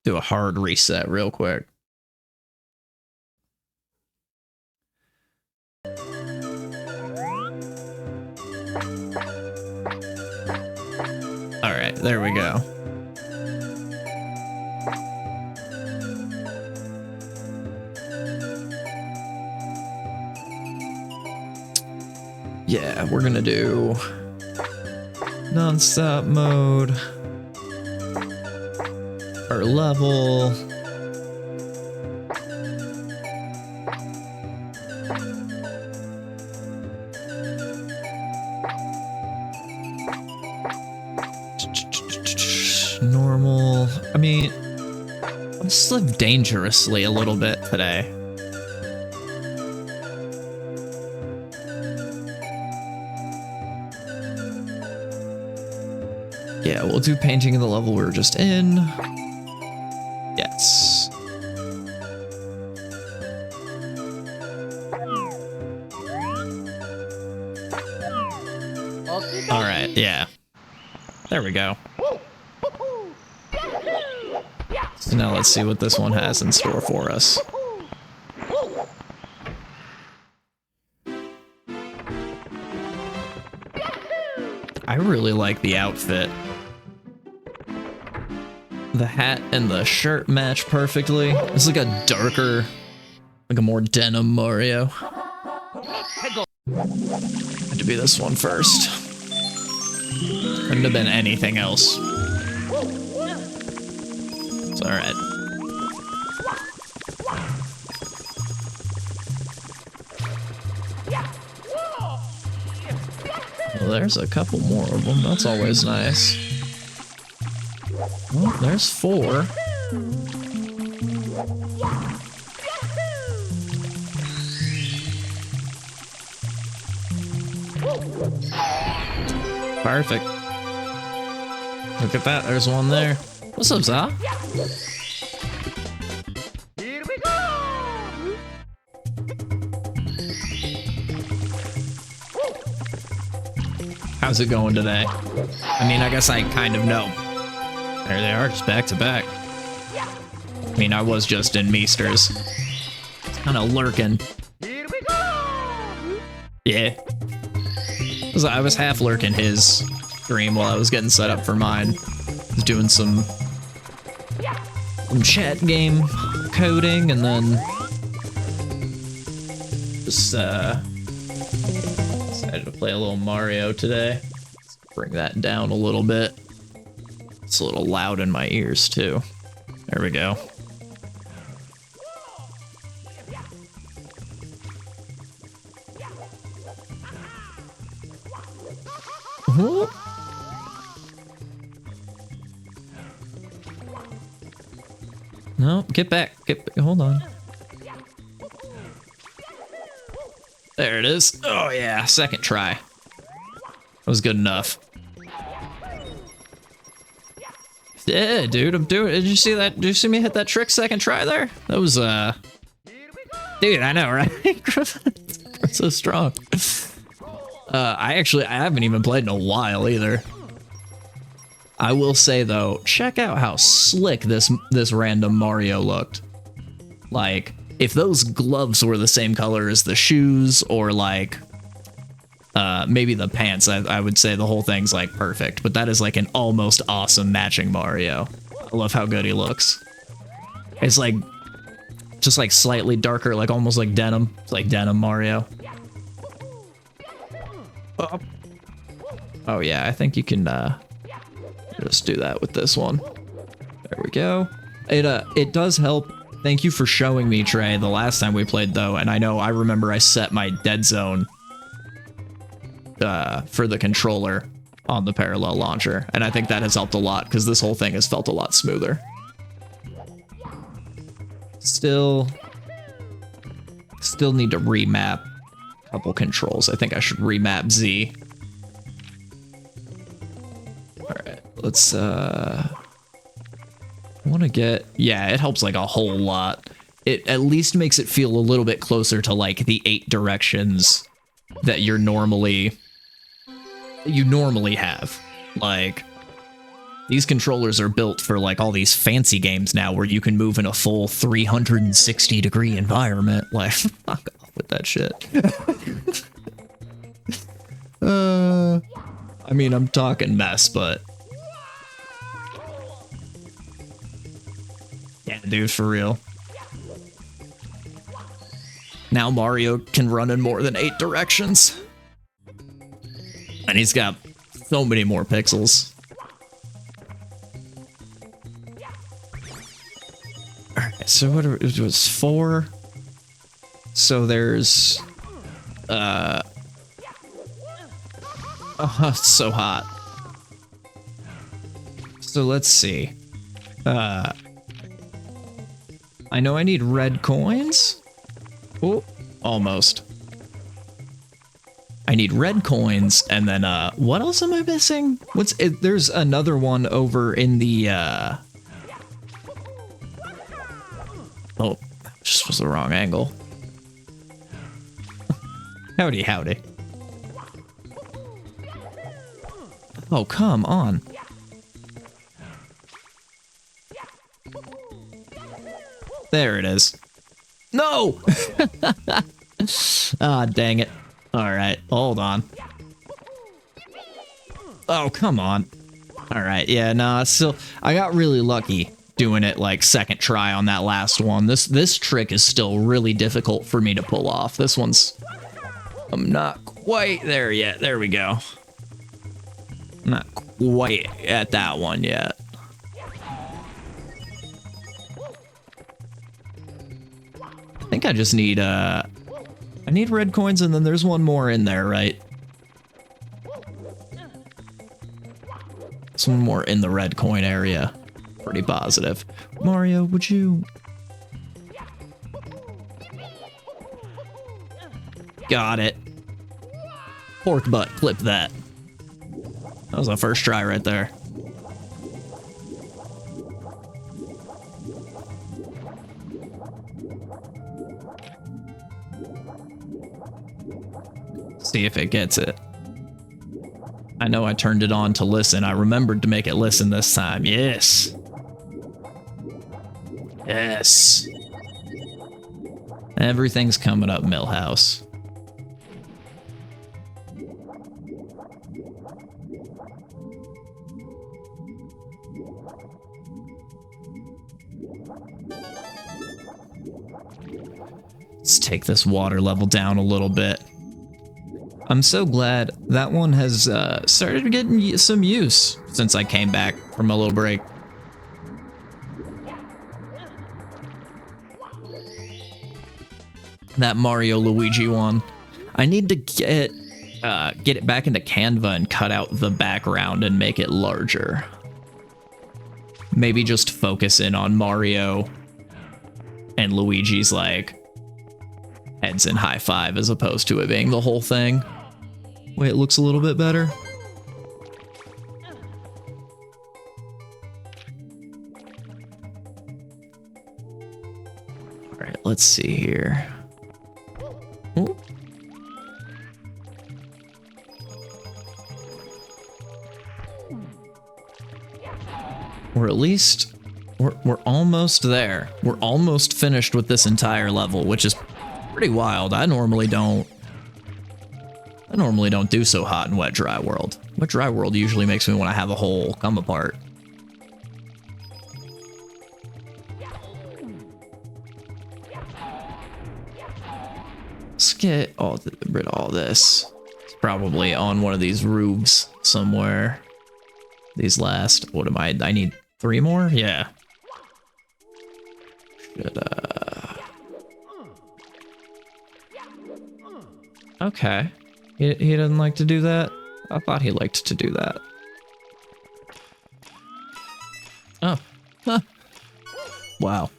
do a hard reset real quick. All right, there we go. Yeah, we're gonna do non-stop mode. Our level. Normal. I mean, I slipped dangerously a little bit today. Yeah, we'll do painting in the level we were just in. Yes. All right, yeah. There we go. So now let's see what this one has in store for us. I really like the outfit. The hat and the shirt match perfectly. It's like a darker, like a more denim Mario. Had to be this one first. Couldn't have been anything else. It's alright. Well, there's a couple more of them. That's always nice. Well, there's 4. Perfect. Look at that. There's one there. What's up, Za? Here we go. How's it going today? I mean, I guess I kind of know. There they are, just back to back. I mean, I was just in Meesters. It's kind of lurking. Here we go. Yeah. I was half lurking his stream while I was getting set up for mine. I was doing some chat game coding and then just decided to play a little Mario today. Let's bring that down a little bit. It's a little loud in my ears too. There we go. No, get back. Hold on. There it is. Oh yeah, second try. That was good enough. Yeah, dude, I'm doing it. Did you see that? Did you see me hit that trick second try there? That was, dude, I know, right? It's so strong. I haven't even played in a while either. I will say though, check out how slick this random Mario looked. Like, if those gloves were the same color as the shoes, or like, maybe the pants, I would say the whole thing's like perfect, but that is like an almost awesome matching Mario. I love how good he looks. It's like, just like slightly darker, like almost like denim. It's like denim Mario. Oh yeah, I think you can just do that with this one. There we go. It does help. Thank you for showing me, Trey, the last time we played though, and I remember I set my dead zone for the controller on the parallel launcher, and I think that has helped a lot because this whole thing has felt a lot smoother. Still need to remap a couple controls. I think I should remap Z. Alright, let's I want to get, yeah, it helps like a whole lot. It at least makes it feel a little bit closer to like the 8 directions that you normally have. Like, These controllers are built for like all these fancy games now where you can move in a full 360-degree environment. Like, fuck off with that shit. I mean, I'm talking mess, but... yeah, dude, for real. Now Mario can run in more than 8 directions. And he's got so many more pixels. Alright, so what it was 4. So there's oh, it's so hot. So let's see. I know I need red coins. Oh, almost. I need red coins, and then what else am I missing? What's it? There's another one over in the oh, just was the wrong angle. Howdy, howdy. Oh, come on. There it is. No! Ah, dang it. Alright, hold on. Oh, come on. Alright, yeah, nah, still, I got really lucky doing it like second try on that last one. This trick is still really difficult for me to pull off. This one's... I'm not quite there yet. There we go. Not quite at that one yet. I think I just need, I need red coins, and then there's one more in there, right? There's one more in the red coin area. Pretty positive. Mario, would you... got it. Pork butt, clip that. That was a first try right there. See if it gets it. I know I turned it on to listen. I remembered to make it listen this time. Yes. Yes. Everything's coming up, Millhouse. Let's take this water level down a little bit. I'm so glad that one has started getting some use since I came back from a little break. That Mario Luigi one. I need to get it back into Canva and cut out the background and make it larger. Maybe just focus in on Mario and Luigi's like heads in high five as opposed to it being the whole thing. Wait, it looks a little bit better. All right, let's see here. Ooh. Or at least we're almost there. We're almost finished with this entire level, which is pretty wild. I normally don't do so hot in Wet Dry World. Wet Dry World usually makes me want to have a hole come apart. Let's get rid of all this. It's probably on one of these roofs somewhere. These last, what am I need 3 more? Yeah. Should, okay. He doesn't like to do that? I thought he liked to do that. Oh. Huh. Wow.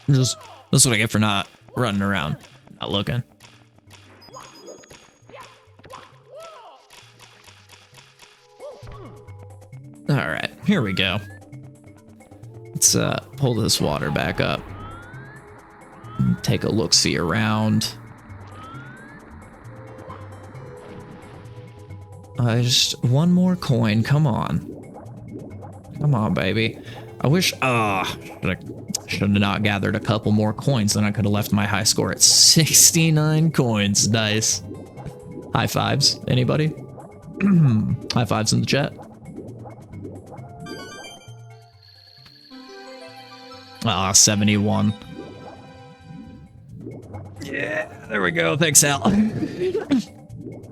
This is what I get for not running around, not looking. Alright, here we go. Let's pull this water back up. Take a look-see around. Just one more coin, come on. Come on, baby. I wish, should have not gathered a couple more coins, then I could have left my high score at 69 coins. Nice. High fives, anybody? High fives in the chat. Ah, 71. Yeah, there we go. Thanks, Al.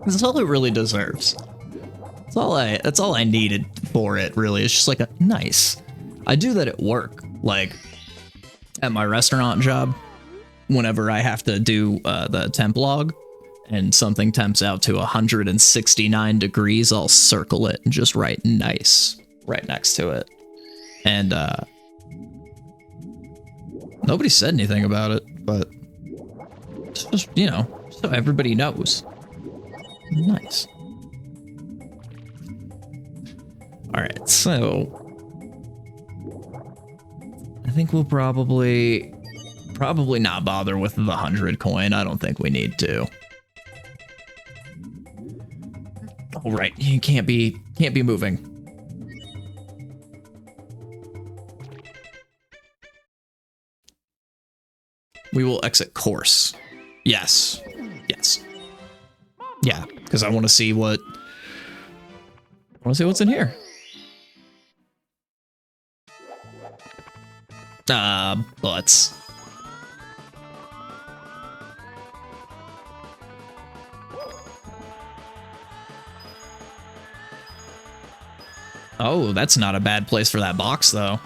That's all it really deserves. That's all I needed for it, really. It's just like a nice. I do that at work, like at my restaurant job. Whenever I have to do the temp log and something temps out to 169 degrees, I'll circle it and just write nice right next to it. And nobody said anything about it, but just, you know, so everybody knows. Nice. All right, so I think we'll probably not bother with the 100 coin. I don't think we need to. All right, you can't be moving. We will exit course. Yes. Yes. Yeah, because I want to see what's in here. Butts. Oh, that's not a bad place for that box, though.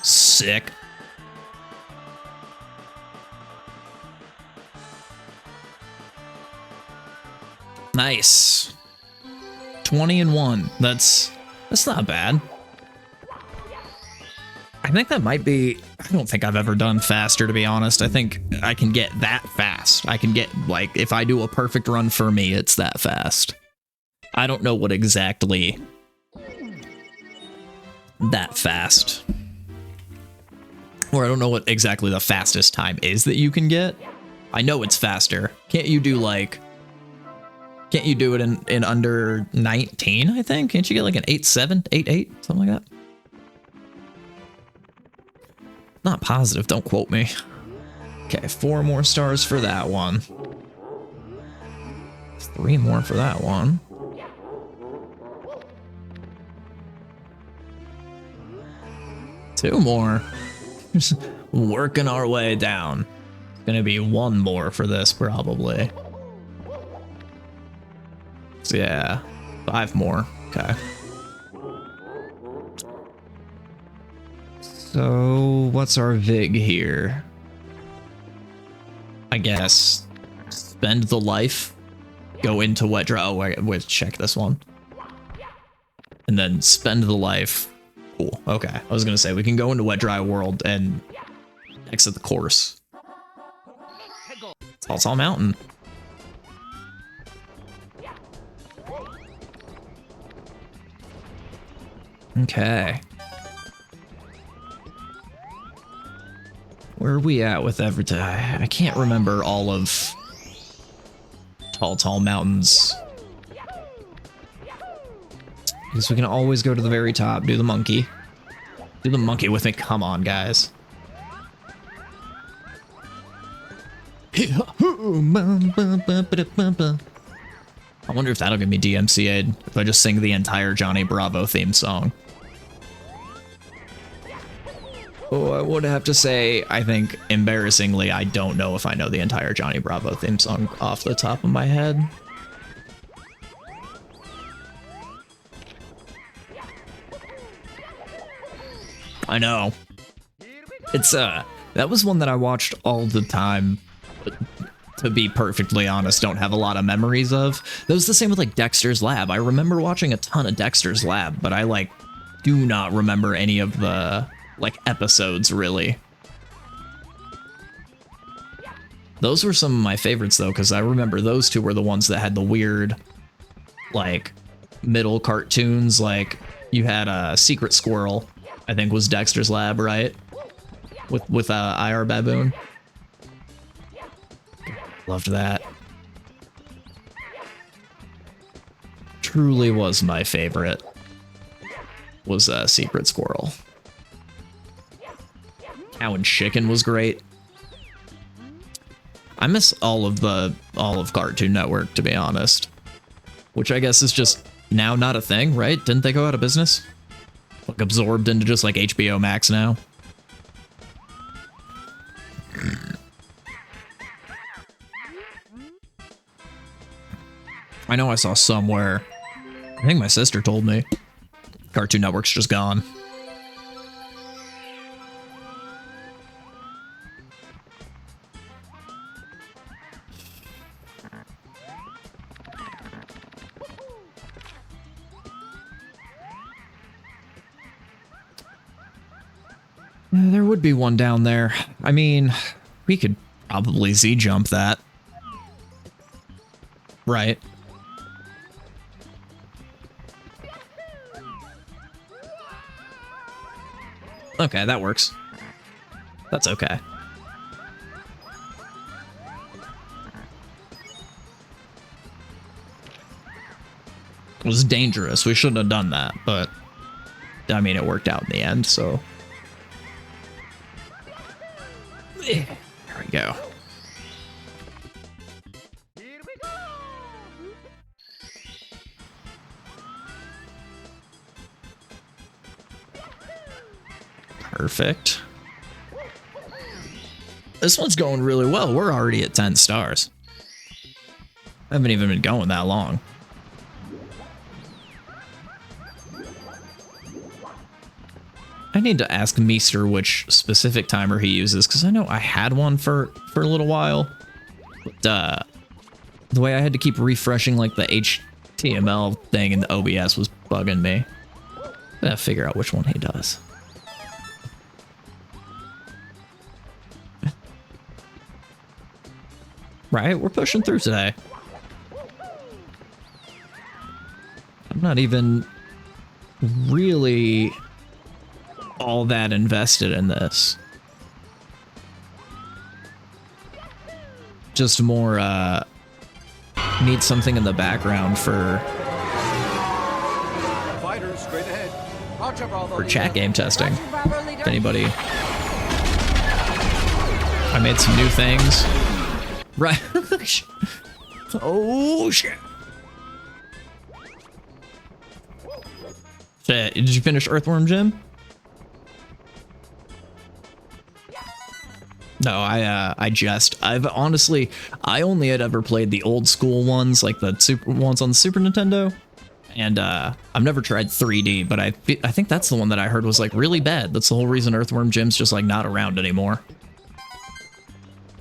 Sick. Nice. 20 and 1. That's not bad. I think that might be, I don't think I've ever done faster, to be honest. I think I can get that fast. I can get, like, if I do a perfect run for me, it's that fast. I don't know what exactly that fast. Or I don't know what exactly the fastest time is that you can get. I know it's faster. Can't you do it in under 19, I think? Can't you get like an 8.7, 8.8, something like that? Not positive, don't quote me. Okay, 4 more stars for that one. 3 more for that one. Two more. Just working our way down. Gonna be 1 more for this, probably. So yeah, 5 more. Okay. So what's our VIG here? I guess spend the life, go into wet dry. Oh wait, check this one, and then spend the life. Cool. Okay, I was gonna say we can go into wet dry world and exit the course. It's all mountain. Okay. Where are we at with everything? I can't remember all of Tall Mountains. Because we can always go to the very top, do the monkey. Do the monkey with me, come on, guys. I wonder if that'll get me DMCA'd if I just sing the entire Johnny Bravo theme song. Oh, I would have to say, I think, embarrassingly, I don't know if I know the entire Johnny Bravo theme song off the top of my head. I know. It's, that was one that I watched all the time, but to be perfectly honest, don't have a lot of memories of. That was the same with, like, Dexter's Lab. I remember watching a ton of Dexter's Lab, but I, like, do not remember any of the, like, episodes, really. Those were some of my favorites, though, because I remember those two were the ones that had the weird, like, middle cartoons. Like, you had a Secret Squirrel, I think was Dexter's Lab, right? With IR Baboon. Loved that. truly was my favorite was Secret Squirrel. Cow and Chicken was great. I miss all of Cartoon Network, to be honest. Which I guess is just now not a thing, right? Didn't they go out of business? Like absorbed into just like HBO Max now? I know I saw somewhere, I think my sister told me, Cartoon Network's just gone. There would be one down there. I mean, we could probably Z-jump that. Right. Okay, that works. That's okay. It was dangerous. We shouldn't have done that, but I mean, it worked out in the end, so. There we go. Perfect. This one's going really well. We're already at 10 stars. I haven't even been going that long. I need to ask Meester which specific timer he uses, because I know I had one for a little while. But the way I had to keep refreshing like the HTML thing in the OBS was bugging me. I gotta figure out which one he does. Right, we're pushing through today. I'm not even really all that invested in this. Just more, need something in the background for chat game testing. If anybody, I made some new things. Right. Oh shit. Shit, did you finish Earthworm Jim? No, I've honestly, I only had ever played the old school ones, like the super ones on the Super Nintendo, and I've never tried 3D, but I think that's the one that I heard was like really bad. That's the whole reason Earthworm Jim's just like not around anymore.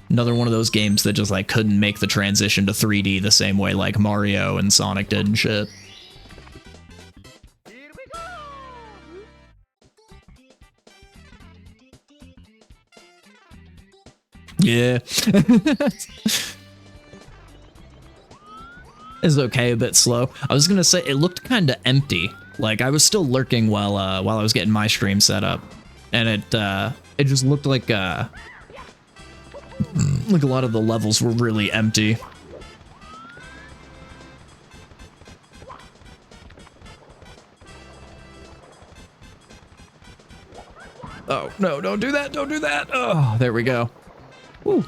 Another one of those games that just like couldn't make the transition to 3D the same way like Mario and Sonic did and shit. Yeah. It's okay, a bit slow. I was gonna say, it looked kind of empty. Like, I was still lurking while I was getting my stream set up. And it just looked like a lot of the levels were really empty. Oh, no, don't do that, don't do that. Oh, there we go. Woo.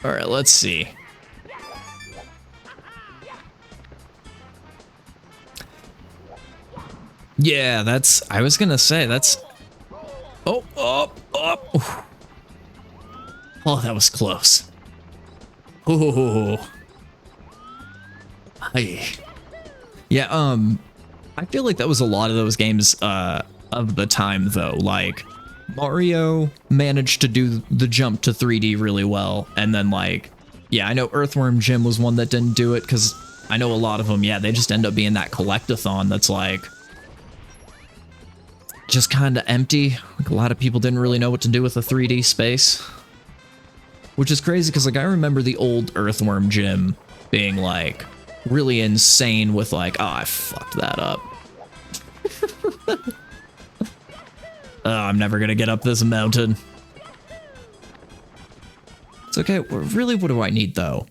All right, let's see. Yeah, I was gonna say, that's... Oh, oh, oh. Oh, that was close. Oh. Hi. Yeah, I feel like that was a lot of those games, of the time, though. Like, Mario managed to do the jump to 3D really well, and then, like, yeah, I know Earthworm Jim was one that didn't do it, because I know a lot of them, yeah, they just end up being that collectathon that's, like, just kind of empty. Like, a lot of people didn't really know what to do with the 3D space. Which is crazy, because, like, I remember the old Earthworm Jim being, like, really insane with, like, oh, I fucked that up. Oh, I'm never gonna get up this mountain. It's okay. Really, what do I need, though?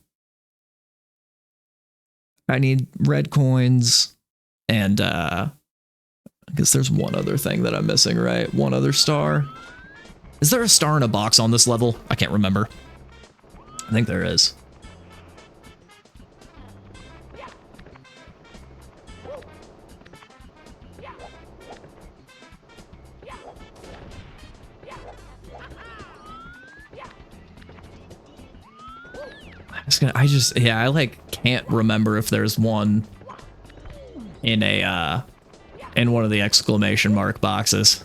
I need red coins, and I guess there's one other thing that I'm missing, right? One other star. Is there a star in a box on this level? I can't remember. I think there is. I like can't remember if there's one in a in one of the exclamation mark boxes.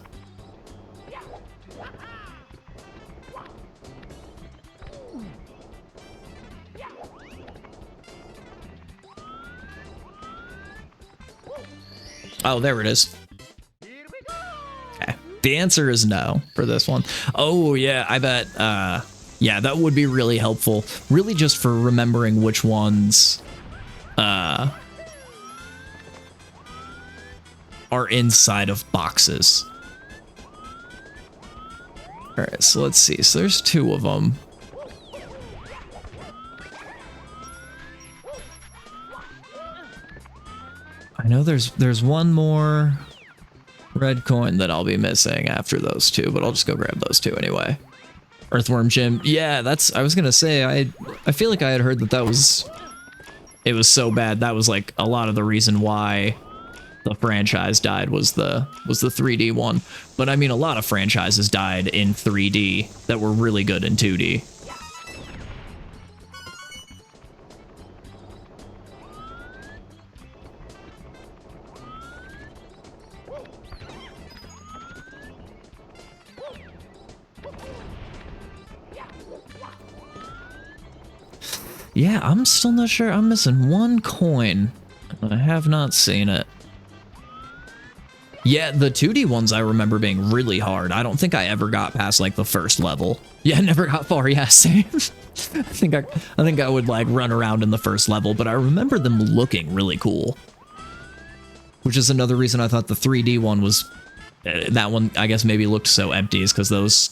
Oh, there it is. Okay. The answer is no for this one. Oh yeah, I bet yeah, that would be really helpful. Really just for remembering which ones are inside of boxes. All right, so let's see. So there's two of them. I know there's one more red coin that I'll be missing after those two, but I'll just go grab those two anyway. Earthworm Jim. Yeah, I was gonna say, I feel like I had heard that it was so bad. That was like a lot of the reason why the franchise died was the 3D one. But I mean, a lot of franchises died in 3D that were really good in 2D. Yeah, I'm still not sure. I'm missing one coin. I have not seen it. Yeah, the 2D ones I remember being really hard. I don't think I ever got past like the first level. Yeah, never got far. Yeah, same. I think I would like run around in the first level, but I remember them looking really cool. Which is another reason I thought the 3D one was that one I guess maybe looked so empty, is because those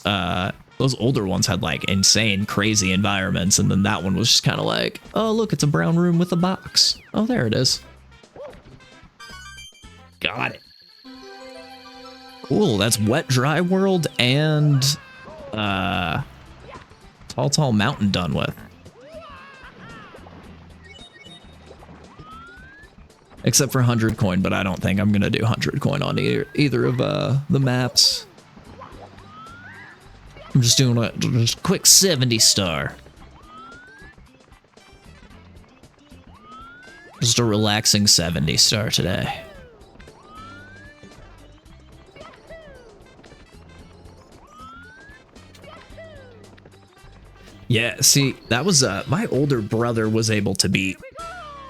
older ones had like insane, crazy environments, and then that one was just kind of like, oh look, it's a brown room with a box. Oh, there it is. Got it. Cool, that's Wet Dry World and Tall Mountain done with. Except for 100 coin, but I don't think I'm gonna do 100 coin on either of the maps. I'm just doing a quick 70 star. Just a relaxing 70 star today. Yeah, see, that was my older brother was able to beat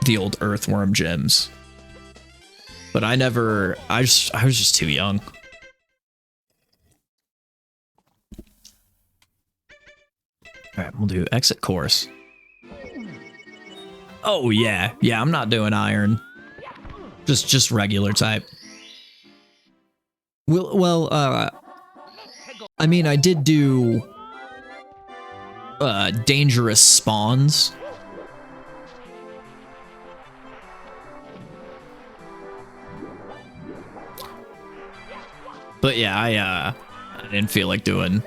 the old Earthworm gyms. But I was just too young. All right, we'll do exit course. Oh yeah, I'm not doing iron. Just regular type. Well, I mean, I did do dangerous spawns. But yeah, I didn't feel like doing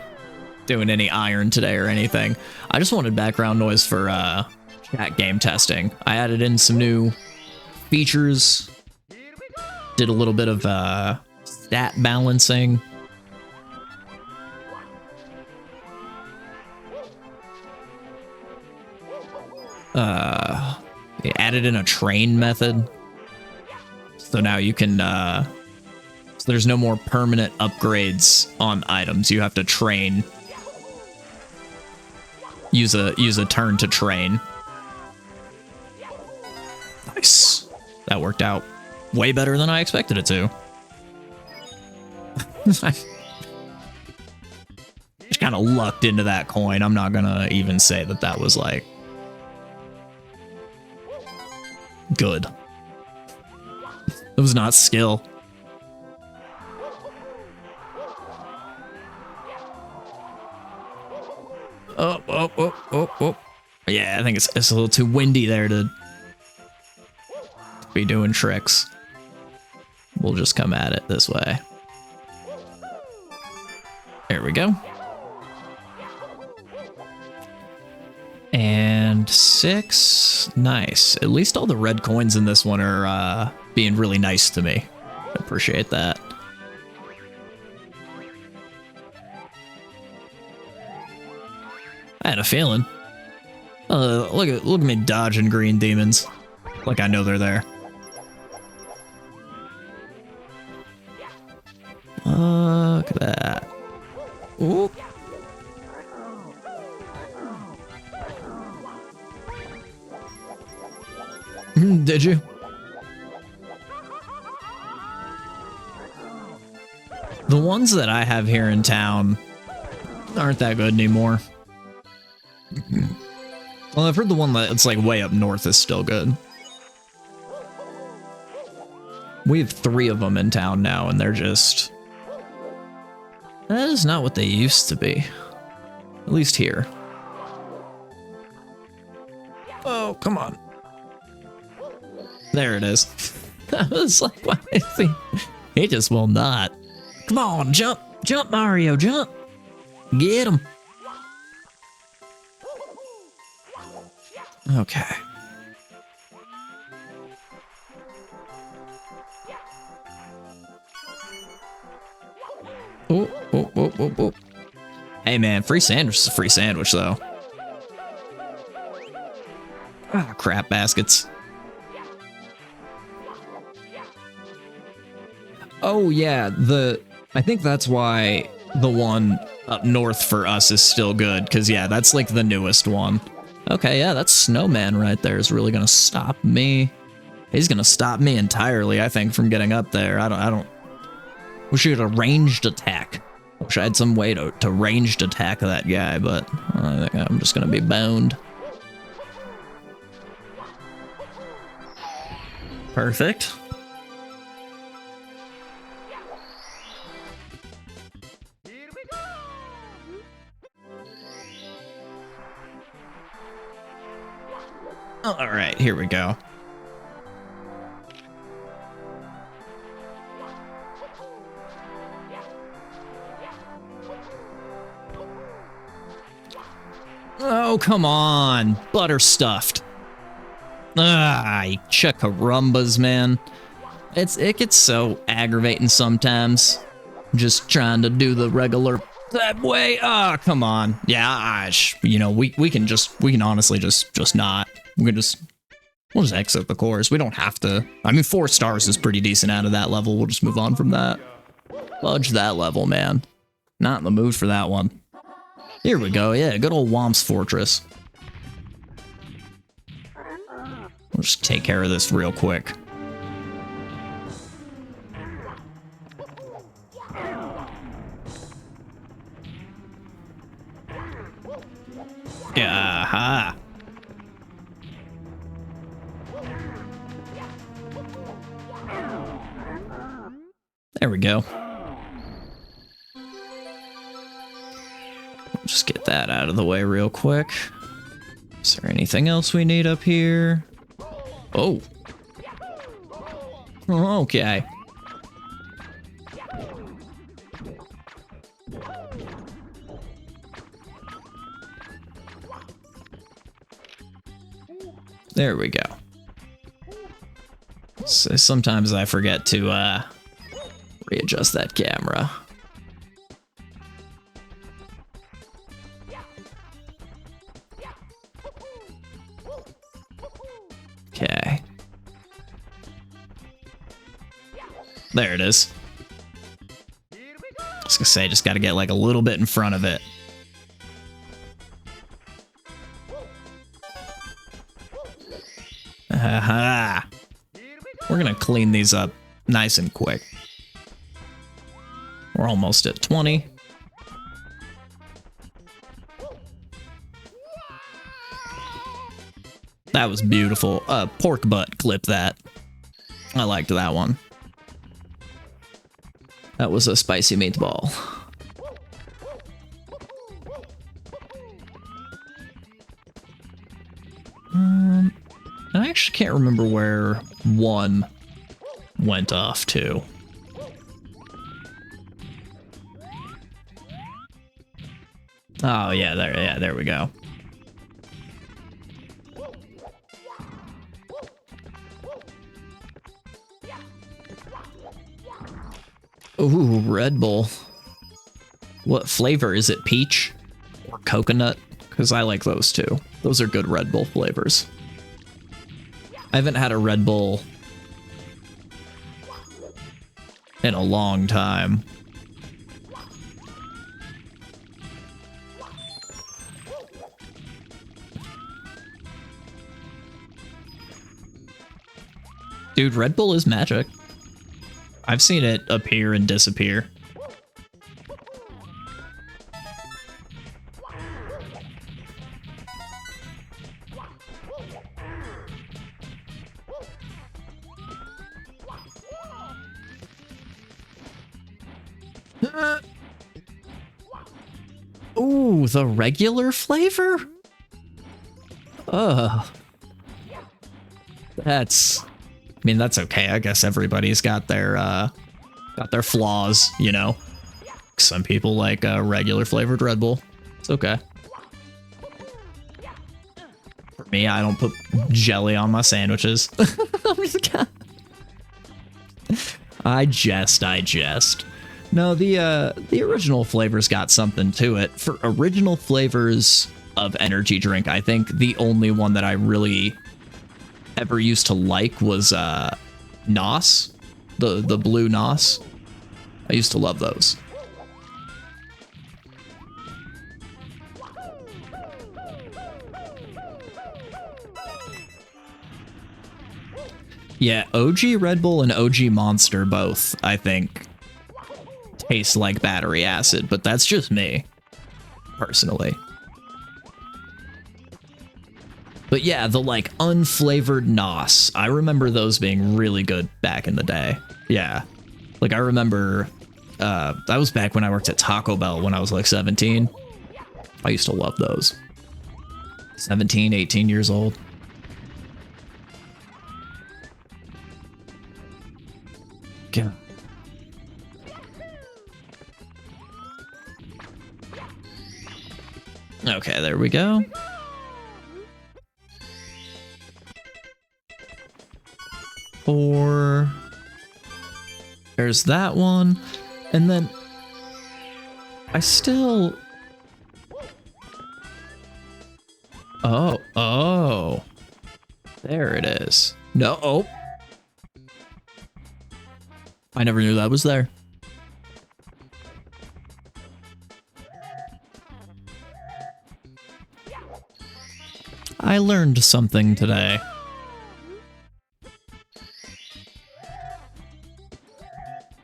any iron today or anything. I just wanted background noise for chat game testing. I added in some new features, did a little bit of stat balancing. Added in a train method. So now you can so there's no more permanent upgrades on items. You have to train. Use a turn to train. Nice. That worked out way better than I expected it to. Just kind of lucked into that coin. I'm not gonna even say that was like good. It was not skill. Oh. Yeah, I think it's a little too windy there to be doing tricks. We'll just come at it this way. There we go. And 6. Nice. At least all the red coins in this one are being really nice to me. Appreciate that. I had a feeling. Look at me dodging green demons. Like I know they're there. Look at that. Oop. Did you? The ones that I have here in town aren't that good anymore. Well, I've heard the one that's like way up north is still good. We have 3 of them in town now, and they're just... That is not what they used to be. At least here. Oh, come on. There it is. I was like, why is he? He just will not. Come on, jump. Jump, Mario, jump. Get him. Okay. Oh. Hey, man, free sandwich is a free sandwich, though. Ah, crap baskets. Oh, yeah, I think that's why the one up north for us is still good, because, yeah, that's like the newest one. Okay, yeah, that snowman right there is really gonna stop me. He's gonna stop me entirely, I think, from getting up there. I don't... Wish you had a ranged attack. Wish I had some way to ranged attack that guy, but I think I'm just gonna be boned. Perfect. All right, here we go. Oh, come on. Butter stuffed. Ah, you chuckarumbas, man. It gets so aggravating sometimes. Just trying to do the regular that way. Ah, come on. Yeah, you know, we can honestly just not. We'll just exit the course. We don't have to. I mean, 4 stars is pretty decent out of that level. We'll just move on from that. Fudge that level, man. Not in the mood for that one. Here we go. Yeah, good old Womp's Fortress. We'll just take care of this real quick. Yeah, ha. There we go. Just get that out of the way real quick. Is there anything else we need up here? Oh. Okay. There we go. So sometimes I forget to readjust that camera. Okay. There it is. I was gonna say, just gotta get like a little bit in front of it. Aha! We're gonna clean these up nice and quick. We're almost at 20. That was beautiful. Pork butt, clip that. I liked that one. That was a spicy meatball. I actually can't remember where one went off to. Oh yeah, there we go. Ooh, Red Bull. What flavor is it? Peach or coconut? Because I like those too. Those are good Red Bull flavors. I haven't had a Red Bull in a long time. Dude, Red Bull is magic. I've seen it appear and disappear. Ooh, the regular flavor? That's... I mean, that's okay. I guess everybody's got their flaws, you know? Some people like regular flavored Red Bull. It's okay. For me, I don't put jelly on my sandwiches. I jest. No, the original flavors got something to it. For original flavors of energy drink, I think the only one that I really ever used to like was NOS, the blue NOS. I used to love those. Yeah, OG Red Bull and OG Monster both, I think, taste like battery acid, but that's just me, personally. But yeah, the like unflavored NOS, I remember those being really good back in the day. Yeah. Like I remember, that was back when I worked at Taco Bell when I was like 17. I used to love those. 17, 18 years old. Yeah. Okay, there we go. Four. There's that one. And then I still... Oh. There it is. No, oh. I never knew that was there. I learned something today.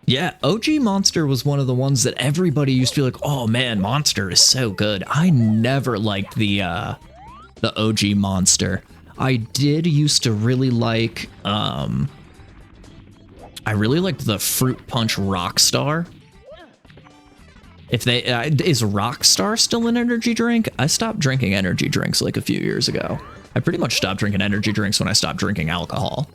Yeah, OG Monster was one of the ones that everybody used to be like, oh man, Monster is so good. I never liked the OG Monster. I did used to really like, I really liked the Fruit Punch Rockstar. If they, is Rockstar still an energy drink? I stopped drinking energy drinks like a few years ago. I pretty much stopped drinking energy drinks when I stopped drinking alcohol.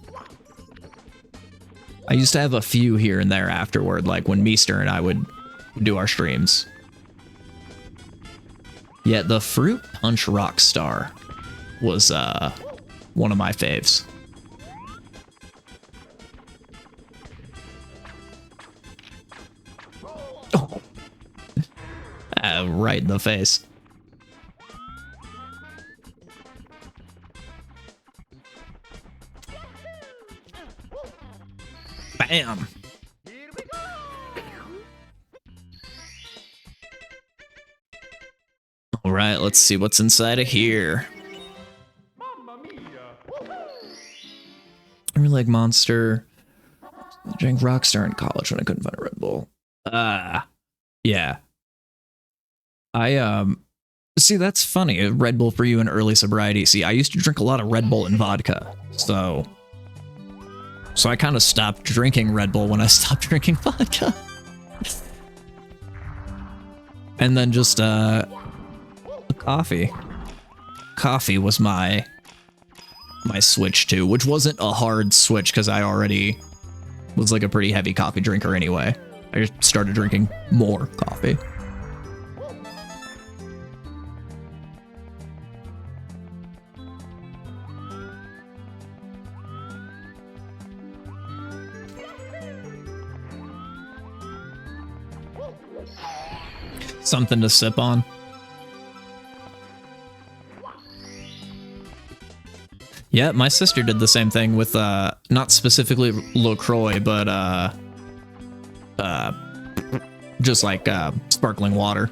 I used to have a few here and there afterward, like when Meester and I would do our streams. Yeah, the Fruit Punch Rockstar was one of my faves. Oh. Right in the face. Bam! Alright, let's see what's inside of here. I really like Monster. I drank Rockstar in college when I couldn't find a Red Bull. Yeah. See, that's funny. Red Bull for you in early sobriety. See, I used to drink a lot of Red Bull and vodka, so I kind of stopped drinking Red Bull when I stopped drinking vodka. And then just, coffee. Coffee was my my switch to, which wasn't a hard switch because I already was like a pretty heavy coffee drinker anyway. I just started drinking more coffee. Something to sip on. Yeah, my sister did the same thing with not specifically LaCroix, but just like sparkling water.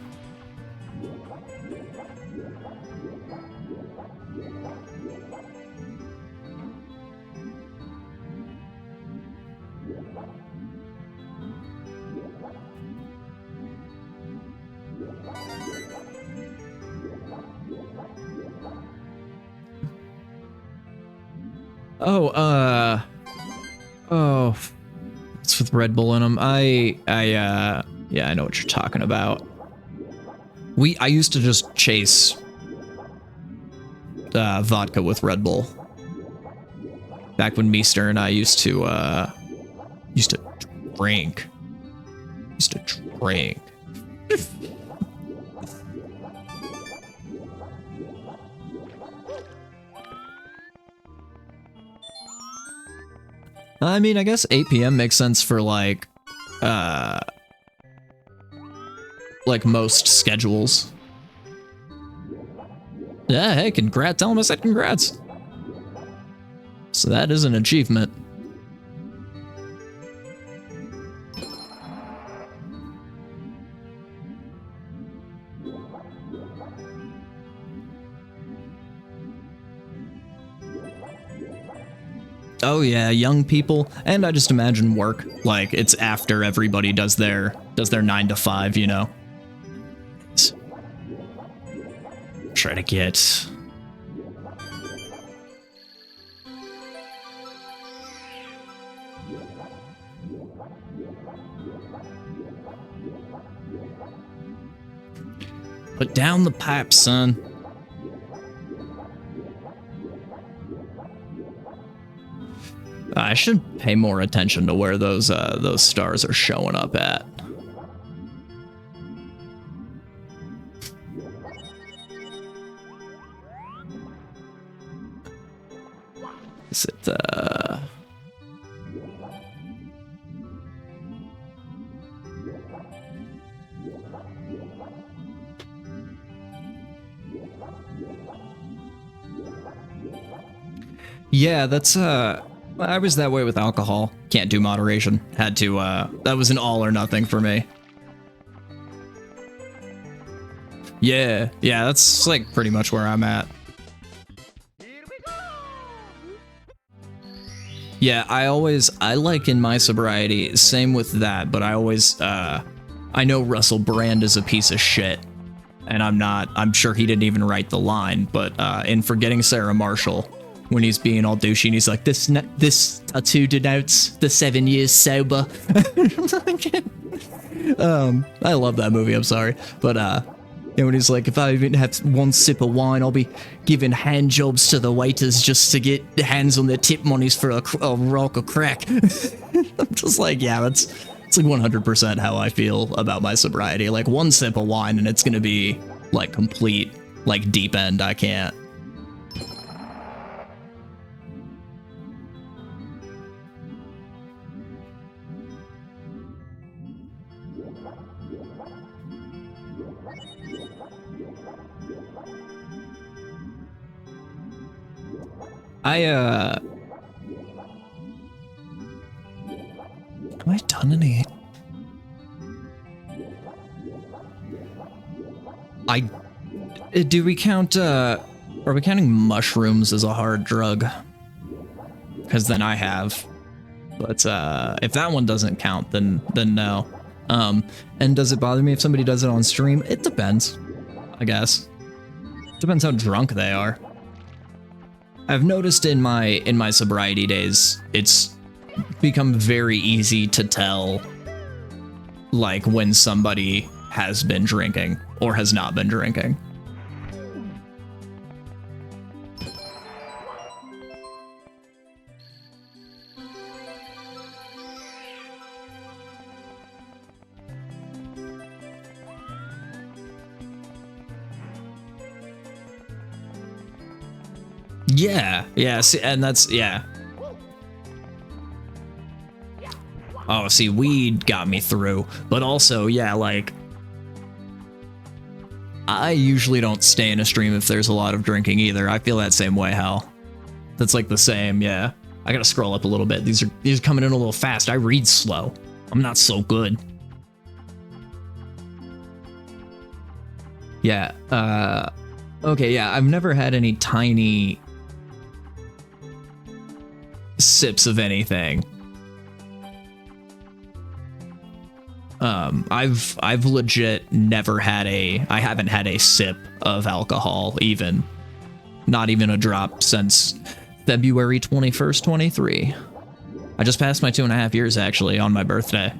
Oh, it's with Red Bull in them. Yeah, I know what you're talking about. I used to just chase vodka with Red Bull. Back when Meester and I used to drink. I mean, I guess 8 p.m. makes sense for like most schedules. Yeah, hey, congrats. Tell him I said congrats. So that is an achievement. Oh yeah, young people, and I just imagine work, like it's after everybody does their 9 to 5, you know. Try to get put down the pipe, son. I should pay more attention to where those stars are showing up at. Is it Yeah, that's I was that way with alcohol. Can't do moderation. Had to, that was an all or nothing for me. Yeah, that's like pretty much where I'm at. Yeah, I like in my sobriety, same with that, but I always, I know Russell Brand is a piece of shit. And I'm sure he didn't even write the line, but in Forgetting Sarah Marshall, when he's being all douchey and he's like, this tattoo denotes the 7 years sober. I love that movie, I'm sorry. But when he's like, if I even have one sip of wine, I'll be giving hand jobs to the waiters just to get hands on their tip monies for a rock of crack. I'm just like, yeah, it's like 100% how I feel about my sobriety. Like one sip of wine and it's gonna be like complete, like deep end. I can't. Have I done any? Do we count, are we counting mushrooms as a hard drug? Because then I have. But, if that one doesn't count, then no. And does it bother me if somebody does it on stream? It depends, I guess. Depends how drunk they are. I've noticed in my sobriety days, it's become very easy to tell, like, when somebody has been drinking or has not been drinking. Yeah, yeah, see, and that's, yeah. Oh, see, weed got me through, but also, yeah, like, I usually don't stay in a stream if there's a lot of drinking either. I feel that same way, Hal. That's like the same, yeah. I gotta scroll up a little bit. These are coming in a little fast. I read slow. I'm not so good. Yeah, okay, yeah, I've never had any tiny sips of anything. I've legit never had I haven't had a sip of alcohol, even. Not even a drop since February 21st, 23. I just passed my 2.5 years, actually, on my birthday.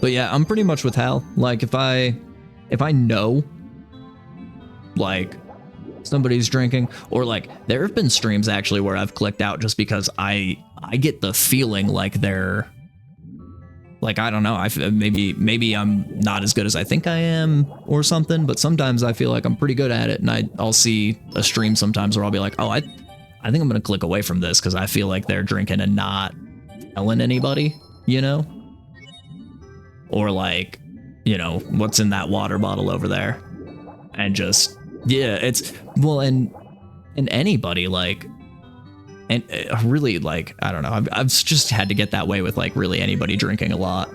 But yeah, I'm pretty much with Hal. Like, if I know, like, somebody's drinking, or like, there have been streams actually where I've clicked out just because I get the feeling like they're, like, I don't know, maybe I'm not as good as I think I am or something, but sometimes I feel like I'm pretty good at it, and I'll see a stream sometimes where I'll be like, oh, I think I'm gonna click away from this because I feel like they're drinking and not telling anybody, you know? Or like, you know, what's in that water bottle over there? And just, yeah, it's, well, and anybody, like, and really, like, I don't know, I've just had to get that way with, like, really anybody drinking a lot.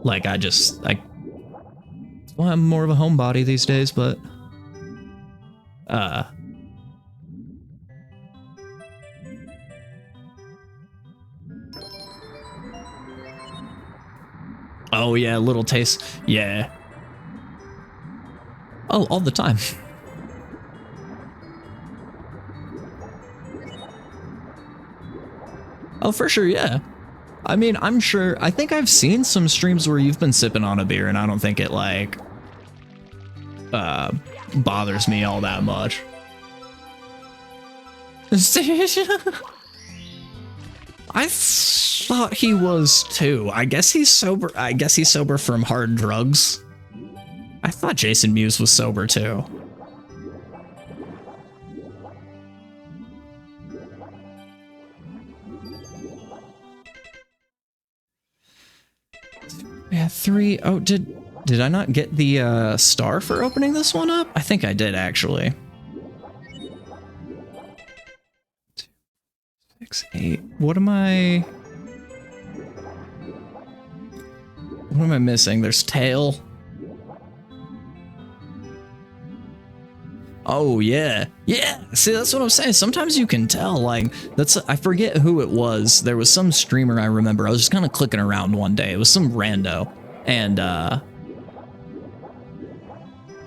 Like, well, I'm more of a homebody these days, but, oh yeah, little taste, yeah. Oh, all the time. Oh, for sure, yeah. I mean, I'm sure, I think I've seen some streams where you've been sipping on a beer and I don't think it, like, bothers me all that much. I thought he was too. I guess he's sober. I guess he's sober from hard drugs. I thought Jason Mewes was sober too. Yeah, 3. Oh, did I not get the star for opening this one up? I think I did, actually. 2, 6, 8. What am I missing? There's tail. Oh, yeah. Yeah, see, that's what I'm saying. Sometimes you can tell, like, I forget who it was. There was some streamer I remember. I was just kind of clicking around one day. It was some rando. And,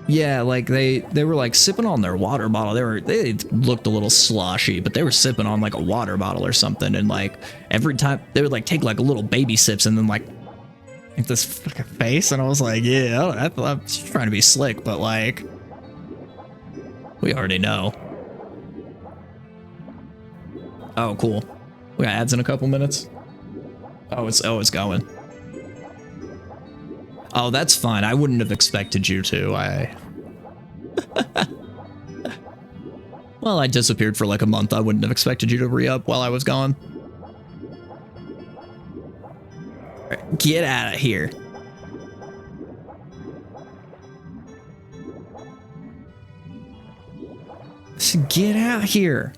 yeah, like, they were, like, sipping on their water bottle. They looked a little sloshy, but they were sipping on, like, a water bottle or something. And, like, every time, they would, like, take, like, little baby sips and then, like this fucking face. And I was like, yeah, I'm just trying to be slick, but, like, we already know. Oh, cool. We got ads in a couple minutes. Oh, it's going. Oh, that's fine. I wouldn't have expected you to. Well, I disappeared for like a month. I wouldn't have expected you to re-up while I was gone. Right, get out of here. Get out here.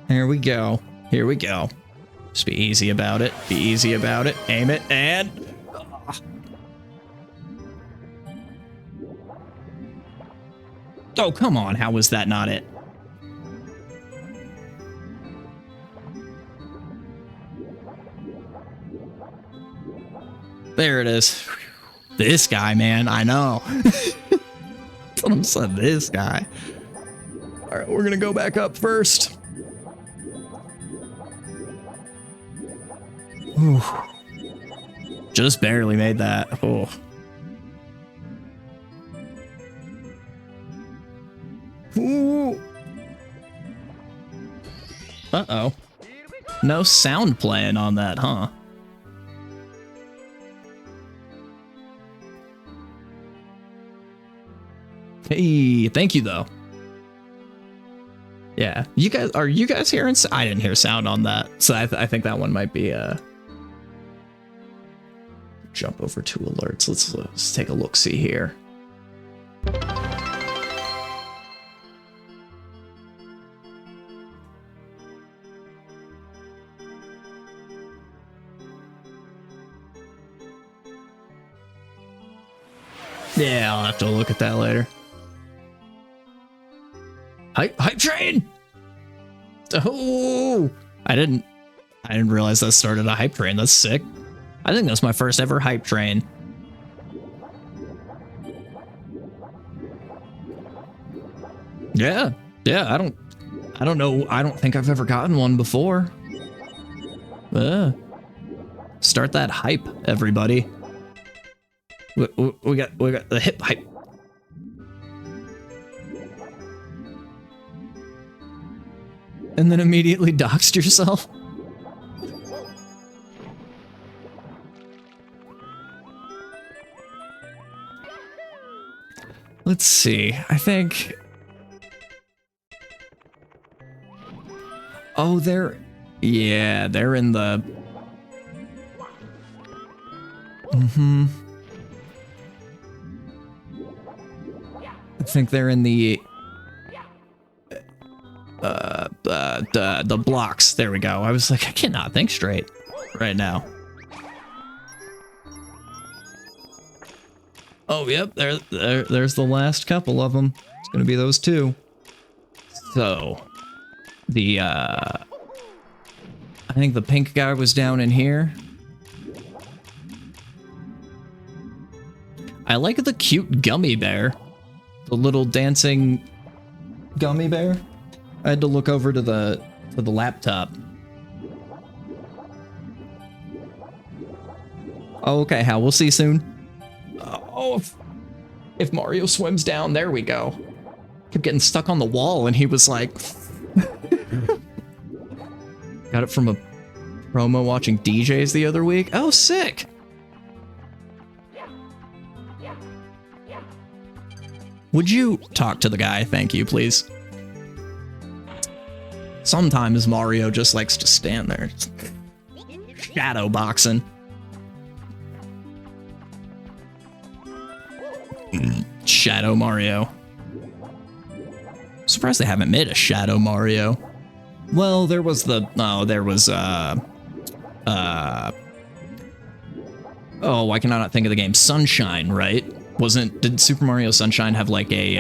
Here we go. Here we go. Just be easy about it. Be easy about it. Aim it and... Oh, come on. How was that not it? There it is. This guy, man, I know. I'm saying, this guy. All right, we're gonna go back up first. Ooh. Just barely made that. Oh. Ooh. Uh-oh. No sound playing on that, huh? Hey, thank you though. Yeah, are you guys hearing? I didn't hear sound on that, so I think that one might be jump over to alerts. Let's take a look. See here. Yeah, I'll have to look at that later. Hype train! Oh, I didn't realize that started a hype train. That's sick. I think that's my first ever hype train. Yeah, I don't know. I don't think I've ever gotten one before. Start that hype, everybody. We got the hip hype. And then immediately doxed yourself. Let's see. I think. Oh, they're in the. I think they're in the blocks. There we go. I was like, I cannot think straight right now. Oh, yep. There's the last couple of them. It's gonna be those two. So, I think the pink guy was down in here. I like the cute gummy bear. The little dancing gummy bear. I had to look over to the laptop. Oh, okay, Hal, we'll see you soon. Oh, if Mario swims down, there we go. Kept getting stuck on the wall, and he was like... Got it from a promo watching DJs the other week. Oh, sick! Would you talk to the guy? Thank you, please. Sometimes Mario just likes to stand there. Shadow boxing. Shadow Mario. I'm surprised they haven't made a Shadow Mario. Well, there was oh, why can I not think of the game? Sunshine, right? Did Super Mario Sunshine have like a,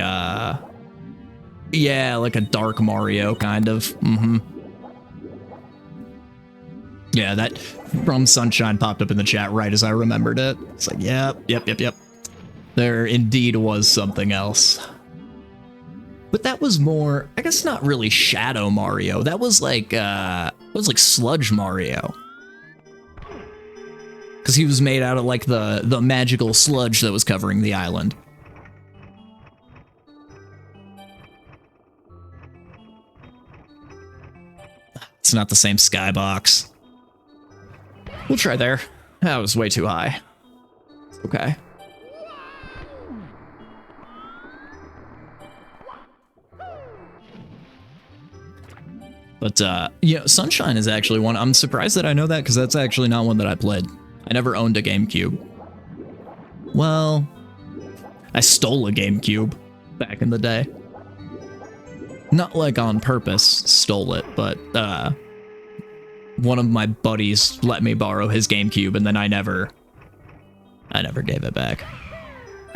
yeah, like a Dark Mario kind of? Yeah, that From Sunshine popped up in the chat right as I remembered it. It's like, yep. There indeed was something else. But that was more, I guess not really Shadow Mario. That was like Sludge Mario. Because he was made out of like the magical sludge that was covering the island. It's not the same skybox. We'll try there. That was way too high. Okay. But, yeah, Sunshine is actually one. I'm surprised that I know that, because that's actually not one that I played. I never owned a GameCube. Well, I stole a GameCube back in the day. Not like on purpose stole it, but, one of my buddies let me borrow his GameCube, and then I never gave it back.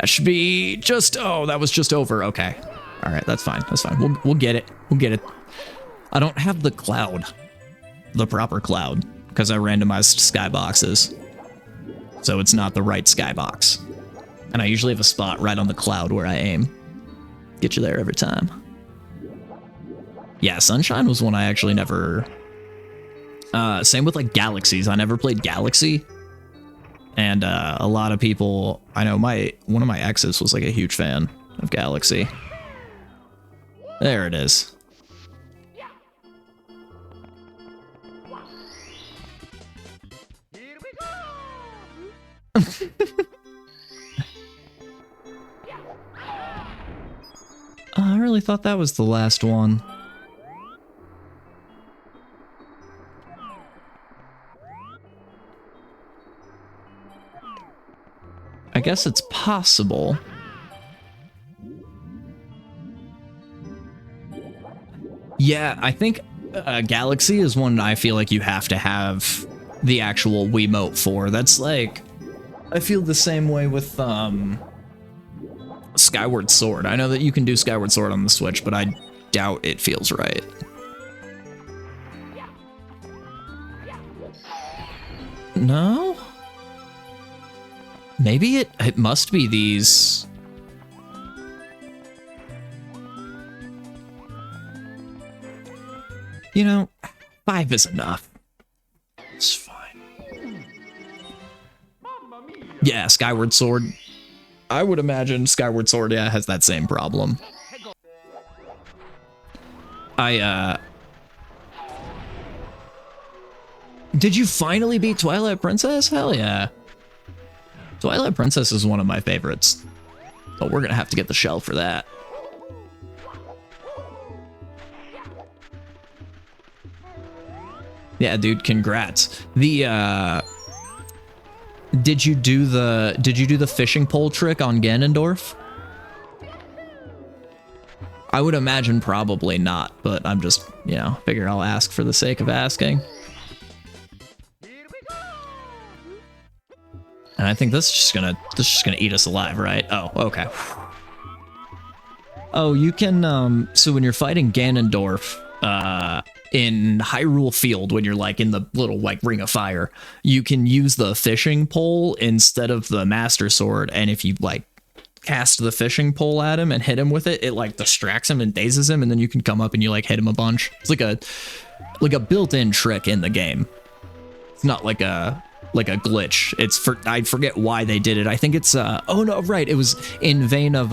That should be just, oh, that was just over. Okay. All right, that's fine. That's fine. We'll get it. We'll get it. I don't have the cloud, the proper cloud, because I randomized skyboxes. So it's not the right skybox. And I usually have a spot right on the cloud where I aim. Get you there every time. Yeah, Sunshine was one I actually never... same with like Galaxies. I never played Galaxy. And a lot of people... I know one of my exes was like a huge fan of Galaxy. There it is. really thought that was the last one. I guess it's possible. Yeah, I think Galaxy is one I feel like you have to have the actual Wiimote for. That's like, I feel the same way with Skyward Sword. I know that you can do Skyward Sword on the Switch, but I doubt it feels right. No? Maybe it must be these. You know, 5 is enough. It's fine. Yeah, Skyward Sword. I would imagine Skyward Sword, yeah, has that same problem. Did you finally beat Twilight Princess? Hell yeah. Twilight Princess is one of my favorites. But we're gonna have to get the shell for that. Yeah, dude, congrats. The did you do the fishing pole trick on Ganondorf? I would imagine probably not, but I'm just, you know, figure I'll ask for the sake of asking. And I think this is just gonna eat us alive, right? Oh, okay. Oh, you can so when you're fighting Ganondorf, in Hyrule Field, when you're like in the little like ring of fire, you can use the fishing pole instead of the Master Sword, and if you like cast the fishing pole at him and hit him with it, it like distracts him and dazes him, and then you can come up and you like hit him a bunch. It's like a built-in trick in the game. It's not like a glitch. It's I forget why they did it. I think it's oh no, right, it was in vein of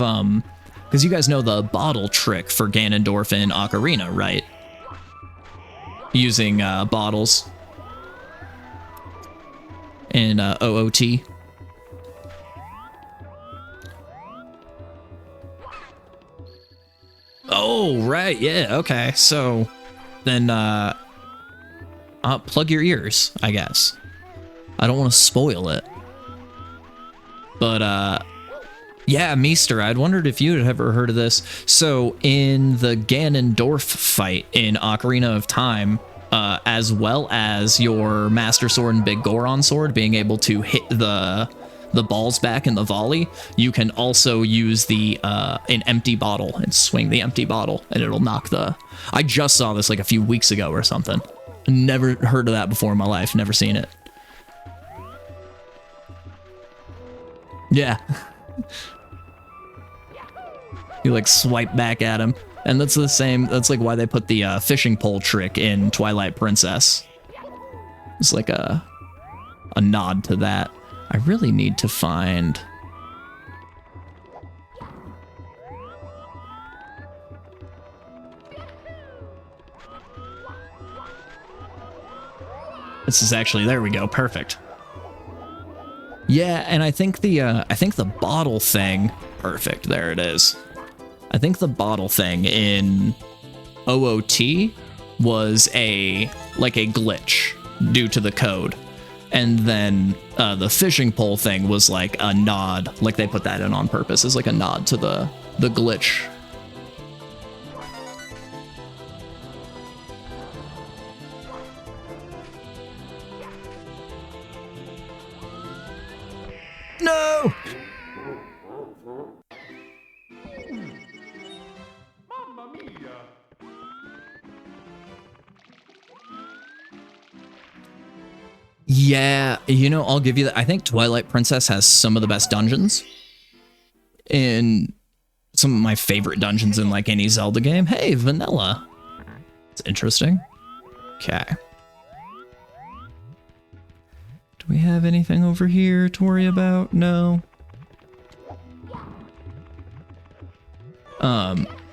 because you guys know the bottle trick for Ganondorf in Ocarina, right? Using bottles and OOT. Oh, right, yeah, okay. So then plug your ears, I guess. I don't want to spoil it. But yeah, Meester, I'd wondered if you had ever heard of this. So in the Ganondorf fight in Ocarina of Time, as well as your Master Sword and Big Goron Sword being able to hit the balls back in the volley, you can also use the an empty bottle and swing the empty bottle, and it'll knock the... I just saw this like a few weeks ago or something. Never heard of that before in my life. Never seen it. Yeah. You like swipe back at him. And that's the same, that's like why they put the fishing pole trick in Twilight Princess. It's like a nod to that. I really need to find... This is actually, there we go, perfect. Yeah, and I think the bottle thing, perfect, there it is. I think the bottle thing in OOT was like a glitch due to the code. And then the fishing pole thing was like a nod, like they put that in on purpose as like a nod to the glitch. No! Yeah, you know, I'll give you that. I think Twilight Princess has some of the best dungeons. And some of my favorite dungeons in like any Zelda game. Hey, vanilla. It's interesting. Okay. Do we have anything over here to worry about? No.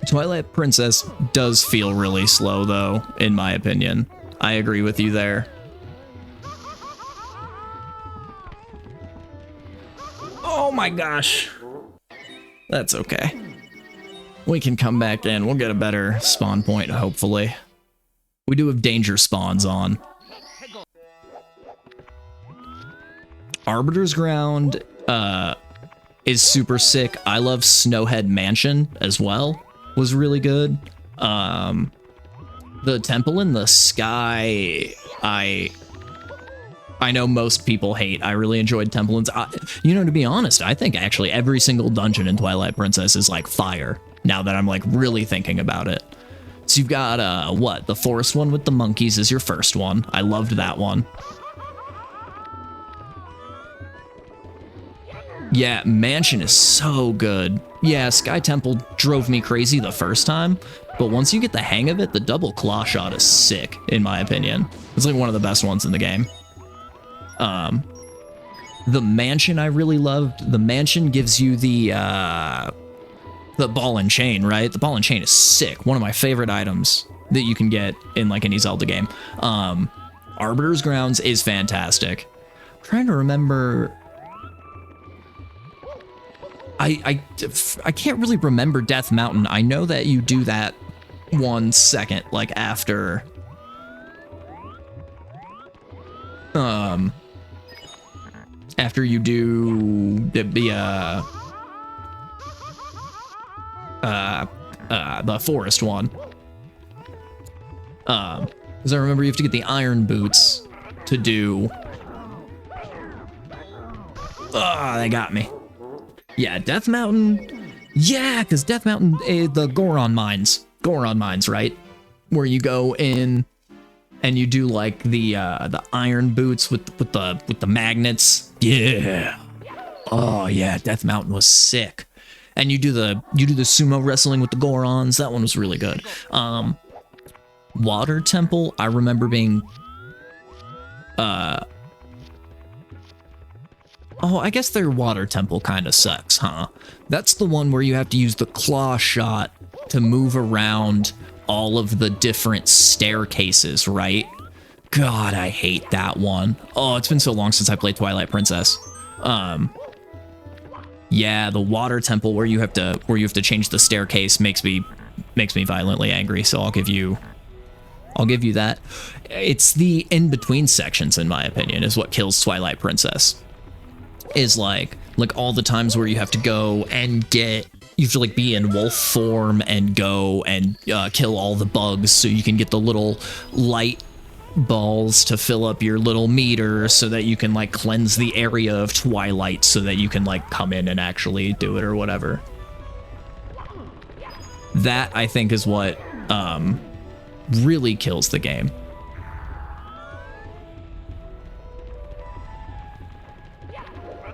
Twilight Princess does feel really slow though, in my opinion. I agree with you there. Oh my gosh. That's okay. we can come back in. We'll get a better spawn point, hopefully. We do have danger spawns on. Arbiter's Ground is super sick. I love Snowhead Mansion as well. Was really good. The Temple in the Sky, I know most people hate. I really enjoyed Temple in you know, to be honest, I think actually every single dungeon in Twilight Princess is like fire, now that I'm like really thinking about it. So you've got, what? The forest one with the monkeys is your first one. I loved that one. Yeah, Mansion is so good. Yeah, Sky Temple drove me crazy the first time, but once you get the hang of it, the double claw shot is sick, in my opinion. It's like one of the best ones in the game. The Mansion I really loved. The Mansion gives you the ball and chain, right? The ball and chain is sick. One of my favorite items that you can get in like any Zelda game. Arbiter's Grounds is fantastic. I'm trying to remember... I can't really remember Death Mountain. I know that you do that 1 second, like after... after you do the forest one. Because I remember you have to get the iron boots to do... they got me. Yeah, Death Mountain. Yeah, because Death Mountain, the Goron mines. Goron mines, right? Where you go in and you do like the iron boots with the magnets. Yeah. Oh yeah, Death Mountain was sick. And you do the sumo wrestling with the Gorons. That one was really good. Water Temple, I remember being oh, I guess their water temple kind of sucks, huh? That's the one where you have to use the claw shot to move around all of the different staircases, right? God, I hate that one. Oh, it's been so long since I played Twilight Princess. Yeah, the water temple where you have to change the staircase makes me violently angry, so I'll give you that. It's the in-between sections, in my opinion, is what kills Twilight Princess. Is like all the times where you have to go and you have to like be in wolf form and go and kill all the bugs so you can get the little light balls to fill up your little meter so that you can like cleanse the area of Twilight so that you can like come in and actually do it or whatever. That, I think, is what really kills the game.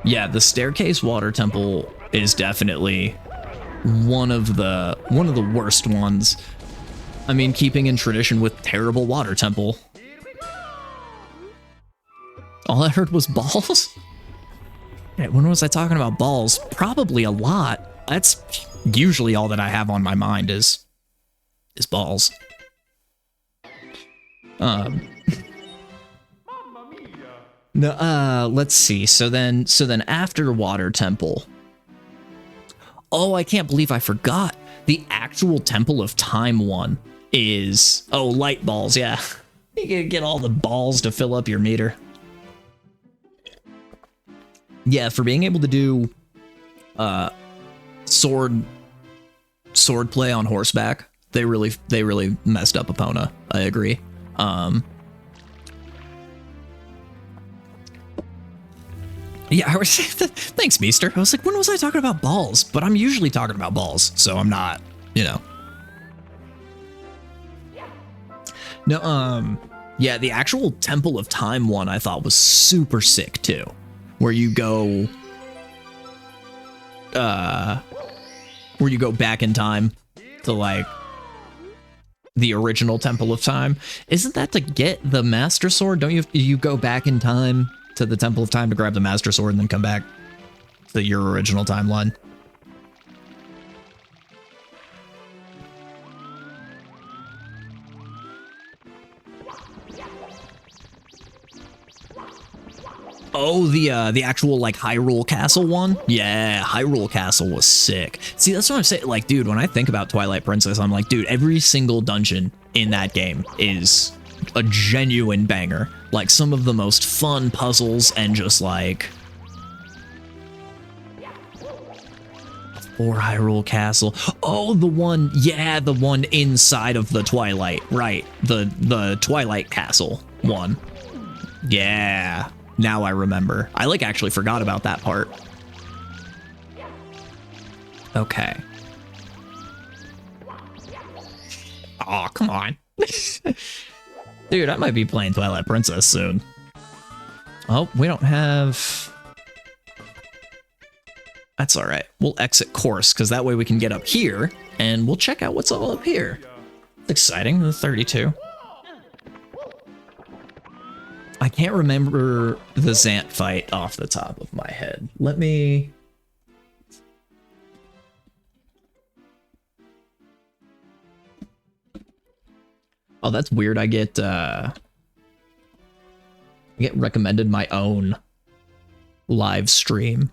Yeah, the staircase water temple is definitely one of the worst ones. I mean, keeping in tradition with terrible water temple. All I heard was balls? Yeah, when was I talking about balls? Probably a lot. That's usually all that I have on my mind is balls. No, let's see. So then after Water Temple. Oh, I can't believe I forgot. The actual Temple of Time one is... Oh, light balls, yeah. You can get all the balls to fill up your meter. Yeah, for being able to do sword play on horseback, they really messed up Epona. I agree. Yeah, I was thanks, Meester. I was like, when was I talking about balls? But I'm usually talking about balls, so I'm not, you know. No, yeah, the actual Temple of Time one I thought was super sick too. Where you go back in time to like the original Temple of Time. Isn't that to get the Master Sword? Don't you go back in time to the Temple of Time to grab the Master Sword and then come back to your original timeline? Oh, the actual like Hyrule Castle one? Yeah, Hyrule Castle was sick. See, that's what I'm saying. Like, dude, when I think about Twilight Princess, I'm like, dude, every single dungeon in that game is a genuine banger. Like, some of the most fun puzzles and just like... Or Hyrule Castle. Oh, the one, yeah, the one inside of the Twilight, right? The Twilight Castle one. Yeah, now I remember. I like actually forgot about that part. Okay. Oh, come on. Dude, I might be playing Twilight Princess soon. Oh, we don't have... That's all right. We'll exit course, because that way we can get up here, and we'll check out what's all up here. It's exciting, the 32. I can't remember the Zant fight off the top of my head. Let me... Oh, that's weird. I get recommended my own live stream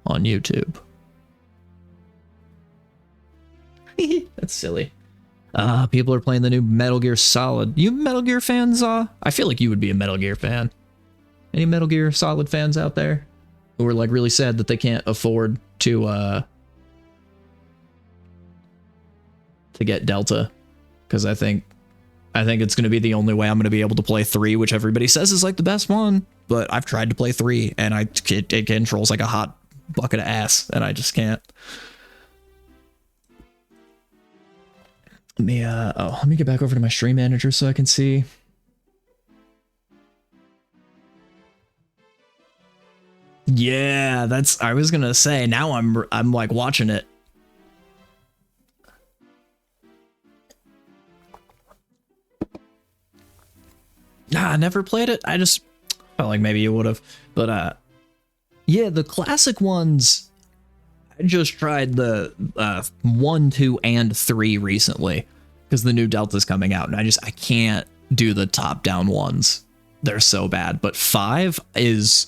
on YouTube. That's silly. People are playing the new Metal Gear Solid. You Metal Gear fans? I feel like you would be a Metal Gear fan. Any Metal Gear Solid fans out there who are like really sad that they can't afford to get Delta? Because I think it's going to be the only way I'm going to be able to play 3, which everybody says is like the best one. But I've tried to play 3, and it controls like a hot bucket of ass, and I just can't. Let me get back over to my stream manager so I can see. Yeah, I was gonna say, now I'm like watching it. Nah, I never played it. I just felt like maybe you would have. But yeah, the classic ones, I just tried the 1, 2, and 3 recently because the new Delta's coming out, and I can't do the top-down ones. They're so bad. But 5 is...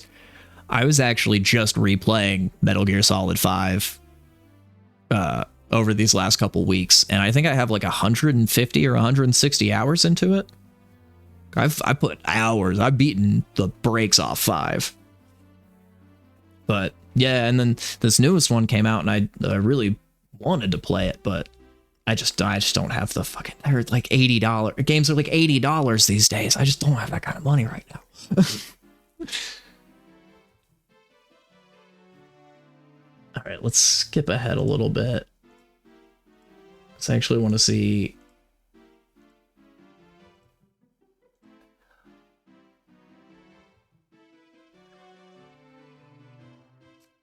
I was actually just replaying Metal Gear Solid 5 over these last couple weeks, and I think I have like 150 or 160 hours into it. I put hours. I've beaten the brakes off 5. But yeah, and then this newest one came out, and I really wanted to play it, but I just don't have the fucking... They're like $80. Games are like $80 these days. I just don't have that kind of money right now. All right, let's skip ahead a little bit. I actually want to see...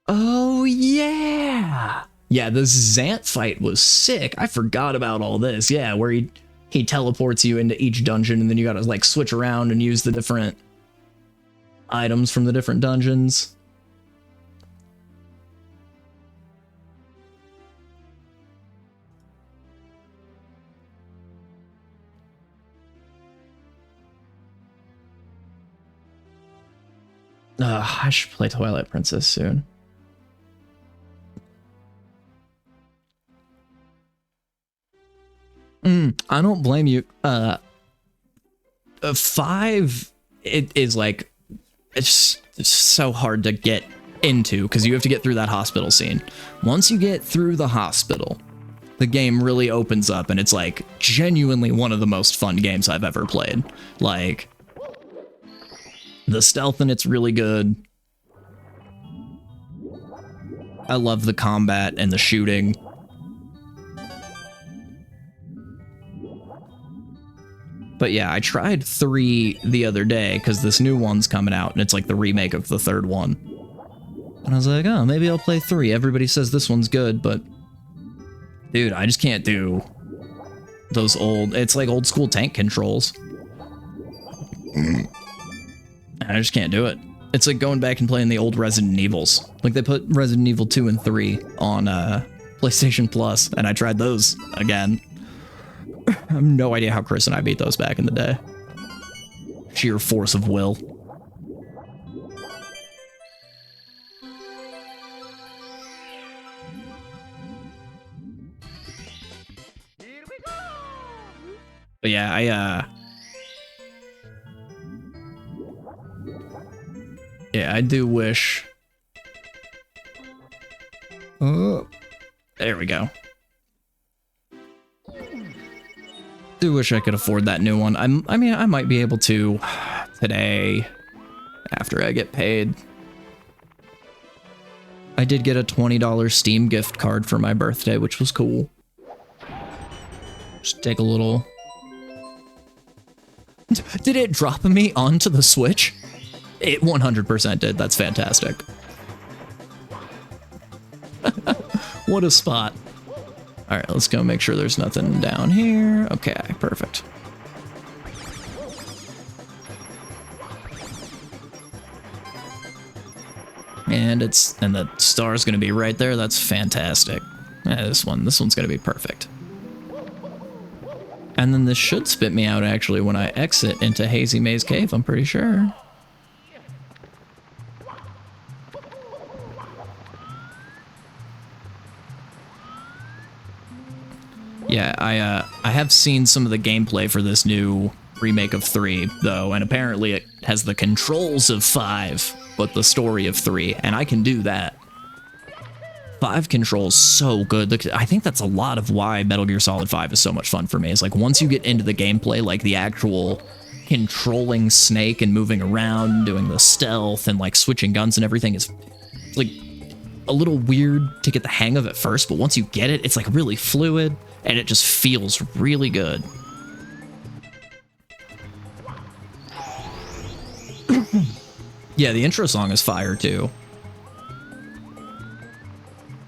Oh, yeah! Yeah, this Zant fight was sick. I forgot about all this. Yeah, where he teleports you into each dungeon, and then you gotta, like, switch around and use the different items from the different dungeons. I should play Twilight Princess soon. I don't blame you. 5, it is like, it's so hard to get into because you have to get through that hospital scene. Once you get through the hospital, the game really opens up, and it's like genuinely one of the most fun games I've ever played. Like, the stealth in it's really good. I love the combat and the shooting. But yeah, I tried 3 the other day because this new one's coming out, and it's like the remake of the 3rd one. And I was like, oh, maybe I'll play 3. Everybody says this one's good, but dude, I just can't do those it's like old school tank controls. I just can't do it. It's like going back and playing the old Resident Evils. Like, they put Resident Evil 2 and 3 on PlayStation Plus, and I tried those again. I have no idea how Chris and I beat those back in the day. Sheer force of will. But yeah, I do wish. Oh, there we go. Do wish I could afford that new one. I mean, I might be able to today after I get paid. I did get a $20 Steam gift card for my birthday, which was cool. Just take a little. Did it drop me onto the Switch? It 100% did. That's fantastic. What a spot. All right, let's go make sure there's nothing down here. Okay, perfect. And the star's gonna be right there. That's fantastic. Yeah, this one's gonna be perfect. And then this should spit me out actually when I exit into Hazy Maze Cave, I'm pretty sure. Yeah, I have seen some of the gameplay for this new remake of 3, though, and apparently it has the controls of 5, but the story of 3, and I can do that. 5 controls so good. I think that's a lot of why Metal Gear Solid 5 is so much fun for me. It's like once you get into the gameplay, like the actual controlling Snake and moving around, doing the stealth and like switching guns and everything is like a little weird to get the hang of at first, but once you get it, it's like really fluid and it just feels really good. Yeah, the intro song is fire too.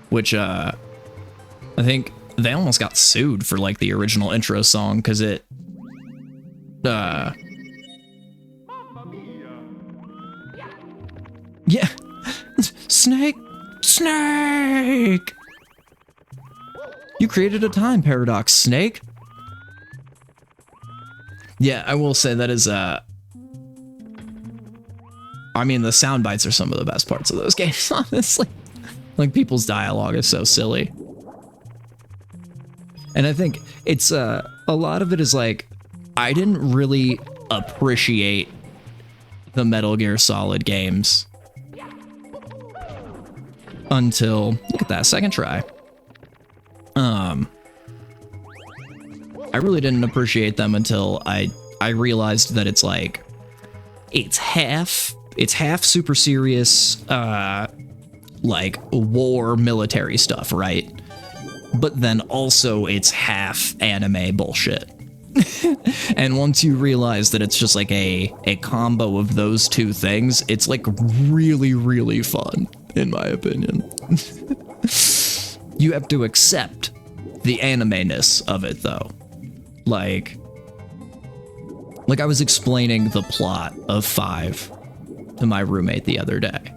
Which, I think they almost got sued for, like, the original intro song, because it, yeah. Snake! Snake! You created a time paradox, Snake! Yeah, I will say that is, I mean, the sound bites are some of the best parts of those games, honestly. Like, people's dialogue is so silly. And I think it's, a lot of it is like, I didn't really appreciate the Metal Gear Solid games until, look at that, second try. I really didn't appreciate them until I realized that it's like, it's half super serious, like war military stuff, right? But then also it's half anime bullshit. And once you realize that it's just like a combo of those two things, it's like really, really fun, in my opinion. You have to accept the anime-ness of it, though. Like I was explaining the plot of 5 to my roommate the other day.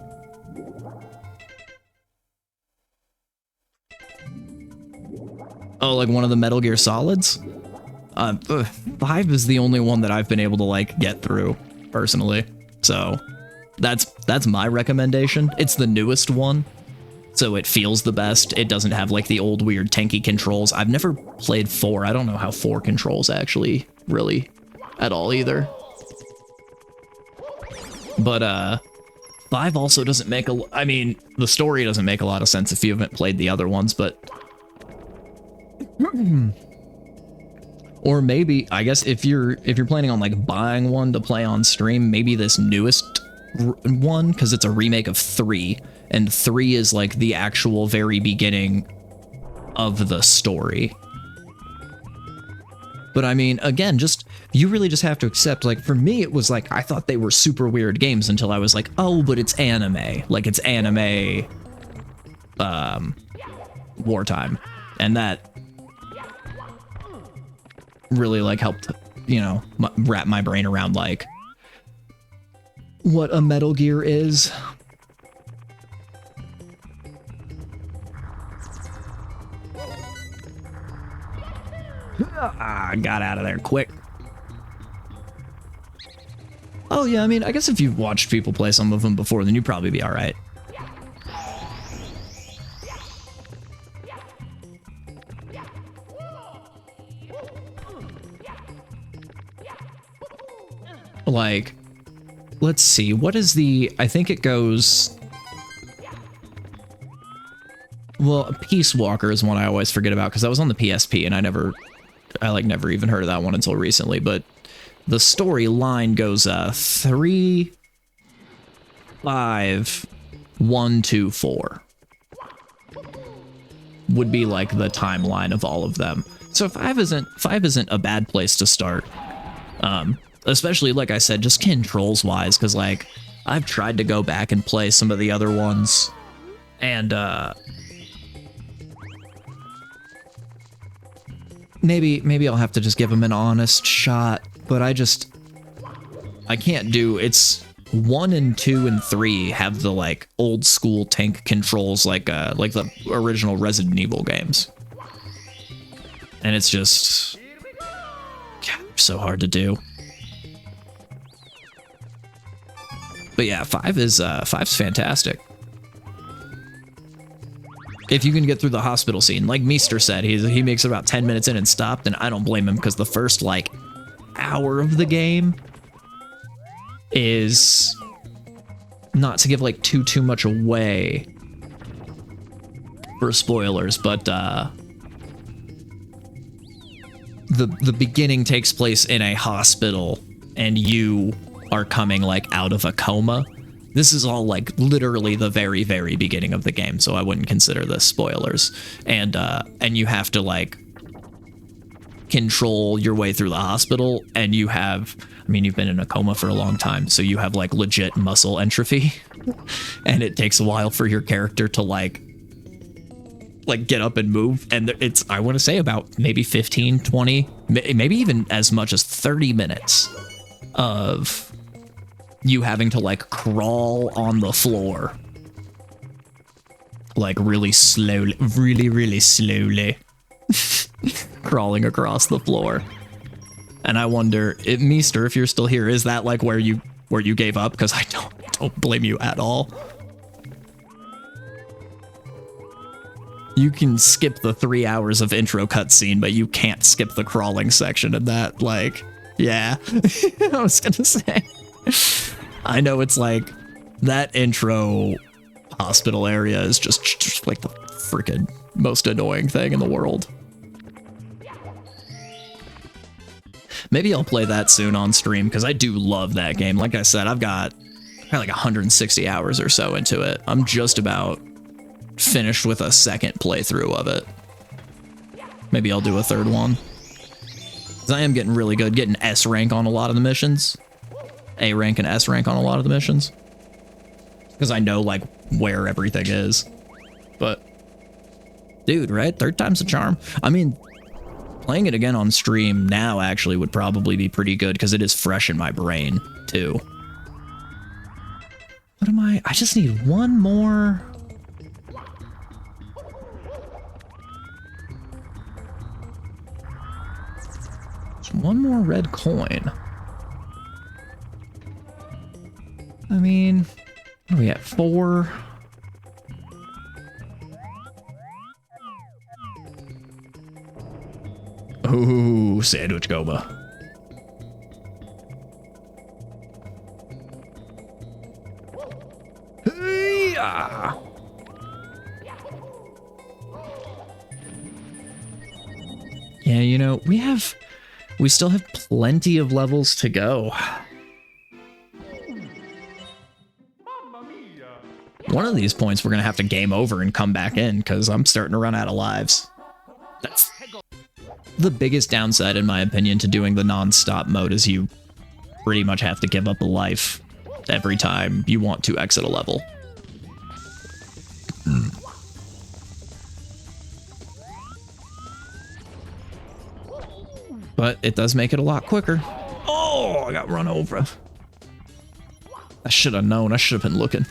Oh, like one of the Metal Gear Solids? 5 is the only one that I've been able to, like, get through, personally. So, that's my recommendation. It's the newest one, so it feels the best. It doesn't have, like, the old weird tanky controls. I've never played 4. I don't know how 4 controls actually, really, at all either. But, 5 also doesn't make I mean, the story doesn't make a lot of sense if you haven't played the other ones, but... Or maybe, I guess if you're planning on like buying one to play on stream, maybe this newest one, because it's a remake of 3, and 3 is like the actual very beginning of the story. But I mean, again, you really just have to accept, like, for me, it was like, I thought they were super weird games until I was like, oh, but it's anime. Like, it's anime, wartime. And that really, like, helped, you know, wrap my brain around, like, what a Metal Gear is. Got out of there quick. Oh, yeah, I mean, I guess if you've watched people play some of them before, then you'd probably be alright. Like, let's see, what is the, I think it goes, well, Peace Walker is one I always forget about because that was on the PSP and I never even heard of that one until recently, but the storyline goes 3, 5, 1, 2, 4 would be like the timeline of all of them. So 5 isn't a bad place to start. Especially, like I said, just controls wise, because like I've tried to go back and play some of the other ones, and maybe I'll have to just give them an honest shot. But I can't do, it's 1 and 2 and 3 have the like old school tank controls like the original Resident Evil games, and it's just, God, they're so hard to do. But yeah, 5's fantastic. If you can get through the hospital scene, like Meester said, he makes it about 10 minutes in and stopped, and I don't blame him because the first like hour of the game is, not to give like too much away for spoilers, but the beginning takes place in a hospital and you are coming like out of a coma. This is all like literally the very, very beginning of the game, so I wouldn't consider this spoilers. And you have to like control your way through the hospital, and you have, I mean, you've been in a coma for a long time, so you have like legit muscle entropy, and it takes a while for your character to like get up and move. And it's, I want to say about maybe 15, 20, maybe even as much as 30 minutes of you having to like crawl on the floor, like really slowly, really slowly crawling across the floor. And I wonder, Meester, if you're still here, is that like where you gave up? Because I don't blame you at all. You can skip the 3 hours of intro cutscene, but you can't skip the crawling section of that. Like, yeah, I was gonna say. I know it's like that intro hospital area is just like the freaking most annoying thing in the world. Maybe I'll play that soon on stream because I do love that game. Like I said, I've got like 160 hours or so into it. I'm just about finished with a second playthrough of it. Maybe I'll do a third one. 'Cause I am getting really good, getting S rank on a lot of the missions. A rank and S rank on a lot of the missions. Because I know like where everything is. But dude, right? Third time's a charm. I mean, playing it again on stream now actually would probably be pretty good because it is fresh in my brain too. What am I just need one more. Just one more red coin. I mean, what are we at, 4? Ooh, sandwich coma. Hey-ya! Yeah, you know, we still have plenty of levels to go. One of these points we're gonna have to game over and come back in because I'm starting to run out of lives. That's the biggest downside, in my opinion, to doing the non-stop mode is you pretty much have to give up a life every time you want to exit a level. But it does make it a lot quicker. Oh, I got run over. I should have known. I should have been looking.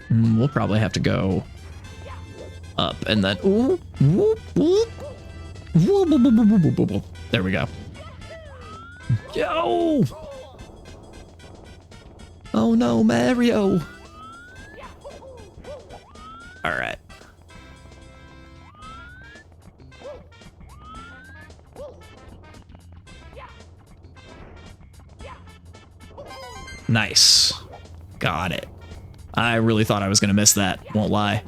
We'll probably have to go up and then... Ooh, whoop, whoop. Whoop, whoop, whoop, whoop, whoop, whoop. There we go. Yo! Oh no, Mario! Alright. Nice. Got it. I really thought I was gonna miss that, won't lie.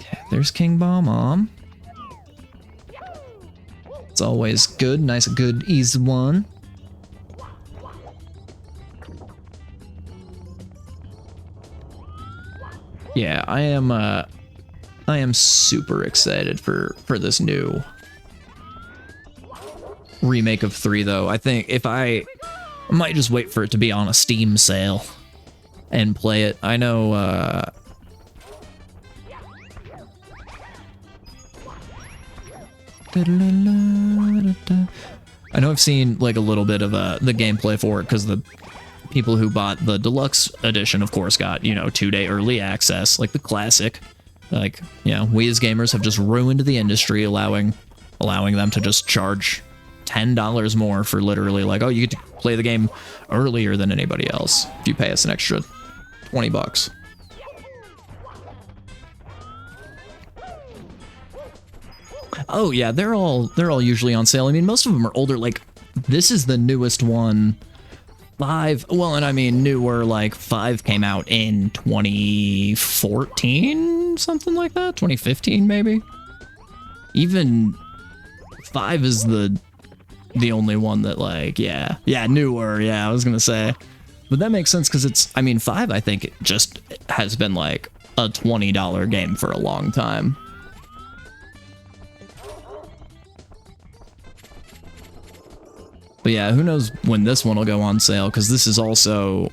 Okay, there's King Bomb. It's always good, nice, good, easy one. Yeah, I am super excited for this new remake of 3 though. I think if I might just wait for it to be on a Steam sale and play it. I know I've seen like a little bit of the gameplay for it because the people who bought the deluxe edition, of course, got, you know, 2-day early access, like the classic. Like, you know, we as gamers have just ruined the industry, allowing them to just charge $10 more for literally like, oh, you get to play the game earlier than anybody else if you pay us an extra 20 bucks. Oh yeah, they're all usually on sale. I mean, most of them are older. Like, this is the newest one. 5, well, and I mean newer, like 5 came out in 2014, something like that, 2015 maybe. Even 5 is the only one that, like, yeah, newer, yeah, I was gonna say. But that makes sense because it's, I mean, 5 I think it just has been like a $20 game for a long time. But yeah, who knows when this one will go on sale, because this is also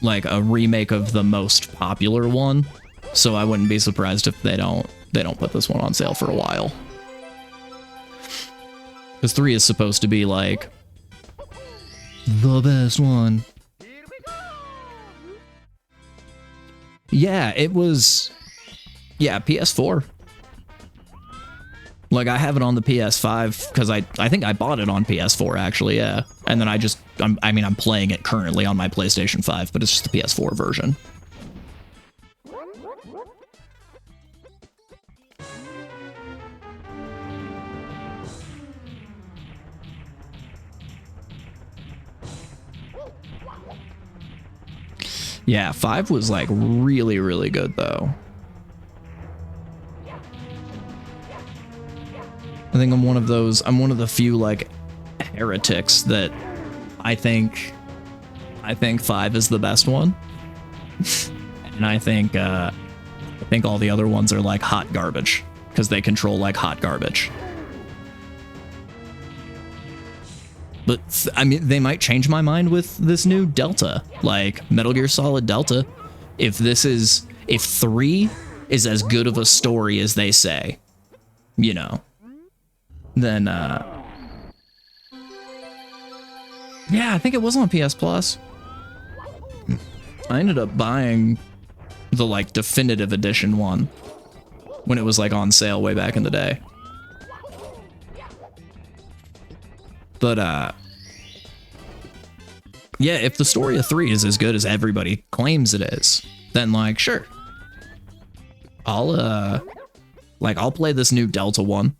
like a remake of the most popular one. So I wouldn't be surprised if they don't put this one on sale for a while. Because 3 is supposed to be like the best one. Yeah, it was, yeah, PS4. Like, I have it on the PS5 because I think I bought it on PS4 actually, yeah. And then I'm playing it currently on my PlayStation 5, but it's just the PS4 version. Yeah, 5 was like really, really good though. I think I'm one of the few like heretics that I think 5 is the best one. And I think all the other ones are like hot garbage because they control like hot garbage. But I mean, they might change my mind with this new Delta, like Metal Gear Solid Delta. If 3 is as good of a story as they say, you know, then yeah, I think it was on PS Plus. I ended up buying the like definitive edition one when it was like on sale way back in the day. But yeah, if the story of 3 is as good as everybody claims it is, then like sure, I'll play this new Delta one.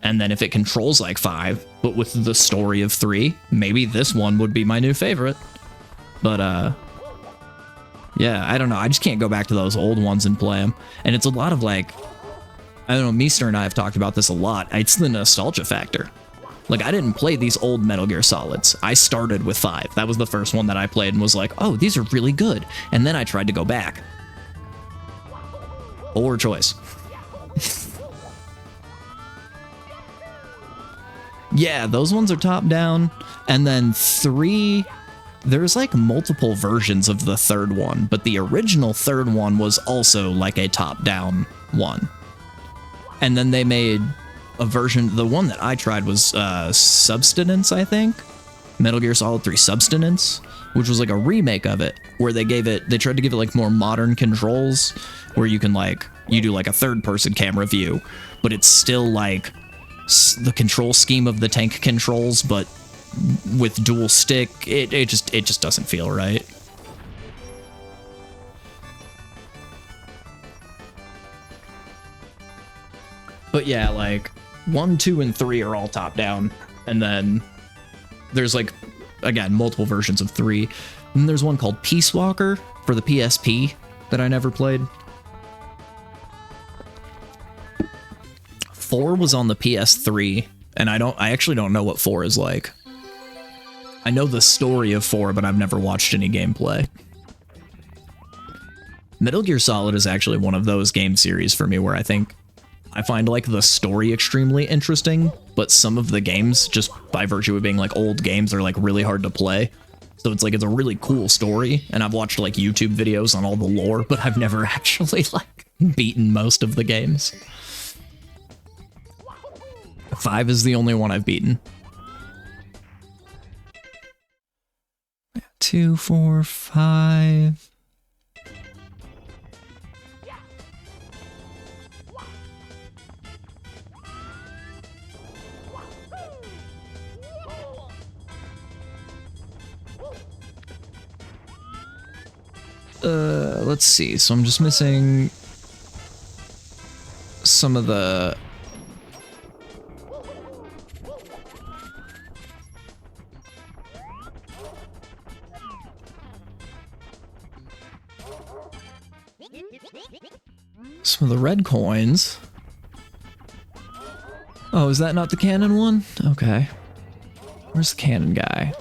And then if it controls like 5, but with the story of 3, maybe this one would be my new favorite. But yeah, I don't know. I just can't go back to those old ones and play them. And it's a lot of like, I don't know, Meester and I have talked about this a lot. It's the nostalgia factor. Like, I didn't play these old Metal Gear Solids. I started with 5. That was the first one that I played and was like, oh, these are really good. And then I tried to go back. Poor choice. Yeah, those ones are top-down, and then 3, there's like multiple versions of the third one, but the original third one was also like a top-down one. And then they made a version, the one that I tried was Substance, I think? Metal Gear Solid 3 Substance, which was like a remake of it, where they tried to give it like more modern controls, where you can like, you do like a third-person camera view, but it's still like the control scheme of the tank controls, but with dual stick, it just doesn't feel right. But yeah, like 1, 2, and 3 are all top down, and then there's like, again, multiple versions of 3. And there's one called Peace Walker for the PSP that I never played. 4 was on the PS3, and I actually don't know what 4 is like. I know the story of 4, but I've never watched any gameplay. Metal Gear Solid is actually one of those game series for me where I think I find like the story extremely interesting, but some of the games, just by virtue of being like old games, are like really hard to play. So it's like, it's a really cool story, and I've watched like YouTube videos on all the lore, but I've never actually like beaten most of the games. 5 is the only one I've beaten. 2, 4, 5. Let's see. So I'm just missing some of the... some of the red coins. Oh, is that not the cannon one? Okay. Where's the cannon guy?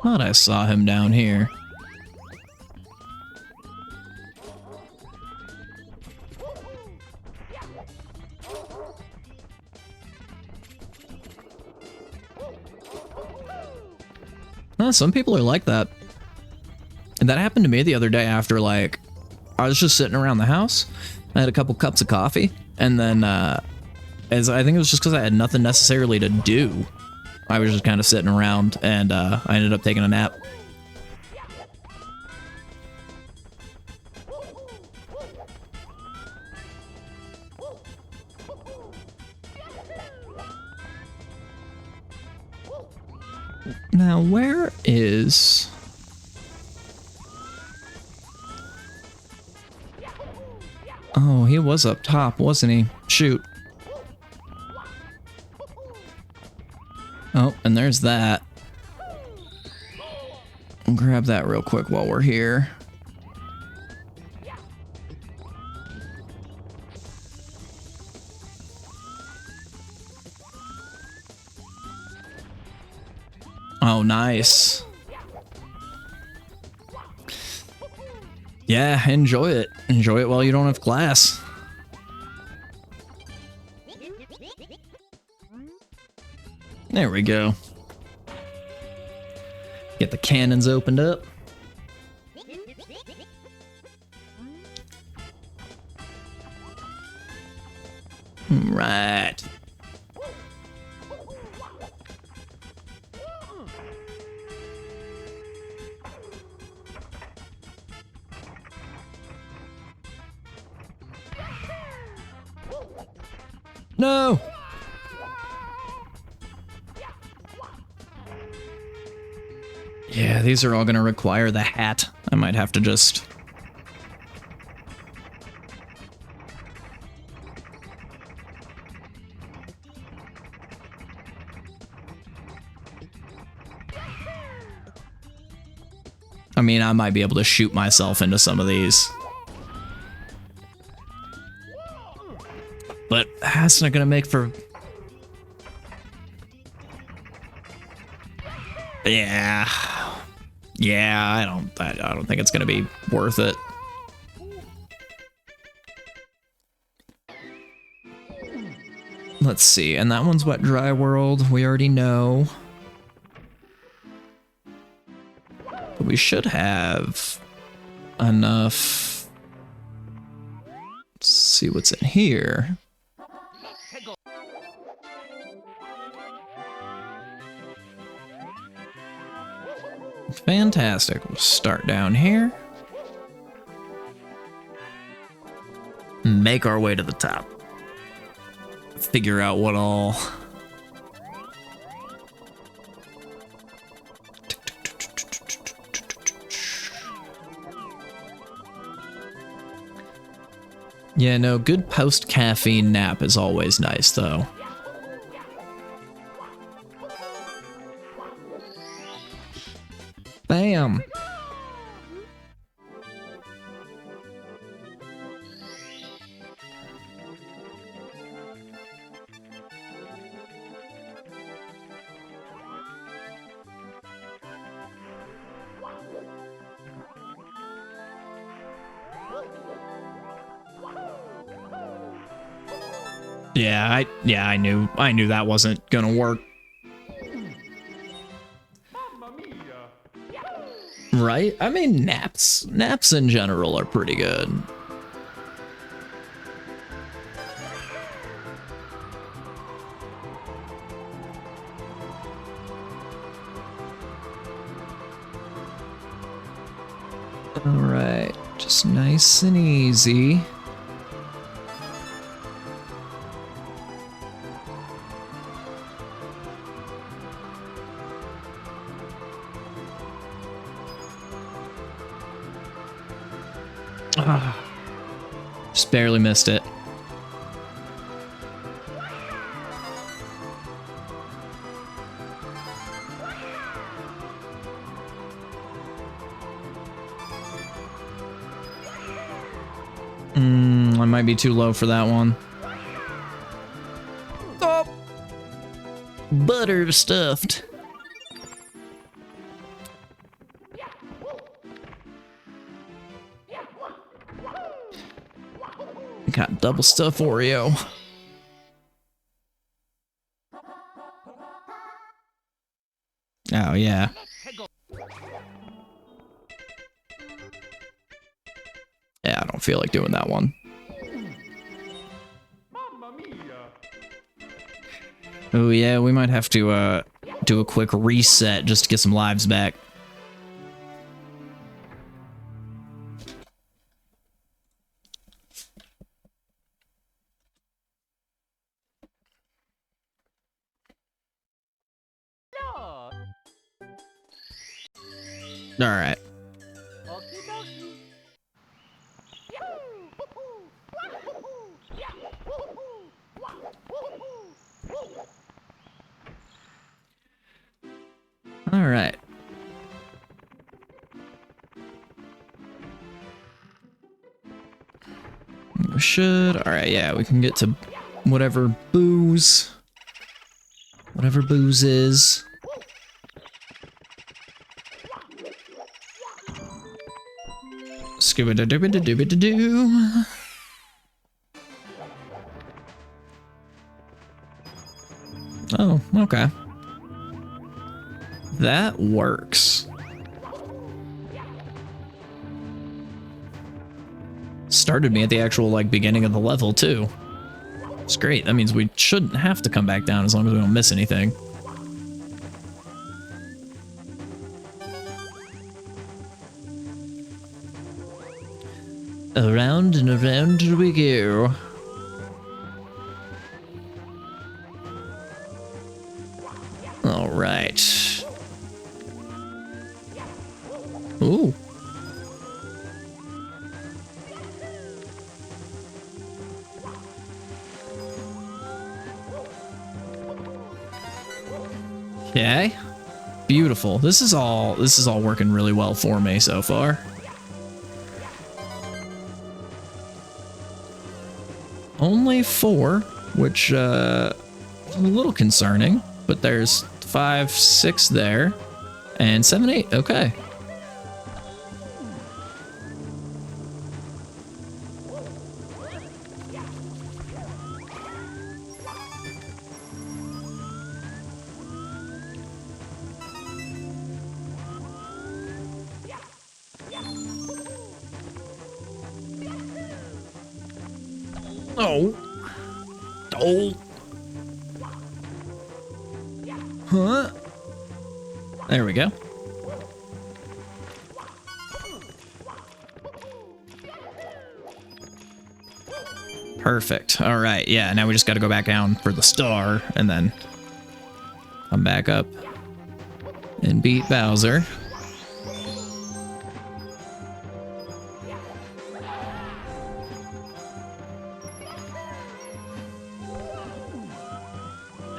Thought I saw him down here. Some people are like that. And that happened to me the other day after, like, I was just sitting around the house. I had a couple cups of coffee, and then, as I think it was just because I had nothing necessarily to do. I was just kind of sitting around, and I ended up taking a nap. Now, where is... oh, he was up top, wasn't he? Shoot. Oh, and there's that. I'll grab that real quick while we're here. Oh, nice. Yeah, enjoy it. Enjoy it while you don't have class. There we go. Get the cannons opened up. Right. No! Yeah, these are all gonna require the hat. I might have to just... I mean, I might be able to shoot myself into some of these. But that's not gonna make for... yeah. Yeah, I don't think it's gonna be worth it. Let's see, and that one's Wet Dry World, we already know. But we should have enough. Let's see what's in here. Fantastic. We'll start down here. make our way to the top. Figure out what all... Yeah, no, good post-caffeine nap is always nice, though. Bam! Yeah, I knew that wasn't gonna work. Right? I mean, naps in general are pretty good. All right, just nice and easy. Just barely missed it. I might be too low for that one. Oh. Butter stuffed. Got double stuff Oreo. Oh, yeah. Yeah, I don't feel like doing that one. Oh, yeah, we might have to do a quick reset just to get some lives back. All right. All right. We should. All right, yeah, we can get to whatever booze. Whatever booze is. Scooby-doo-doo-doo-doo-doo-doo. Oh, okay. That works. Started me at the actual, like, beginning of the level, too. It's great. That means we shouldn't have to come back down as long as we don't miss anything. Around and around we go. All right. Ooh. Okay. Beautiful. This is all working really well for me so far. Only 4, which is a little concerning, but there's 5, 6 there, and 7, 8. Okay. Oh. Oh. Huh? There we go. Perfect. All right. Yeah, now we just got to go back down for the star and then come back up and beat Bowser.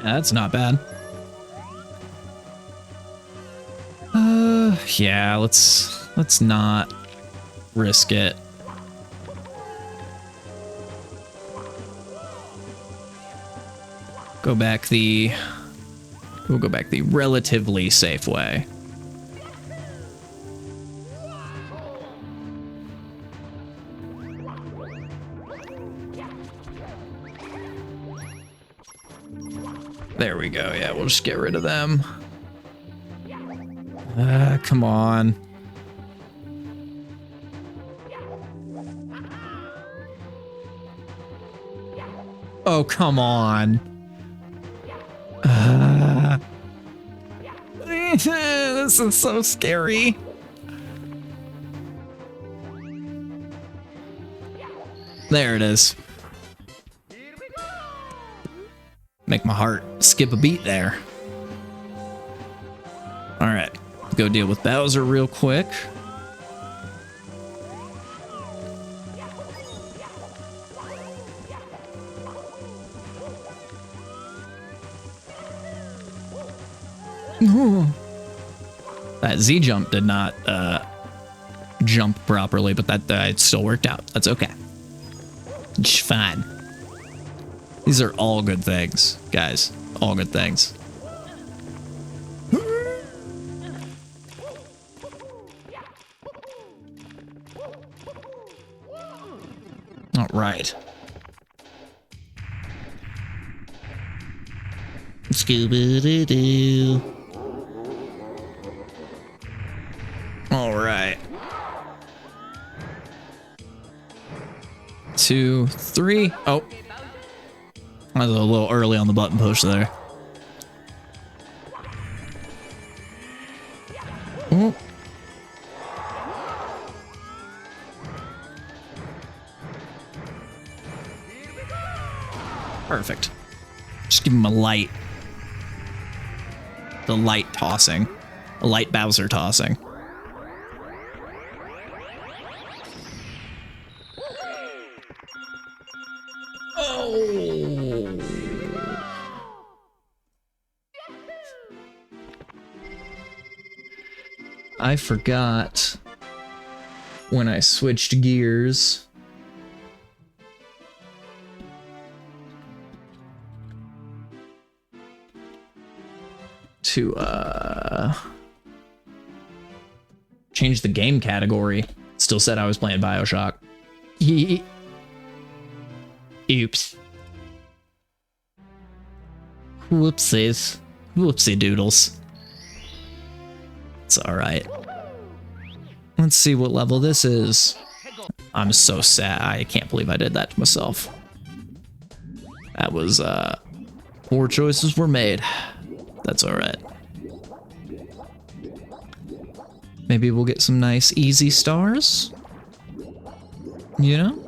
That's not bad. Yeah, let's not risk it. We'll go back the relatively safe way. There we go. Yeah, we'll just get rid of them. Come on. Oh, come on. This is so scary. There it is. Make my heart skip a beat there. All right, go deal with Bowser real quick. That Z jump did not jump properly, but that it still worked out. That's okay. It's fine. These are all good things, guys. All good things. All right. Scooby-Doo. All right. 2, 3. Oh. I was a little early on the button push there. Oh. Perfect. Just give him a light. The light tossing. A light Bowser tossing. Oh. I forgot when I switched gears to change the game category. Still said I was playing BioShock. Oops. Whoopsies. Whoopsie doodles. It's alright. Let's see what level this is. I'm so sad. I can't believe I did that to myself. That was, poor choices were made. That's alright. Maybe we'll get some nice easy stars? You know?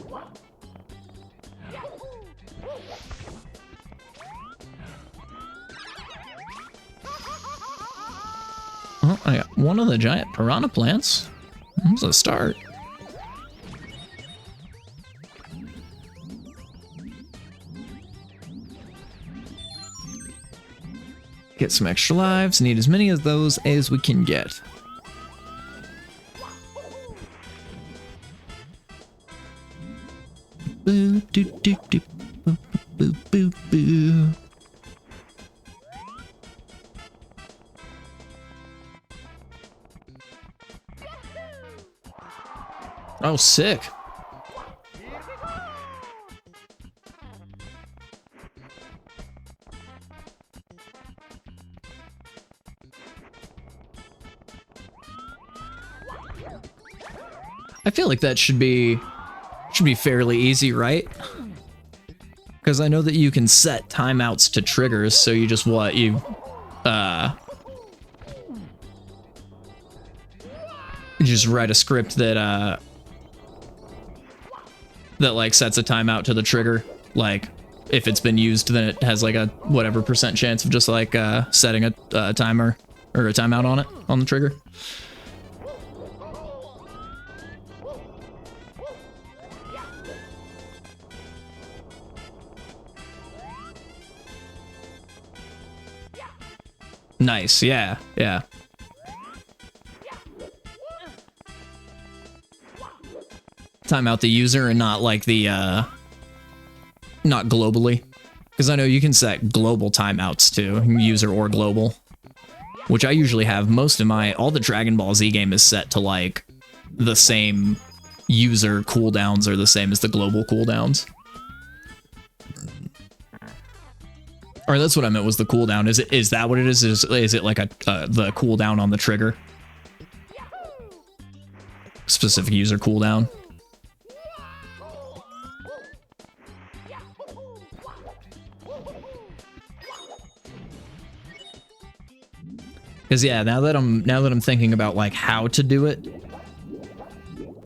Oh, I got one of the giant piranha plants. That's a start. Get some extra lives. Need as many of those as we can get. Boo, doo, doo, doo, boo, boo, boo, boo. Oh, sick. I feel like that should be fairly easy, right? Because I know that you can set timeouts to triggers, so you just you just write a script that that like sets a timeout to the trigger. Like if it's been used, then it has like a whatever % chance of just like setting a timer or a timeout on it, on the trigger. Nice, yeah, yeah. Time out the user and not like the, not globally. Because I know you can set global timeouts too, user or global. Which I usually have. Most of all the Dragon Ball Z game is set to like the same user cooldowns are the same as the global cooldowns. Or that's what I meant was the cooldown. Is that what it is? Is it like the cooldown on the trigger? Specific user cooldown. Because yeah, now that I'm thinking about like how to do it,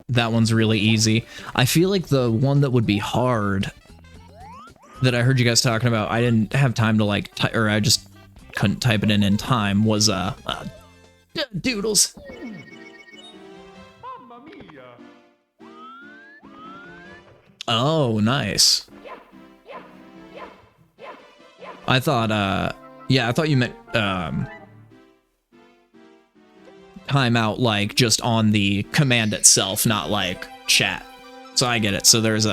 that one's really easy. I feel like the one that would be hard that I heard you guys talking about, I didn't have time to like or I just couldn't type it in time, was doodles. Oh, nice. I thought yeah, I thought you meant timeout like just on the command itself, not like chat. So I get it. So there's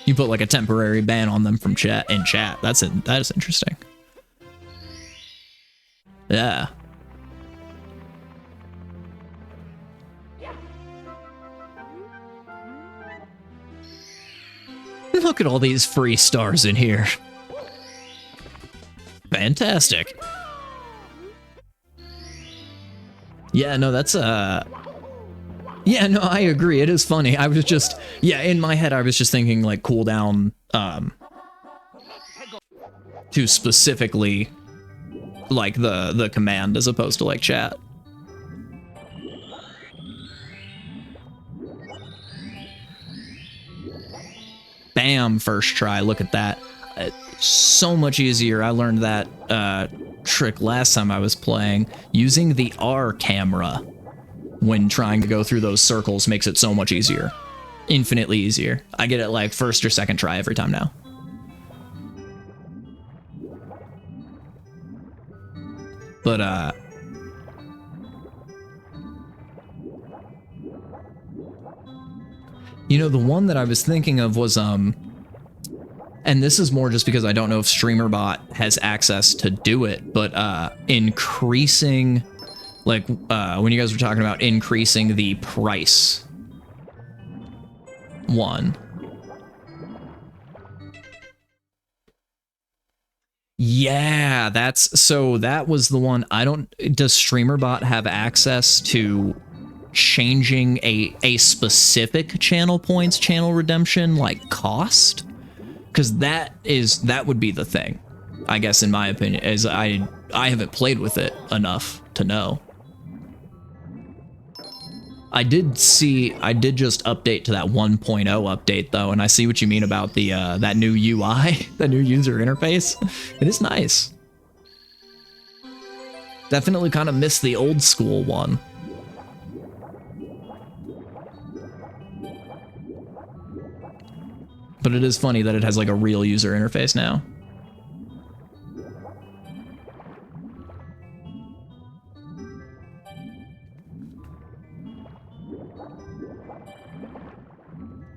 you put like a temporary ban on them from chat in chat. That is interesting. Yeah. Look at all these free stars in here. Fantastic. Yeah, no, that's yeah, no, I agree. It is funny. I was just, yeah, in my head, I was just thinking like cooldown, to specifically like the command as opposed to like chat. Bam, first try. Look at that. So much easier. I learned that trick last time I was playing. Using the R camera when trying to go through those circles makes it so much easier. Infinitely easier. I get it like first or second try every time now. But you know, the one that I was thinking of was and this is more just because I don't know if StreamerBot has access to do it, but increasing, like when you guys were talking about increasing the price one. Yeah, that was the one. Does StreamerBot have access to changing a specific channel points, channel redemption, like cost? Because that would be the thing, I guess, in my opinion, is I haven't played with it enough to know. I did just update to that 1.0 update though, and I see what you mean about the that new UI, the new user interface. It is nice. Definitely kind of miss the old school one. But it is funny that it has like a real user interface now.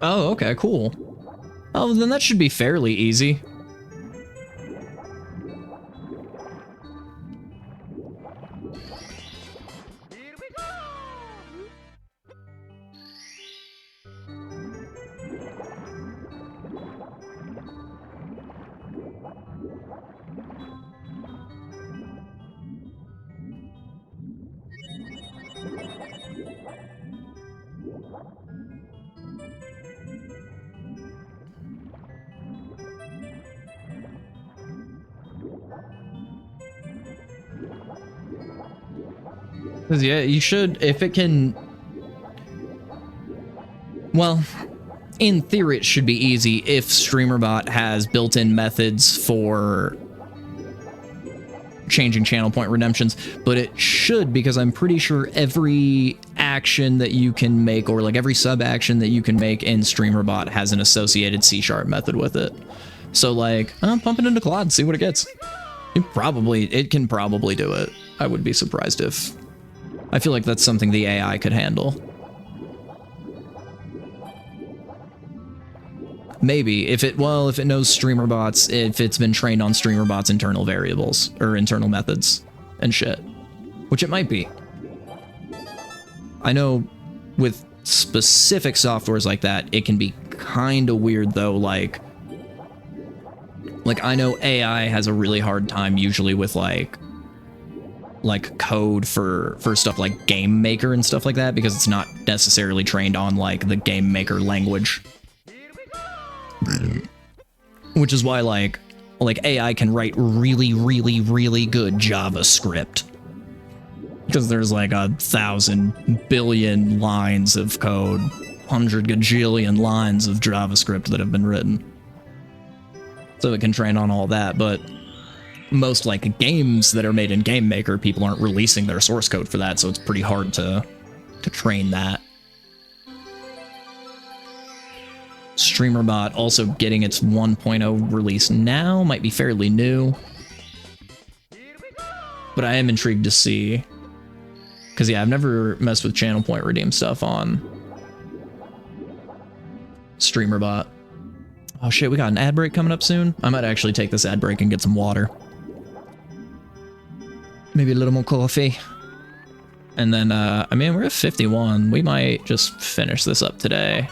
Oh, okay, cool. Oh, then that should be fairly easy. Yeah, you should, if it can... Well, in theory, it should be easy if StreamerBot has built-in methods for changing channel point redemptions, but it should, because I'm pretty sure every action that you can make, or like every sub action that you can make in StreamerBot has an associated C# method with it. So like, pump it into Claude and see what it gets. It can probably do it. I would be surprised if. I feel like that's something the AI could handle. Maybe if it knows StreamerBots, if it's been trained on StreamerBot's internal variables or internal methods and shit, which it might be. I know with specific softwares like that, it can be kind of weird though. Like I know AI has a really hard time usually with like code for stuff like Game Maker and stuff like that, because it's not necessarily trained on like the Game Maker language. Which is why like AI can write really, really, really good JavaScript. Because there's like 1,000 billion lines of code, 100 gajillion lines of JavaScript that have been written. So it can train on all that, but most like games that are made in Game Maker, people aren't releasing their source code for that, so it's pretty hard to train that. StreamerBot also getting its 1.0 release now, might be fairly new. But I am intrigued to see. Because yeah, I've never messed with channel point redeem stuff on StreamerBot. Oh shit, we got an ad break coming up soon. I might actually take this ad break and get some water. Maybe a little more coffee. And then, I mean, we're at 51. We might just finish this up today.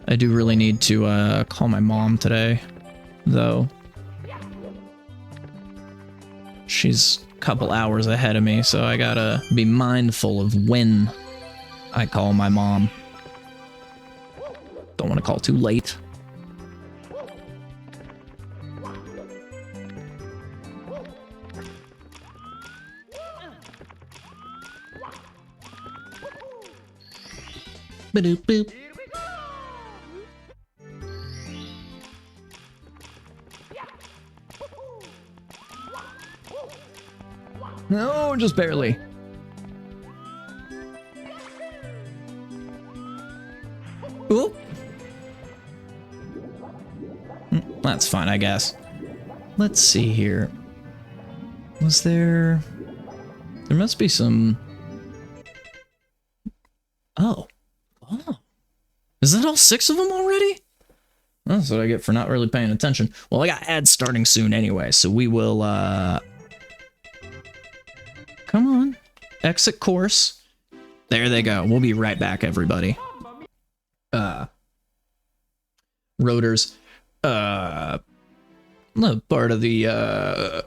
I do really need to call my mom today, though. She's a couple hours ahead of me, so I gotta be mindful of when I call my mom. Don't want to call too late. Ba-doop boop. No, just barely. Ooh. That's fine, I guess. Let's see here. Was there... There must be some... Oh. Oh. Is that all 6 of them already? That's what I get for not really paying attention. Well, I got ads starting soon anyway, so we will, Come on. Exit course. There they go. We'll be right back, everybody. Rotors. Part of the,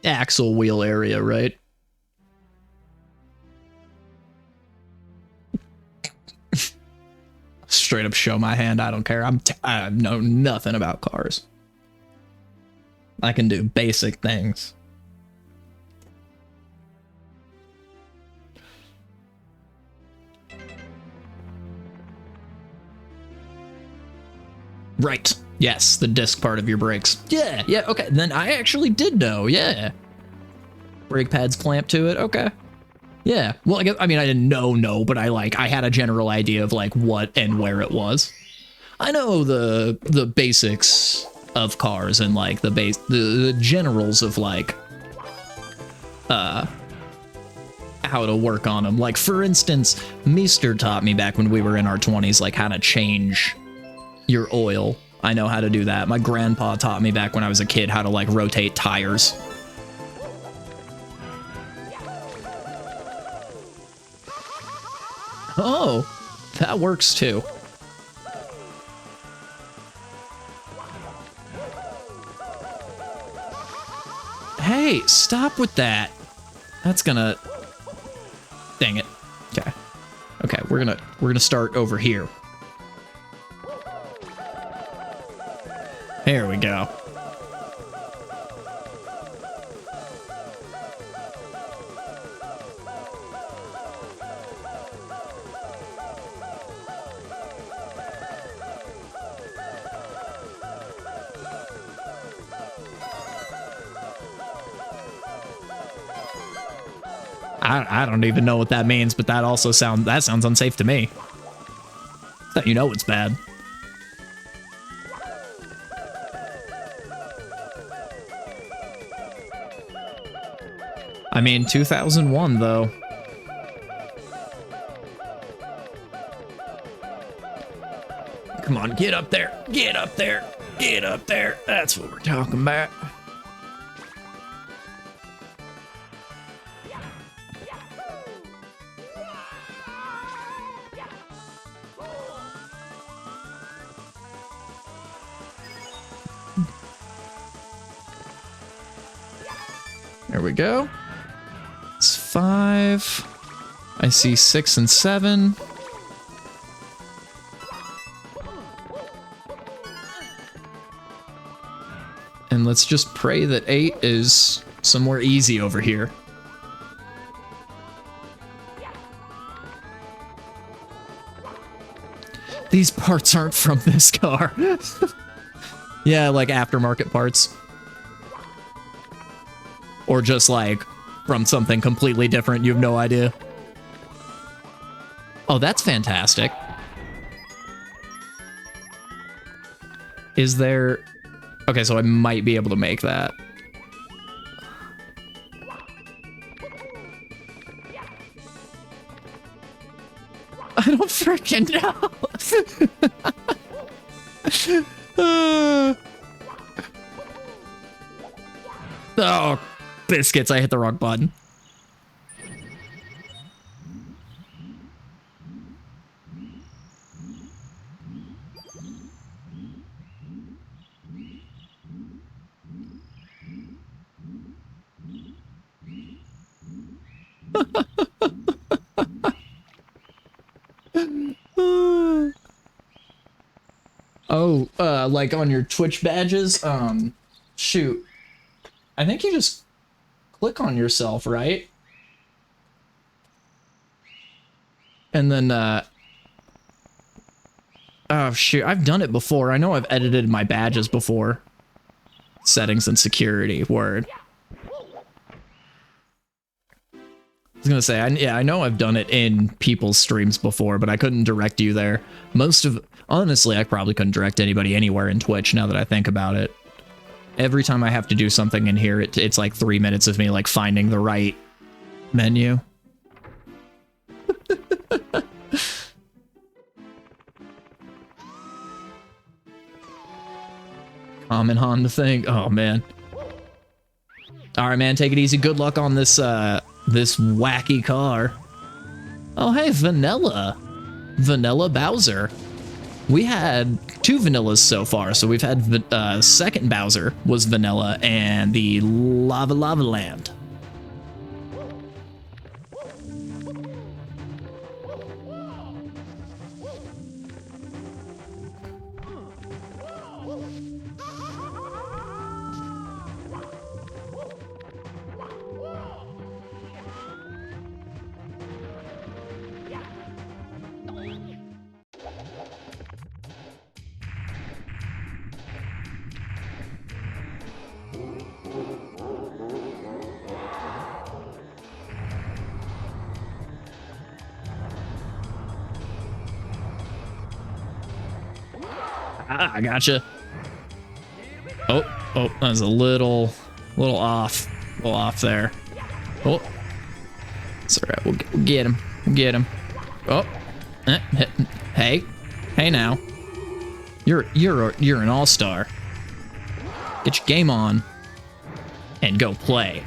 axle wheel area, right? Straight up show my hand. I don't care. I know nothing about cars. I can do basic things. Right. Yes, the disc part of your brakes. Yeah, okay. Then I actually did know, yeah. Brake pads clamped to it, okay. Yeah, well, I mean, I didn't know, but I had a general idea of, like, what and where it was. I know the basics of cars and, like, the generals of, like, how to work on them. Like, for instance, Meester taught me back when we were in our 20s, like, how to change your oil. I know how to do that. My grandpa taught me back when I was a kid how to, like, rotate tires. Oh, that works too. Hey, stop with that. That's gonna... Dang it. Okay. Okay, we're gonna start over here. There we go. I don't even know what that means, but that also sounds unsafe to me. So you know it's bad. I mean, 2001 though. Come on, get up there. Get up there. Get up there. That's what we're talking about. There we go. It's 5. I see 6 and 7. And let's just pray that 8 is somewhere easy over here. These parts aren't from this car. Yeah, like aftermarket parts. Or just like from something completely different, you have no idea. Oh, that's fantastic. Is there... Okay, so I might be able to make that. I don't freaking know. Oh, biscuits, I hit the wrong button. Oh, like on your Twitch badges? Shoot. I think you just click on yourself, right? And then, oh, shoot. I've done it before. I know I've edited my badges before. Settings and security. Word. I was gonna say, yeah, I know I've done it in people's streams before, but I couldn't direct you there. Honestly, I probably couldn't direct anybody anywhere in Twitch now that I think about it. Every time I have to do something in here, it's like 3 minutes of me like finding the right menu. Common Honda thing. Oh man. All right, man. Take it easy. Good luck on this this wacky car. Oh hey, Vanilla Bowser. We had 2 vanillas so far, so we've had second Bowser was vanilla and the Lava Land. Ah, I gotcha. Oh, that was a little off. A little off there. Oh. It's alright, we'll get him. We'll get him. Oh. Hey. Hey now. You're an all-star. Get your game on. And go play.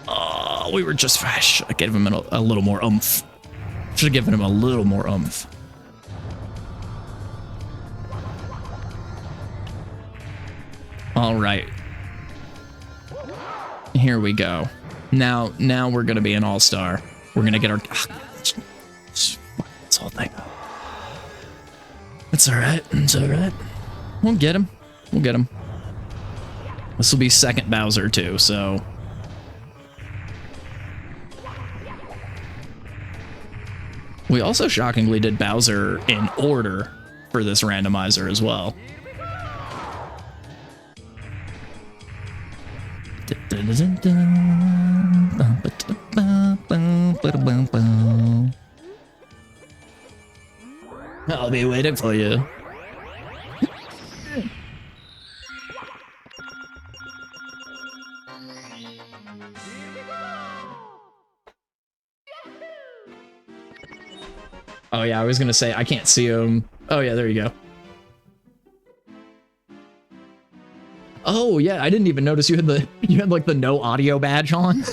Oh, we were just... I should have given him a little more oomph. Should have given him a little more oomph. All right. Here we go. Now we're gonna be an all-star. We're gonna get our... This whole thing. It's all right. It's all right. We'll get him. We'll get him. This will be second Bowser too, so... We also shockingly did Bowser in order for this randomizer as well. I'll be waiting for you. Oh yeah, I was gonna say I can't see him. Oh yeah, there you go. Oh yeah, I didn't even notice you had like the no audio badge on.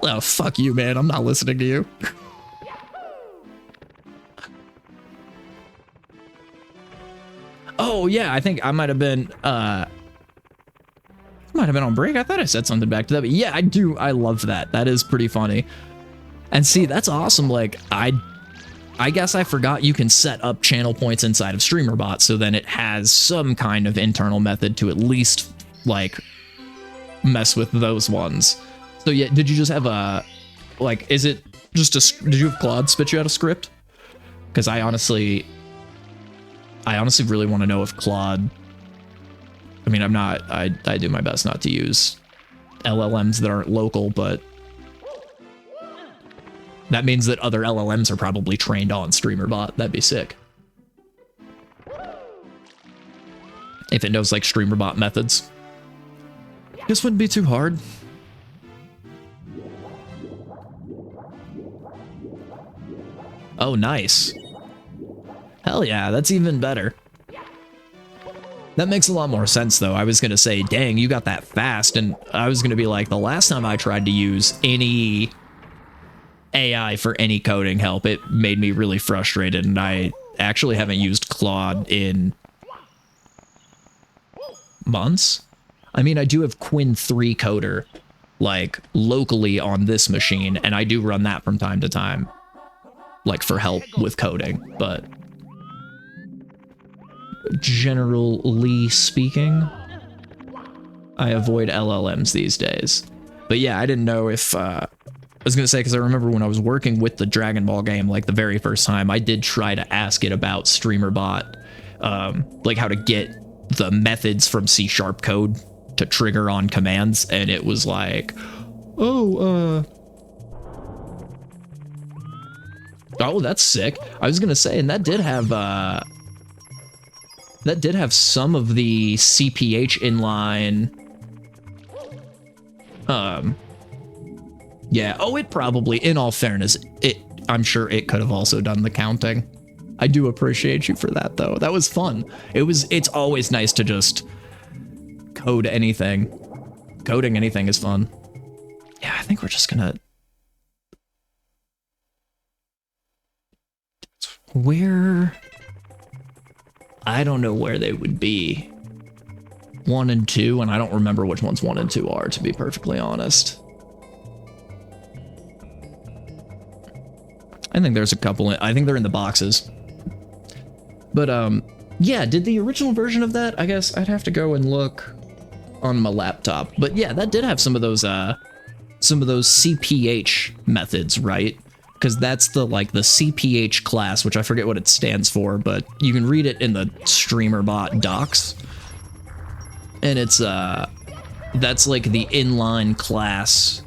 Oh fuck you, man! I'm not listening to you. Oh yeah, I think I might have been on break. I thought I said something back to that, but yeah, I do. I love that. That is pretty funny. And see, that's awesome. Like I guess I forgot you can set up channel points inside of StreamerBot, so then it has some kind of internal method to at least like mess with those ones. So yeah, did you just have a, like, is it just a, did you have Claude spit you out a script? Because I honestly really want to know if Claude, I mean, I do my best not to use LLMs that aren't local, but that means that other LLMs are probably trained on StreamerBot. That'd be sick. If it knows like StreamerBot methods. This wouldn't be too hard. Oh, nice. Hell yeah, that's even better. That makes a lot more sense, though. I was going to say, dang, you got that fast, and I was going to be like, the last time I tried to use any AI for any coding help, it made me really frustrated, and I actually haven't used Claude in months. I mean, I do have Quinn 3 Coder, like, locally on this machine, and I do run that from time to time, like, for help with coding, but generally speaking, I avoid LLMs these days. But yeah, I didn't know if, I was going to say, because I remember when I was working with the Dragon Ball game, like the very first time, I did try to ask it about StreamerBot, like how to get the methods from C# code to trigger on commands, and it was like, oh, that's sick. I was going to say, and that did have some of the CPH inline. Yeah. Oh, it probably, in all fairness, I'm sure it could have also done the counting. I do appreciate you for that, though. That was fun. It's always nice to just code anything. Coding anything is fun. Yeah, I think we're just gonna. Where? I don't know where they would be. 1 and 2, and I don't remember which ones 1 and 2 are, to be perfectly honest. I think there's a couple, I think they're in the boxes. But, yeah, did the original version of that, I guess I'd have to go and look on my laptop. But yeah, that did have some of those CPH methods, right? Because that's the CPH class, which I forget what it stands for, but you can read it in the StreamerBot docs. And it's, that's like the inline class,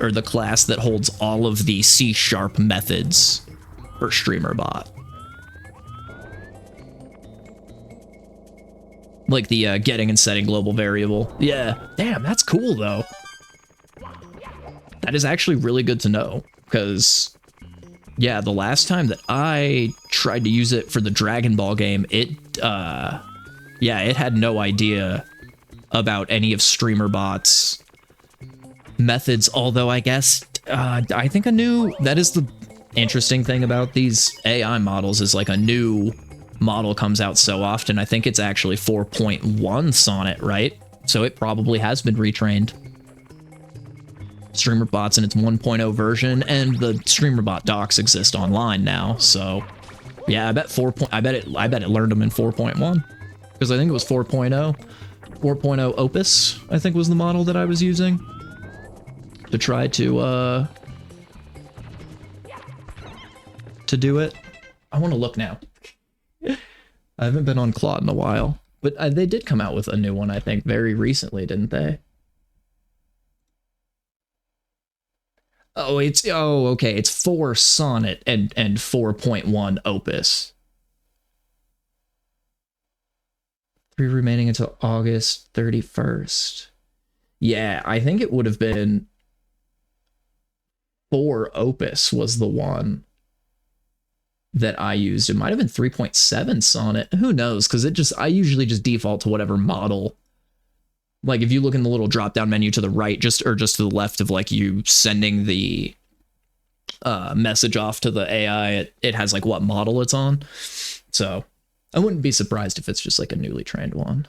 or the class that holds all of the C# methods for StreamerBot. Like the getting and setting global variable. Yeah, damn, that's cool though. That is actually really good to know, because yeah, the last time that I tried to use it for the Dragon Ball game, it had no idea about any of StreamerBot's methods, although I guess, I think that is the interesting thing about these AI models, is like a new model comes out so often. I think it's actually 4.1 Sonnet, right? So it probably has been retrained. StreamerBot's in its 1.0 version, and the StreamerBot docs exist online now. So, yeah, I bet it learned them in 4.1, because I think it was 4.0. 4.0 Opus, I think, was the model that I was using to try to do it. I want to look now. I haven't been on Claude in a while, but they did come out with a new one, I think, very recently, didn't they? Oh, okay. It's 4 Sonnet and 4.1 Opus. 3 remaining until August 31st. Yeah, I think it would have been 4 Opus was the one that I used. It might have been 3.7 Sonnet. Who knows? Because I usually just default to whatever model. Like if you look in the little drop down menu to the right, or just to the left of like you sending the message off to the AI, it has like what model it's on. So I wouldn't be surprised if it's just like a newly trained one.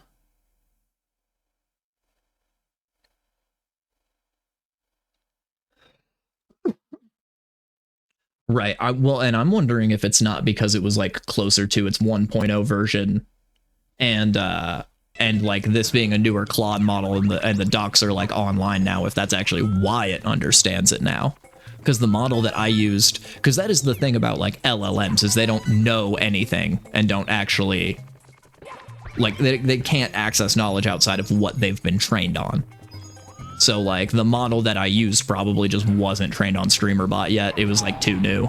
Right. And I'm wondering if it's not because it was like closer to its 1.0 version, and like this being a newer Claude model, and the docs are like online now. If that's actually why it understands it now, because the model that I used, because that is the thing about like LLMs, is they don't know anything and don't actually like they can't access knowledge outside of what they've been trained on. So like the model that I used probably just wasn't trained on StreamerBot yet. It was like too new.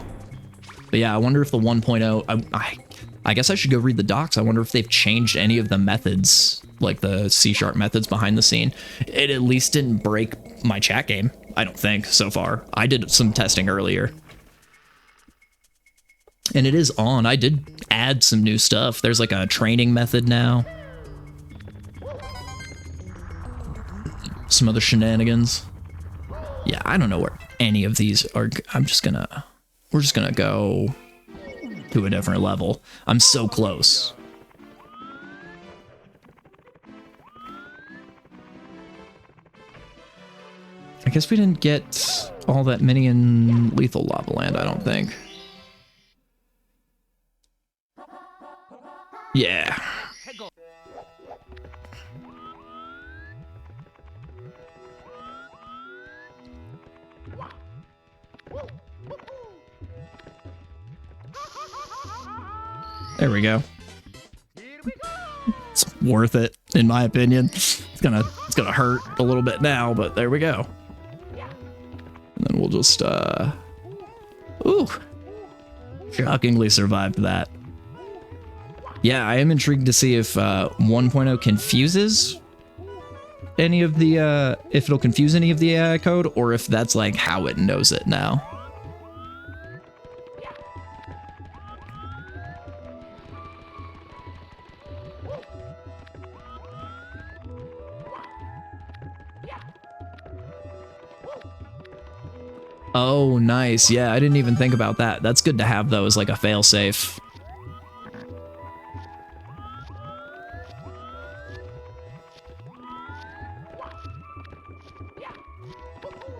But yeah, I wonder if the 1.0, I guess I should go read the docs. I wonder if they've changed any of the methods, like the C# methods behind the scene. It at least didn't break my chat game, I don't think, so far. I did some testing earlier. And it is on. I did add some new stuff. There's like a training method now. Some other shenanigans. Yeah, I don't know where any of these are. We're just gonna go to a different level. I'm so close. I guess we didn't get all that many in Lethal Lava Land, I don't think. Yeah. There we go. It's worth it, in my opinion. It's gonna hurt a little bit now, but there we go. And then we'll just ooh, shockingly survived that. Yeah, I am intrigued to see if 1.0 confuses any of the if it'll confuse any of the AI code, or if that's like how it knows it now. Oh, nice. Yeah, I didn't even think about that. That's good to have, though, as like a failsafe.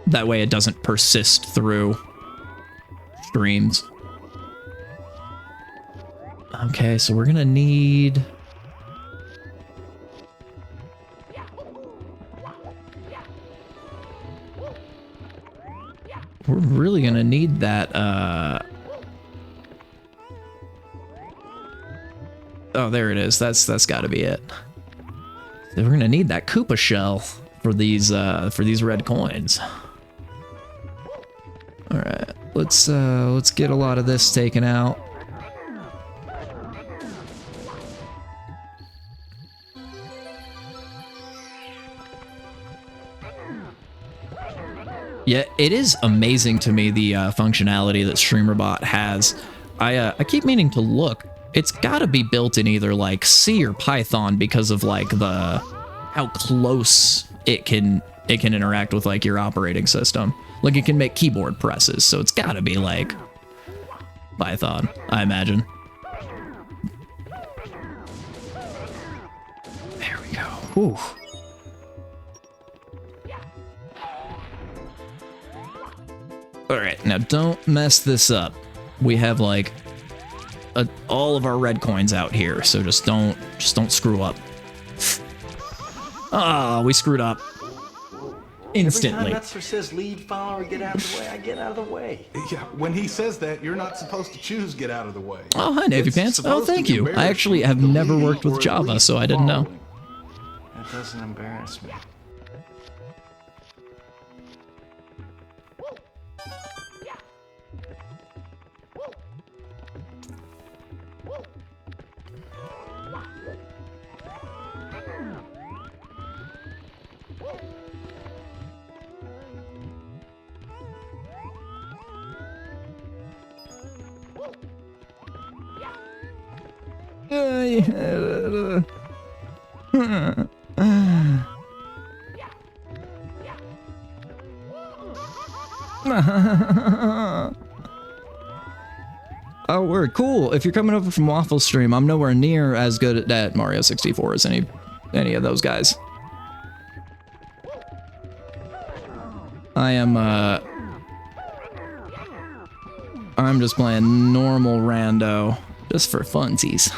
That way it doesn't persist through streams. Okay, so we're gonna need... We're really gonna need that, oh, there it is. That's gotta be it. So we're gonna need that Koopa shell for these red coins. Alright, let's get a lot of this taken out. Yeah, it is amazing to me, the functionality that StreamerBot has. I keep meaning to look. It's gotta be built in either like C or Python because of like how close it can interact with like your operating system. Like it can make keyboard presses, so it's gotta be like Python, I imagine. There we go. Whew. Alright, now don't mess this up. We have like all of our red coins out here, so just don't screw up. Ah, we screwed up. Instantly. Every time Metzler says lead, follow, or get out of the way, I get out of the way. Yeah, when he says that, you're not supposed to choose get out of the way. Oh, hi, Navy Pants. Oh, thank you. I actually have never worked with Java, so I didn't know. That doesn't embarrass me. Oh, word, cool. If you're coming over from Waffle Stream, I'm nowhere near as good at Mario 64 as any of those guys. I am, I'm just playing normal rando, just for funsies.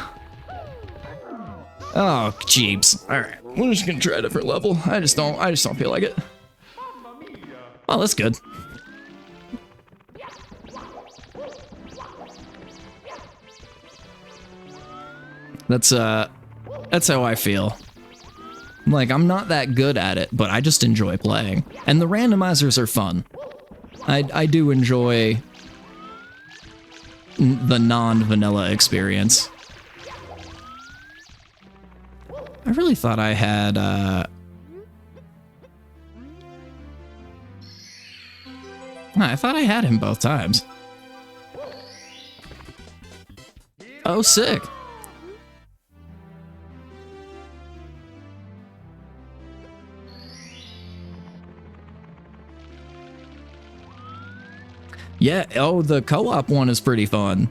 Oh, jeeps. Alright, we're just gonna try a different level. I just don't feel like it. Oh, that's good. That's how I feel. Like, I'm not that good at it, but I just enjoy playing. And the randomizers are fun. I do enjoy the non-vanilla experience. I really thought I had, I thought I had him both times. Oh, sick. Yeah, oh, the co-op one is pretty fun.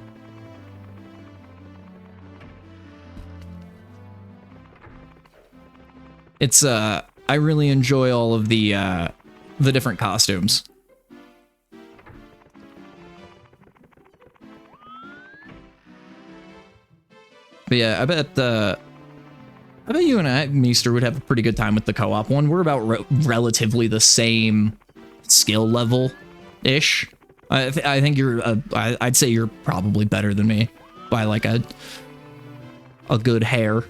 It's, I really enjoy all of the different costumes. But yeah, I bet you and I, Meester, would have a pretty good time with the co-op one. We're about relatively the same skill level-ish. I think you're, I'd say you're probably better than me by like a good hair.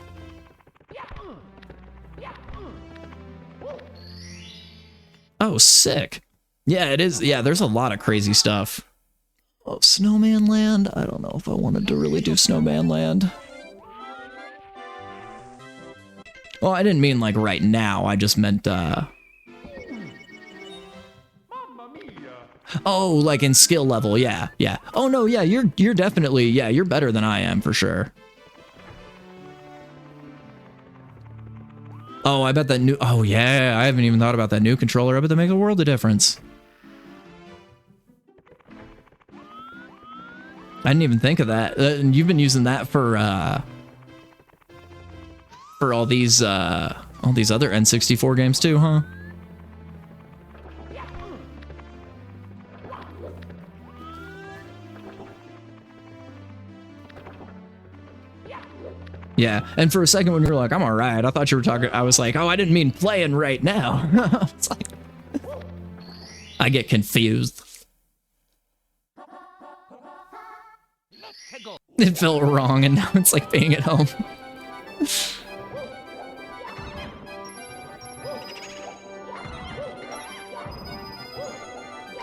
Oh, sick. Yeah, it is. Yeah, there's a lot of crazy stuff. Oh, Snowman Land? I don't know if I wanted to really do Snowman Land. Well, I didn't mean like right now. I just meant, oh, like in skill level, yeah, yeah. Oh no, yeah, you're definitely, yeah, you're better than I am for sure. Oh, I bet that new, oh yeah, I haven't even thought about that new controller. I bet that makes a world of difference. I didn't even think of that. You've been using that for all these other N64 games too, huh? Yeah, and for a second when you were like, I'm alright, I thought you were talking, I was like, oh, I didn't mean playing right now. It's like, I get confused. It felt wrong, and now it's like being at home.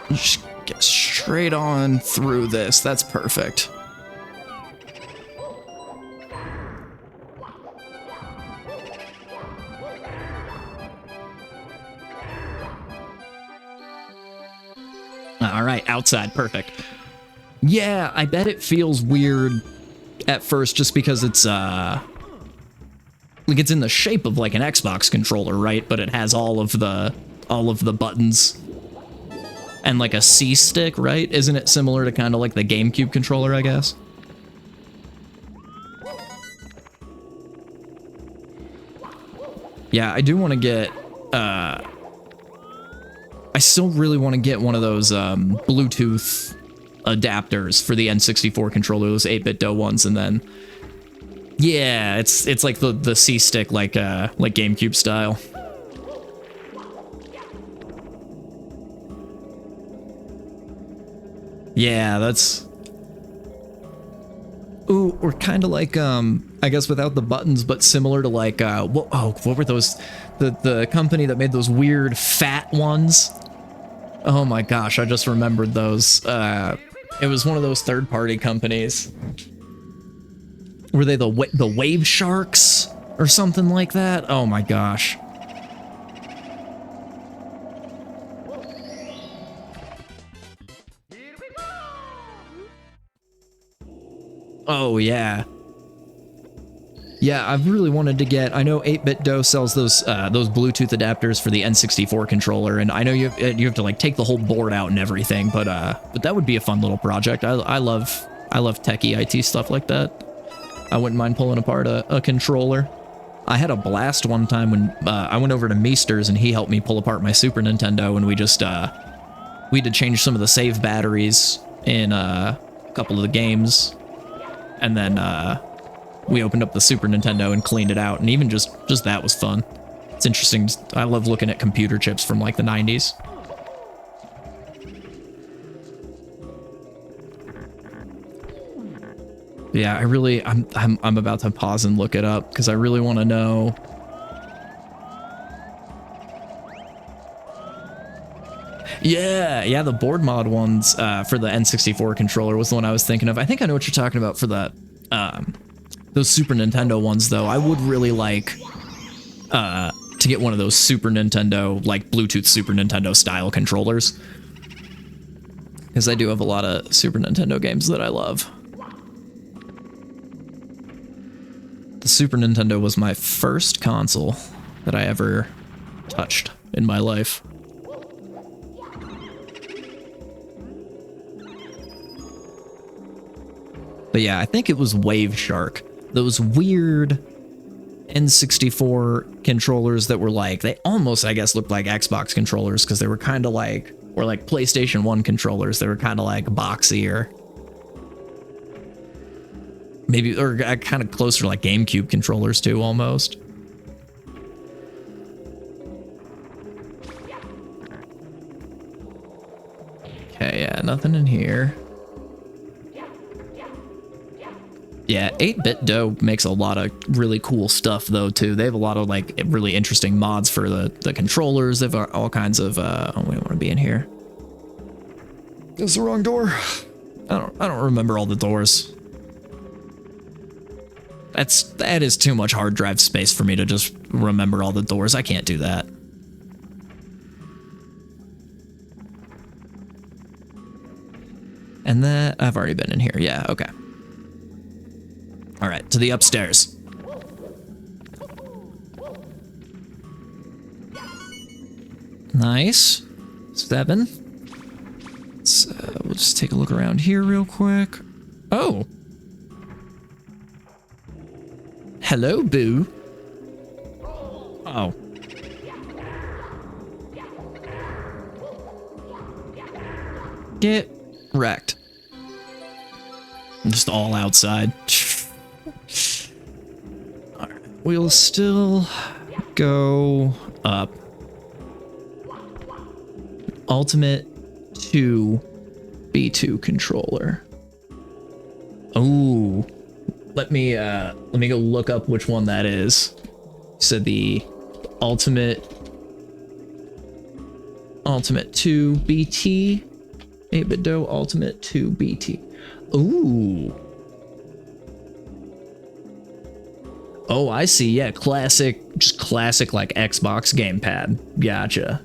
Just get straight on through this, that's perfect. All right, outside, perfect. Yeah, I bet it feels weird at first just because it's, like it's in the shape of like an Xbox controller, right? But it has all of the buttons and like a C stick, right? Isn't it similar to kind of like the GameCube controller, I guess? Yeah, I do want to get, I still really want to get one of those Bluetooth adapters for the N64 controller, those 8-bit DOE ones, and then yeah, it's like the C stick, like GameCube style. Yeah, that's. Ooh, or kind of like I guess without the buttons, but similar to like what were those? The company that made those weird fat ones. Oh my gosh, I just remembered those. It was one of those third-party companies. Were they the Wave Sharks or something like that? Oh my gosh. Oh yeah. Yeah, I've really wanted to get. I know 8-Bit Do sells those Bluetooth adapters for the N64 controller, and I know you have to like take the whole board out and everything, but that would be a fun little project. I love techie IT stuff like that. I wouldn't mind pulling apart a controller. I had a blast one time when I went over to Meester's and he helped me pull apart my Super Nintendo, and we just we had to change some of the save batteries in a couple of the games, and then we opened up the Super Nintendo and cleaned it out, and even just that was fun. It's interesting. I love looking at computer chips from like the 90s. Yeah, I'm about to pause and look it up because I really want to know. Yeah, the board mod ones for the N64 controller was the one I was thinking of. I think I know what you're talking about for the those Super Nintendo ones, though. I would really like to get one of those Super Nintendo, like Bluetooth Super Nintendo style controllers, because I do have a lot of Super Nintendo games that I love. The Super Nintendo was my first console that I ever touched in my life. But yeah, I think it was Wave Shark. Those weird N64 controllers that were like, they almost, I guess, looked like Xbox controllers because they were kind of like, or like PlayStation 1 controllers. They were kind of like boxier. Maybe, or kind of closer to like GameCube controllers too, almost. Okay, yeah, nothing in here. Yeah, 8-Bit Do makes a lot of really cool stuff though too. They have a lot of like really interesting mods for the controllers. They've got all kinds of oh, we don't want to be in here. That's the wrong door. I don't remember all the doors. That is too much hard drive space for me to just remember all the doors. I can't do that. And that I've already been in here. Yeah, okay. All right, to the upstairs. Nice. 7. We'll just take a look around here real quick. Oh. Hello, Boo. Oh. Get wrecked. I'm just all outside. Alright. We'll still go up. Ultimate 2 B2 controller. Oh. Let me go look up which one that is. You said the Ultimate 2 BT. 8-Bit Do Ultimate 2 BT. Ooh. Oh, I see. Yeah, classic, just classic like Xbox gamepad. Gotcha.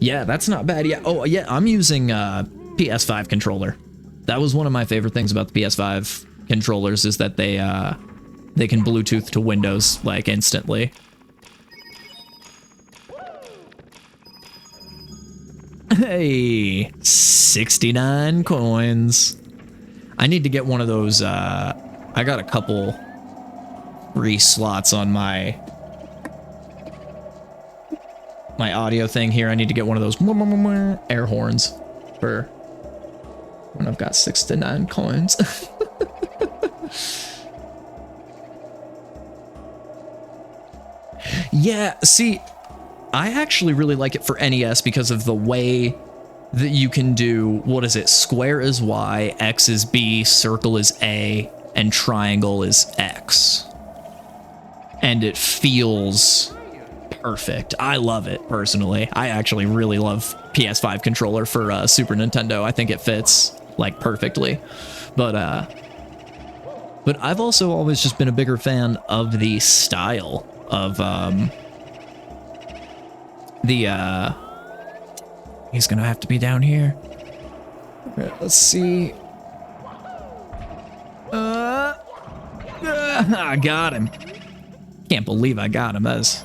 Yeah, that's not bad. Yeah. Oh, yeah, I'm using PS5 controller. That was one of my favorite things about the PS5 controllers is that they can Bluetooth to Windows like instantly. Hey, 69 coins. I need to get one of those. I got a couple free slots on my audio thing here. I need to get one of those air horns for when I've got 69 coins. Yeah, see, I actually really like it for NES because of the way that you can do, what is it? Square is Y, X is B, circle is A, and triangle is X. And it feels perfect. I love it, personally. I actually really love PS5 controller for Super Nintendo. I think it fits, like, perfectly. But I've also always just been a bigger fan of the style of, he's gonna have to be down here. All right, let's see. I got him. Can't believe I got him. That's...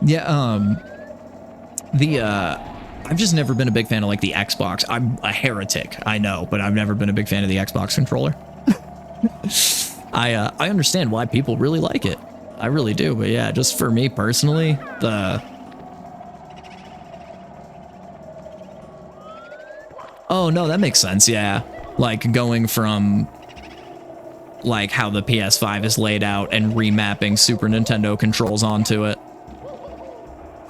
Yeah, I've just never been a big fan of, like, the Xbox. I'm a heretic, I know, but I've never been a big fan of the Xbox controller. I understand why people really like it. I really do, but yeah, just for me personally, Oh, no, that makes sense, yeah. Like, going from, like, how the PS5 is laid out and remapping Super Nintendo controls onto it.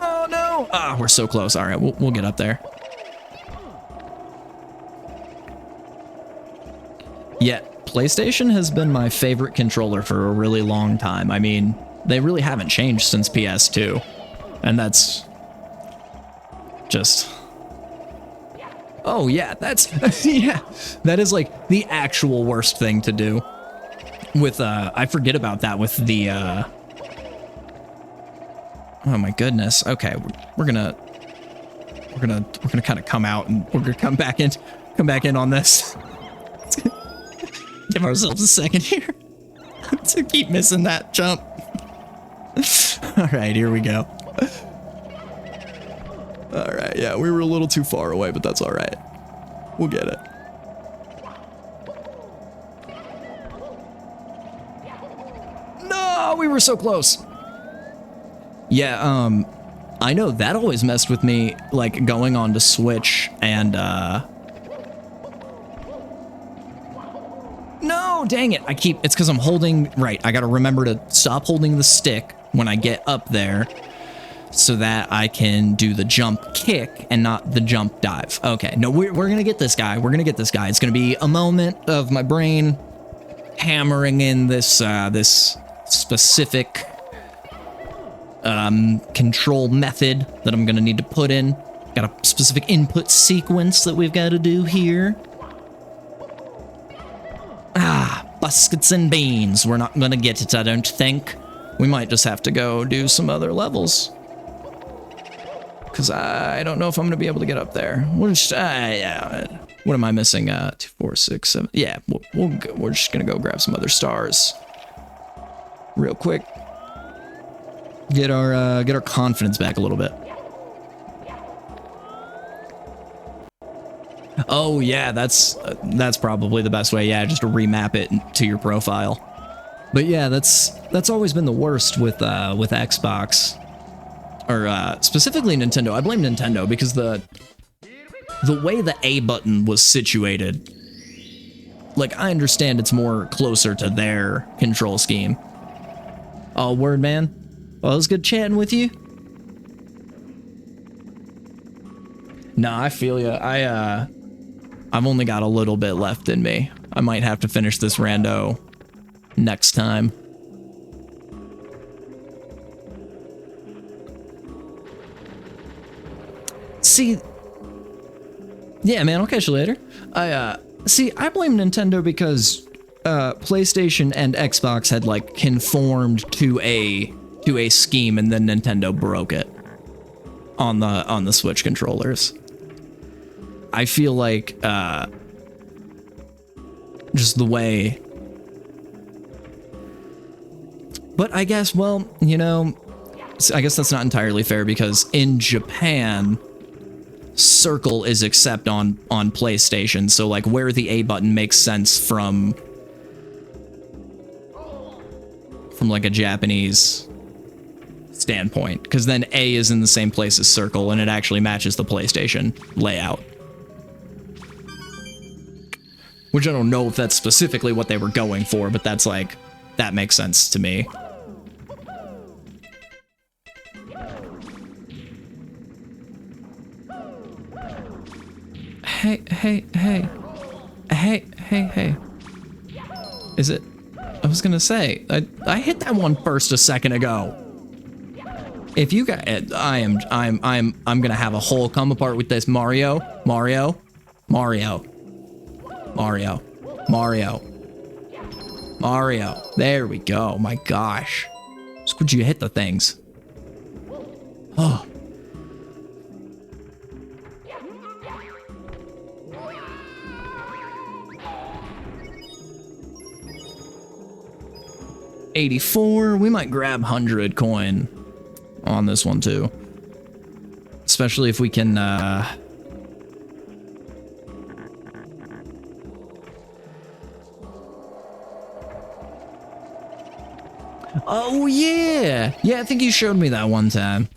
Oh, no! Ah, we're so close. All right, we'll get up there. Yeah, PlayStation has been my favorite controller for a really long time. I mean, they really haven't changed since PS2. And that's just... Oh, yeah, that's... yeah, that is, like, the actual worst thing to do. With, I forget about that with the, Oh, my goodness. Okay, we're gonna kind of come out and we're gonna come back in on this. Give ourselves a second here to keep missing that jump. All right, here we go. All right, yeah, we were a little too far away, but that's all right. We'll get it. No, we were so close. Yeah, I know that always messed with me, like, going on to Switch and, No, dang it. It's because I'm holding, right, I gotta remember to stop holding the stick when I get up there so that I can do the jump kick and not the jump dive. Okay, no, we're gonna get this guy. We're gonna get this guy. It's gonna be a moment of my brain hammering in this, this specific, control method that I'm gonna need to put in. Got a specific input sequence that we've got to do here. Ah, baskets and beans. We're not gonna get it, I don't think. We might just have to go do some other levels. Because I don't know if I'm gonna be able to get up there. We're just, yeah. What am I missing? 2, 4, 6, 7. Yeah, we're just gonna go grab some other stars. Real quick. Get our confidence back a little bit. Oh yeah, that's probably the best way. Yeah, just to remap it to your profile. But yeah, that's always been the worst with Xbox, or specifically Nintendo. I blame Nintendo because the way the A button was situated. Like, I understand it's more closer to their control scheme. Oh, word, man. Well, it was good chatting with you. Nah, I feel ya. I've only got a little bit left in me. I might have to finish this rando next time. See, yeah, man, I'll catch you later. See, I blame Nintendo because PlayStation and Xbox had, like, conformed to a scheme, and then Nintendo broke it on the Switch controllers. I feel like just the way. But I guess, well, you know, I guess that's not entirely fair because in Japan, circle is accept on PlayStation. So, like, where the A button makes sense from like a Japanese standpoint, because then A is in the same place as circle and it actually matches the PlayStation layout. Which I don't know if that's specifically what they were going for, but that's like, that makes sense to me. Hey. Is it? I was gonna say, I hit that one first a second ago. If you guys, I'm gonna have a whole come apart with this Mario. There we go. My gosh. Could you hit the things? Oh. 84. We might grab 100 coin on this one too. Especially if we can, oh yeah! Yeah, I think you showed me that one time.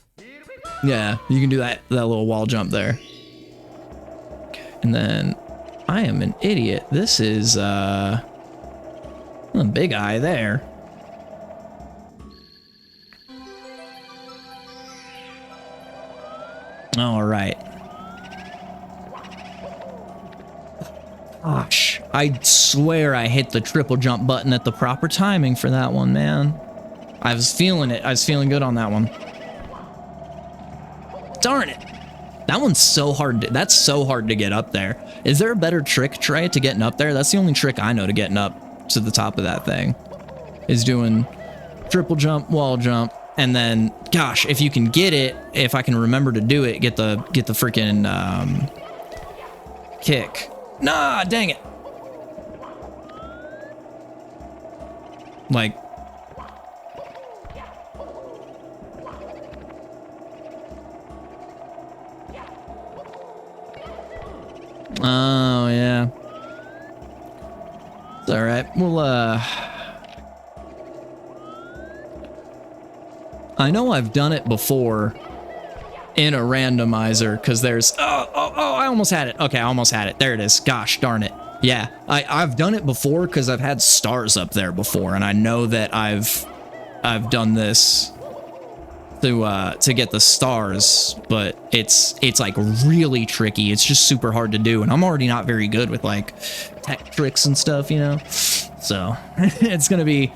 Yeah, you can do that little wall jump there. And then, I am an idiot. This is, a big eye there. All right. Gosh, I swear I hit the triple jump button at the proper timing for that one, man. I was feeling it. I was feeling good on that one. Darn it. That one's so hard. That's so hard to get up there. Is there a better trick, Trey, to getting up there? That's the only trick I know to getting up to the top of that thing. Is doing triple jump, wall jump, and then, gosh, if you can get it, if I can remember to do it, get the freaking kick. Nah, dang it. Like, oh yeah. It's all right. We'll I know I've done it before in a randomizer because there's oh, I almost had it. Okay, I almost had it. There it is. Gosh darn it. Yeah, I've done it before because I've had stars up there before, and I know that I've done this to get the stars, but it's like really tricky. It's just super hard to do, and I'm already not very good with like tech tricks and stuff, you know. So it's gonna be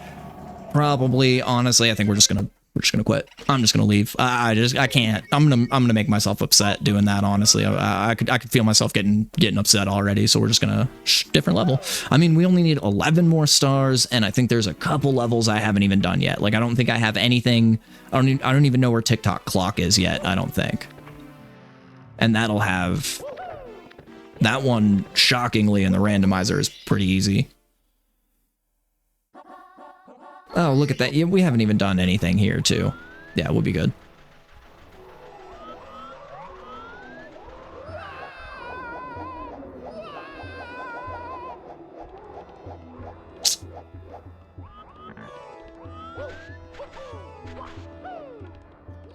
probably, honestly, I think we're just gonna quit. I'm just gonna leave. I can't. I'm gonna make myself upset doing that. Honestly, I could feel myself getting upset already. So we're just gonna different level. I mean, we only need 11 more stars, and I think there's a couple levels I haven't even done yet. Like I don't think I have anything. I don't even know where TikTok clock is yet. I don't think. And that'll have that one. Shockingly, in the randomizer is pretty easy. Oh, look at that. Yeah, we haven't even done anything here, too. Yeah, we'll be good.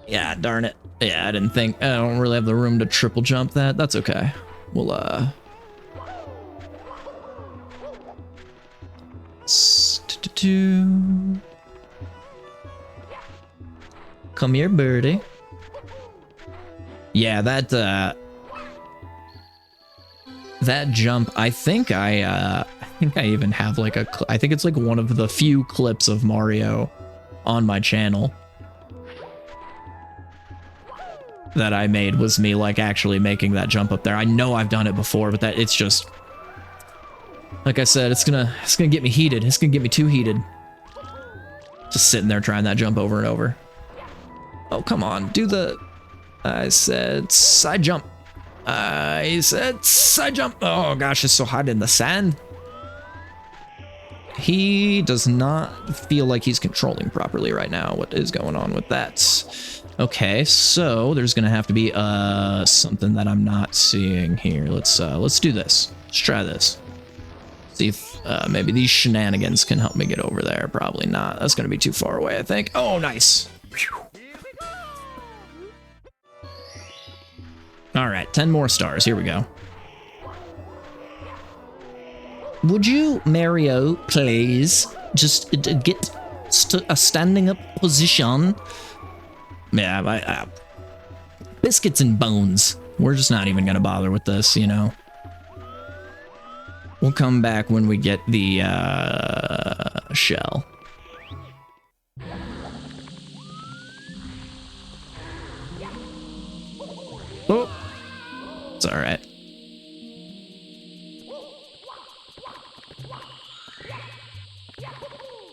Yeah, darn it. Yeah, I don't really have the room to triple jump that. That's okay. We'll, come here, birdie. Yeah, that jump, I think I even have like I think it's like one of the few clips of Mario on my channel that I made was me like actually making that jump up there. I know I've done it before, but it's just, like I said, it's gonna get me heated. It's gonna get me too heated. Just sitting there trying that jump over and over. Oh, come on, do the... I said side jump. I said side jump. Oh gosh, it's so hot in the sand. He does not feel like he's controlling properly right now. What is going on with that? Okay, so there's gonna have to be something that I'm not seeing here. Let's do this. Let's try this. See if maybe these shenanigans can help me get over there. Probably not. That's gonna be too far away, I think. Oh, nice. Whew. All right, 10 more stars. Here we go. Would you, Mario, please just get a standing up position? Yeah, biscuits and bones. We're just not even gonna bother with this, you know. We'll come back when we get the shell. Oh, it's all right.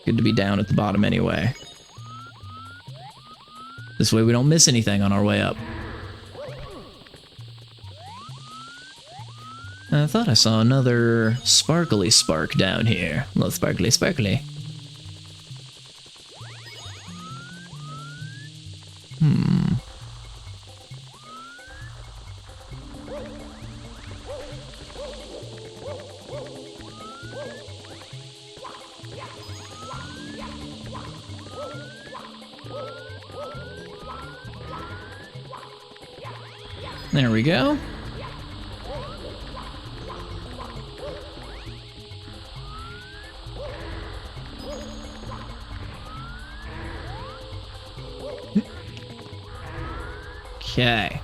Good to be down at the bottom anyway. This way we don't miss anything on our way up. I thought I saw another sparkly spark down here. A little sparkly sparkly. There we go. Okay.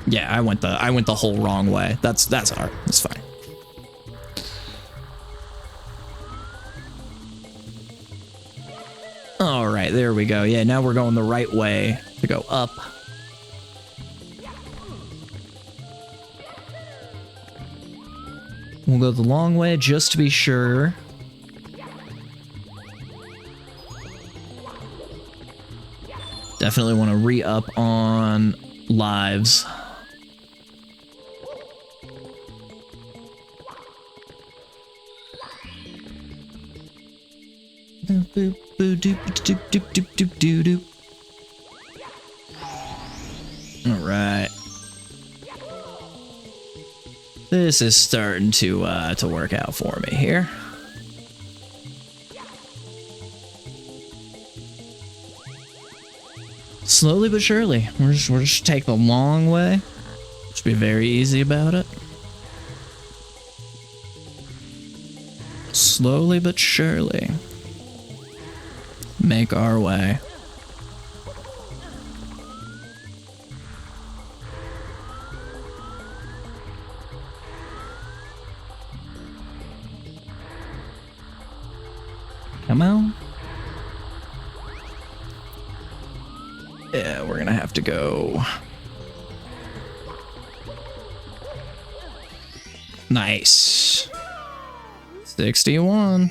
Yeah, I went the whole wrong way. That's hard. That's fine. All right, there we go. Yeah, now we're going the right way to go up. We'll go the long way just to be sure. Definitely want to re-up on lives. All right. This is starting to work out for me here. Slowly but surely. We're just take the long way. Just be very easy about it. Slowly but surely. Make our way. Come on. Yeah, we're gonna have to go. Nice. 61.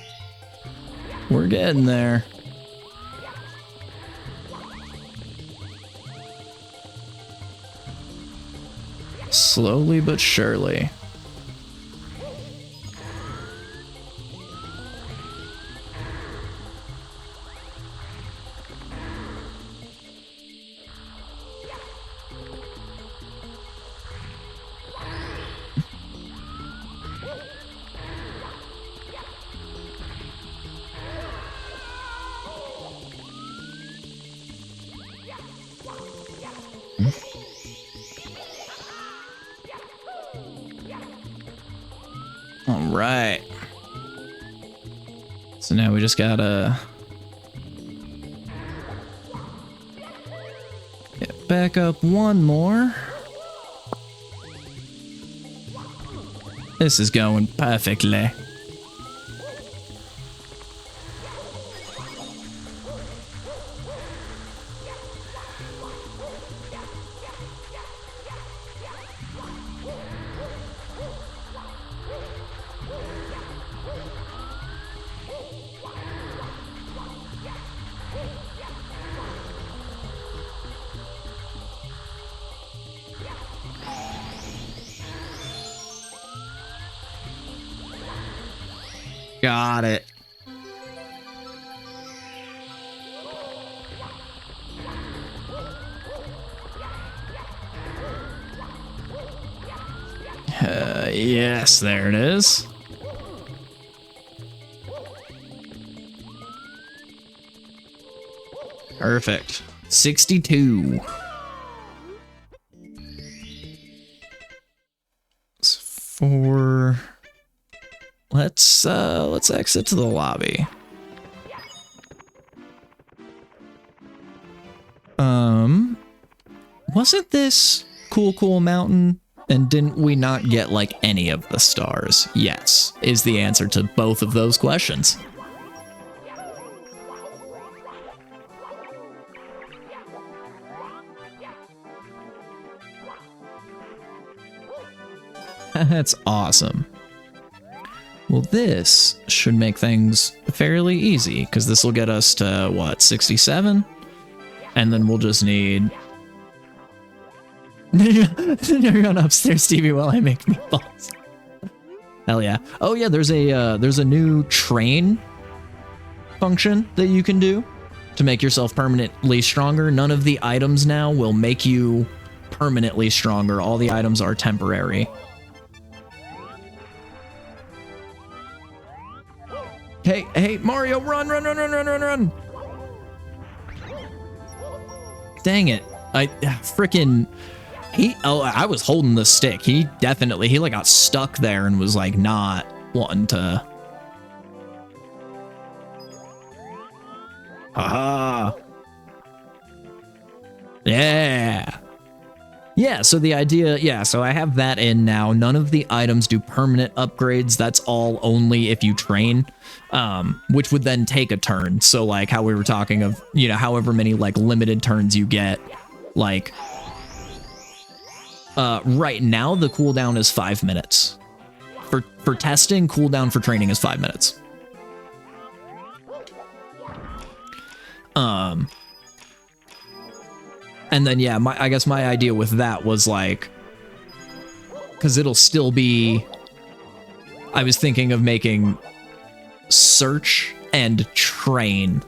We're getting there. Slowly but surely. All right. So now we just gotta get back up one more. This is going perfectly. Got it. Yes, there it is. Perfect. 62. It's 4. Let's exit to the lobby. Wasn't this cool mountain? And didn't we not get like any of the stars? Yes, is the answer to both of those questions. That's awesome. Well, this should make things fairly easy, because this will get us to, what, 67? And then we'll just need... You're going upstairs, Stevie, while I make meatballs. Hell yeah. Oh yeah, there's a new train function that you can do to make yourself permanently stronger. None of the items now will make you permanently stronger. All the items are temporary. Hey, Mario, run, run, run, run, run, run, run. Dang it. I was holding the stick. He like got stuck there and was like not wanting to. Haha. Yeah. Yeah, so the idea, so I have that in now. None of the items do permanent upgrades. That's all only if you train, which would then take a turn. So like how we were talking of, however many like limited turns you get, like right now the cooldown is 5 minutes. For testing, cooldown for training is 5 minutes. And then, yeah, I guess my idea with that was like, because it'll still be, I was thinking of making search and train.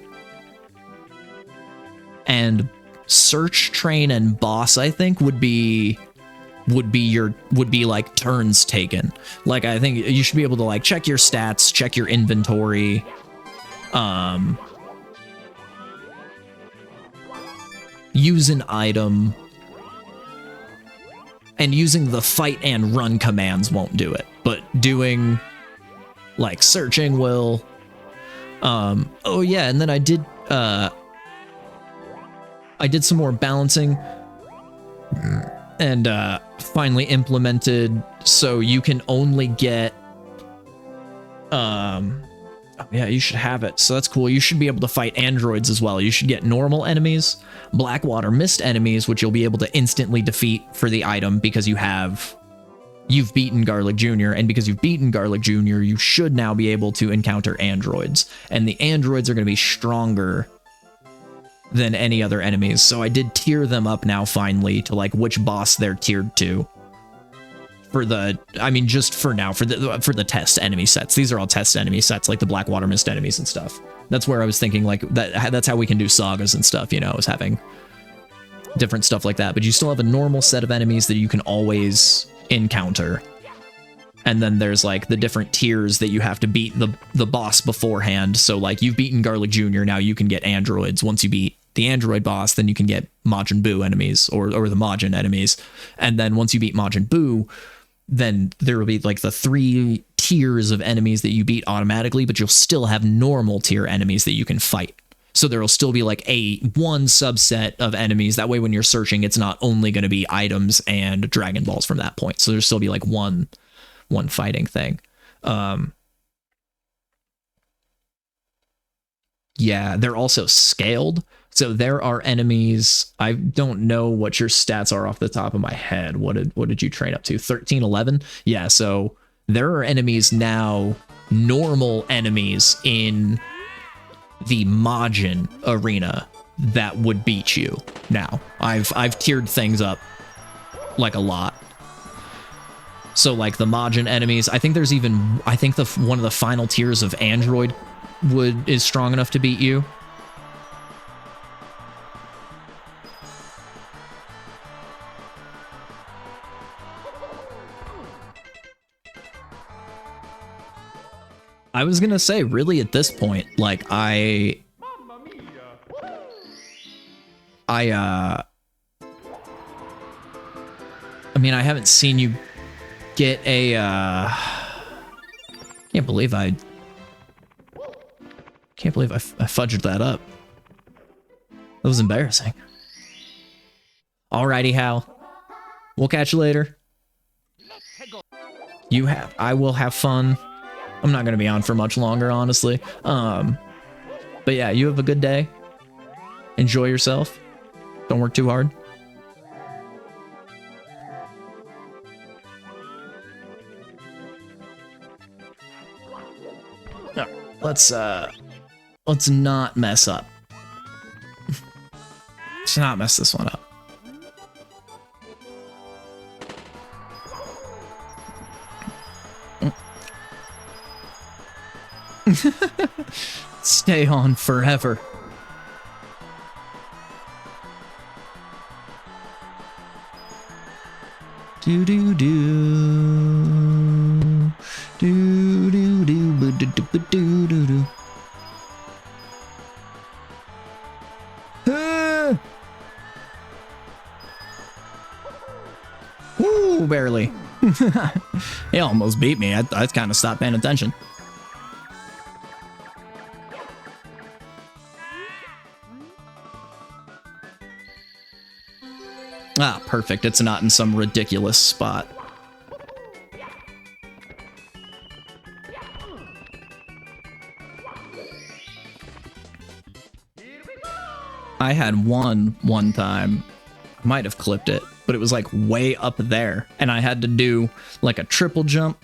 And search, train, and boss, I think, would be like turns taken. Like, I think you should be able to like check your stats, check your inventory, use an item, and using the fight and run commands won't do it, but doing like searching will. Oh yeah, and then I did some more balancing and finally implemented so you can only get oh yeah, you should have it. So that's cool. You should be able to fight androids as well. You should get normal enemies, Blackwater Mist enemies, which you'll be able to instantly defeat for the item because you've beaten Garlic Jr. And because you've beaten Garlic Jr., you should now be able to encounter androids. And the androids are going to be stronger than any other enemies. So I did tier them up now finally to like which boss they're tiered to. Just for now, for the test enemy sets. These are all test enemy sets, like the Blackwater Mist enemies and stuff. That's where I was thinking, like, that's how we can do sagas and stuff, is having different stuff like that. But you still have a normal set of enemies that you can always encounter. And then there's, like, the different tiers that you have to beat the boss beforehand. So, like, you've beaten Garlic Jr., now you can get androids. Once you beat the android boss, then you can get Majin Buu enemies, or the Majin enemies. And then once you beat Majin Buu, then there will be like the 3 tiers of enemies that you beat automatically, but you'll still have normal tier enemies that you can fight. So there will still be like one subset of enemies. That way when you're searching, it's not only going to be items and Dragon Balls from that point. So there'll still be like one fighting thing. Yeah, they're also scaled. So there are enemies. I don't know what your stats are off the top of my head. What did you train up to? 13, 11? Yeah, so there are enemies now, normal enemies in the Majin arena that would beat you now. I've tiered things up like a lot. So like the Majin enemies, I think one of the final tiers of Android is strong enough to beat you. I was gonna say, really, at this point, like, I mean, I haven't seen you get a, can't believe I fudged that up. That was embarrassing. Alrighty, Hal. We'll catch you later. I will have fun. I'm not going to be on for much longer, honestly. But yeah, you have a good day. Enjoy yourself. Don't work too hard. No, let's not mess up. Let's not mess this one up. Stay on forever. Do do do do do do do do do do do. Ooh, barely. He almost beat me. I kind of stopped paying attention. Ah, perfect. It's not in some ridiculous spot. I had one time. I might have clipped it, but it was like way up there. And I had to do like a triple jump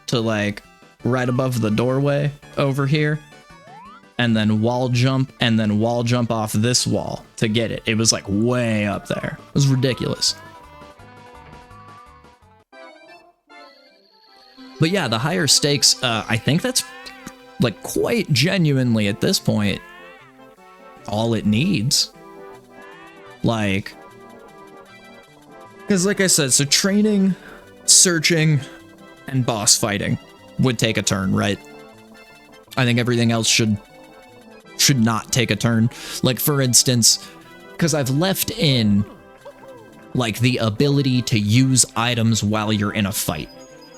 to like right above the doorway over here. And then wall jump, and then wall jump off this wall to get it. It was like way up there. It was ridiculous. But yeah, the higher stakes, I think that's like quite genuinely at this point all it needs. Like, because like I said, so training, searching, and boss fighting would take a turn, right? I think everything else should not take a turn. Like, for instance, because I've left in like the ability to use items while you're in a fight,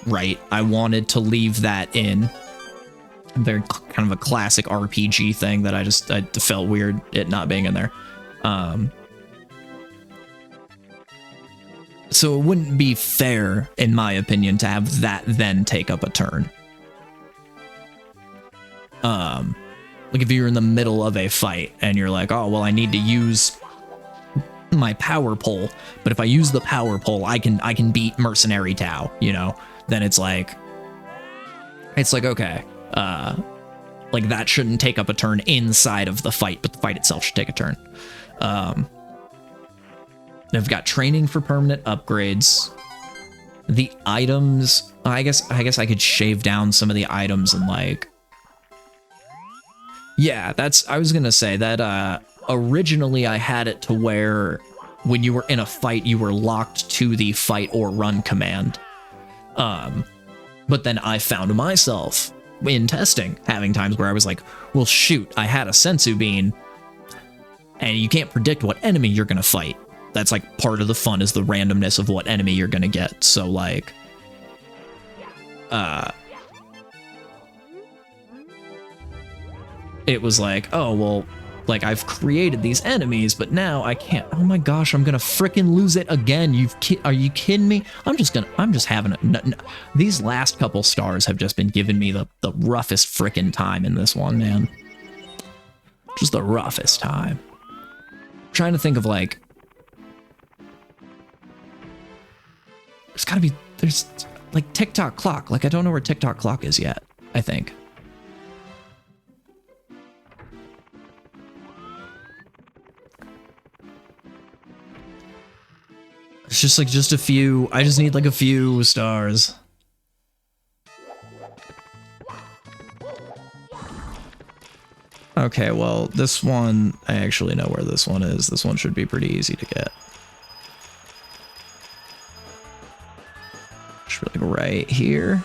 right? I wanted to leave that in. Very kind of a classic RPG thing that I felt weird it not being in there. So it wouldn't be fair, in my opinion, to have that then take up a turn. Like if you're in the middle of a fight and you're like, oh, well, I need to use my power pole, but if I use the power pole, I can beat Mercenary Tao, you know? Then it's like, okay, like that shouldn't take up a turn inside of the fight, but the fight itself should take a turn. They've got training for permanent upgrades. The items, I guess I could shave down some of the items and like, yeah, I was gonna say that originally I had it to where when you were in a fight, you were locked to the fight or run command. But then I found myself in testing having times where I was like, well, shoot, I had a sensu bean and you can't predict what enemy you're gonna fight. That's like part of the fun is the randomness of what enemy you're gonna get. So like, it was like, oh, well, like I've created these enemies, but now I can't. Oh my gosh, I'm gonna frickin' lose it again. Are you kidding me? I'm just having these last couple stars have just been giving me the roughest frickin' time in this one, man. Just the roughest time. I'm trying to think of like, there's like TikTok clock. Like I don't know where TikTok clock is yet, I think. It's just like just a few. I just need like a few stars. Okay, well, this one, I actually know where this one is. This one should be pretty easy to get. Just like right here.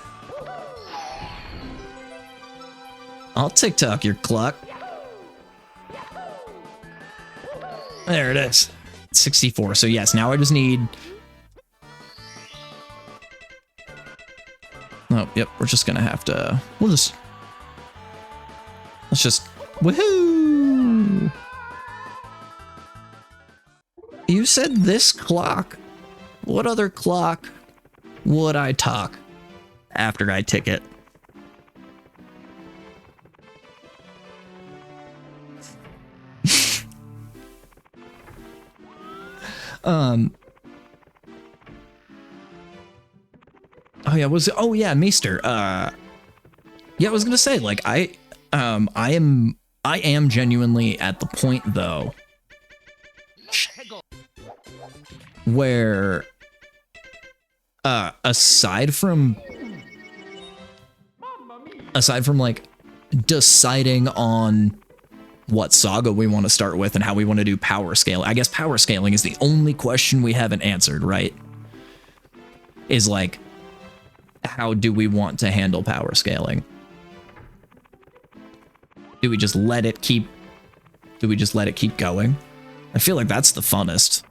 I'll TikTok your clock. There it is. 64. So yes, now I just need... Oh, yep, we're just gonna have to... Let's just... Woohoo! You said this clock. What other clock would I talk after I tick it? Oh yeah, Meester. Yeah, I was gonna say, like, I am genuinely at the point though where aside from like deciding on what saga we want to start with and how we want to do power scaling. I guess power scaling is the only question we haven't answered, right? Is like, how do we want to handle power scaling? Do we just let it keep going? I feel like that's the funnest.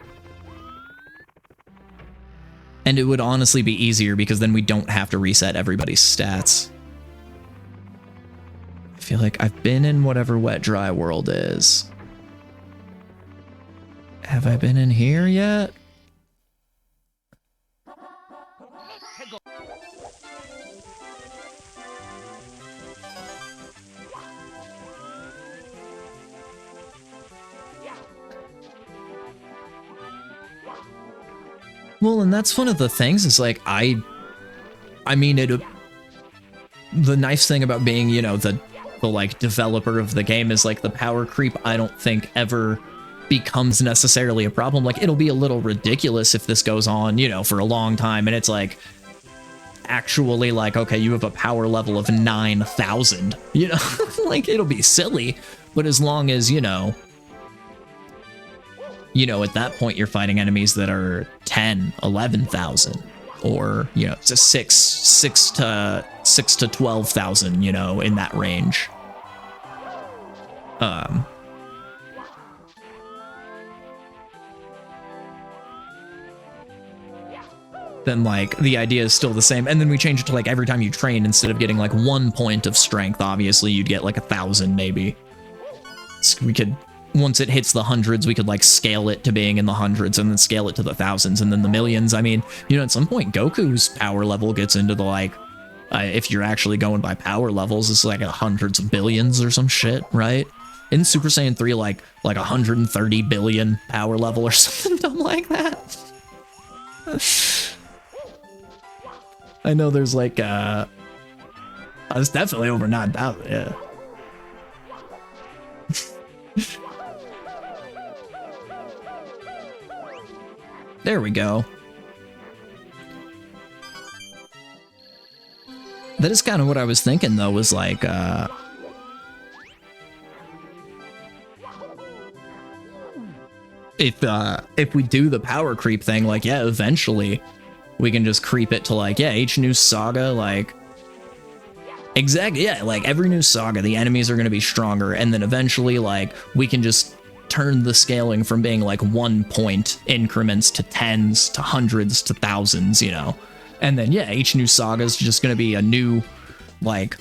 And it would honestly be easier because then we don't have to reset everybody's stats. I feel like I've been in whatever wet dry world is. Have I been in here yet? Well, and that's one of the things is like, I mean, the nice thing about being, you know, the like developer of the game is like the power creep, I don't think ever becomes necessarily a problem. Like, it'll be a little ridiculous if this goes on, you know, for a long time and it's like actually like, okay, you have a power level of 9,000, you know, like it'll be silly, but as long as, you know, at that point you're fighting enemies that are 10, 11,000, or, you know, it's a 6 to 12,000, you know, in that range. Then like the idea is still the same, and then we change it to like every time you train, instead of getting like 1 point of strength, obviously you'd get like 1,000 maybe. So we could, once it hits the hundreds, we could like scale it to being in the hundreds and then scale it to the thousands and then the millions. I mean, you know, at some point Goku's power level gets into the like, if you're actually going by power levels, it's like hundreds of billions or some shit, right? In Super Saiyan 3, like 130 billion power level or something dumb like that. I know there's like, it's definitely over 9,000, yeah. There we go. That is kind of what I was thinking, though, was like, if we do the power creep thing, like, yeah, eventually we can just creep it to like, yeah, each new saga, like, exactly, yeah, like every new saga, the enemies are going to be stronger, and then eventually, like, we can just turn the scaling from being like 1 point increments to tens to hundreds to thousands, you know, and then yeah, each new saga is just going to be a new, like,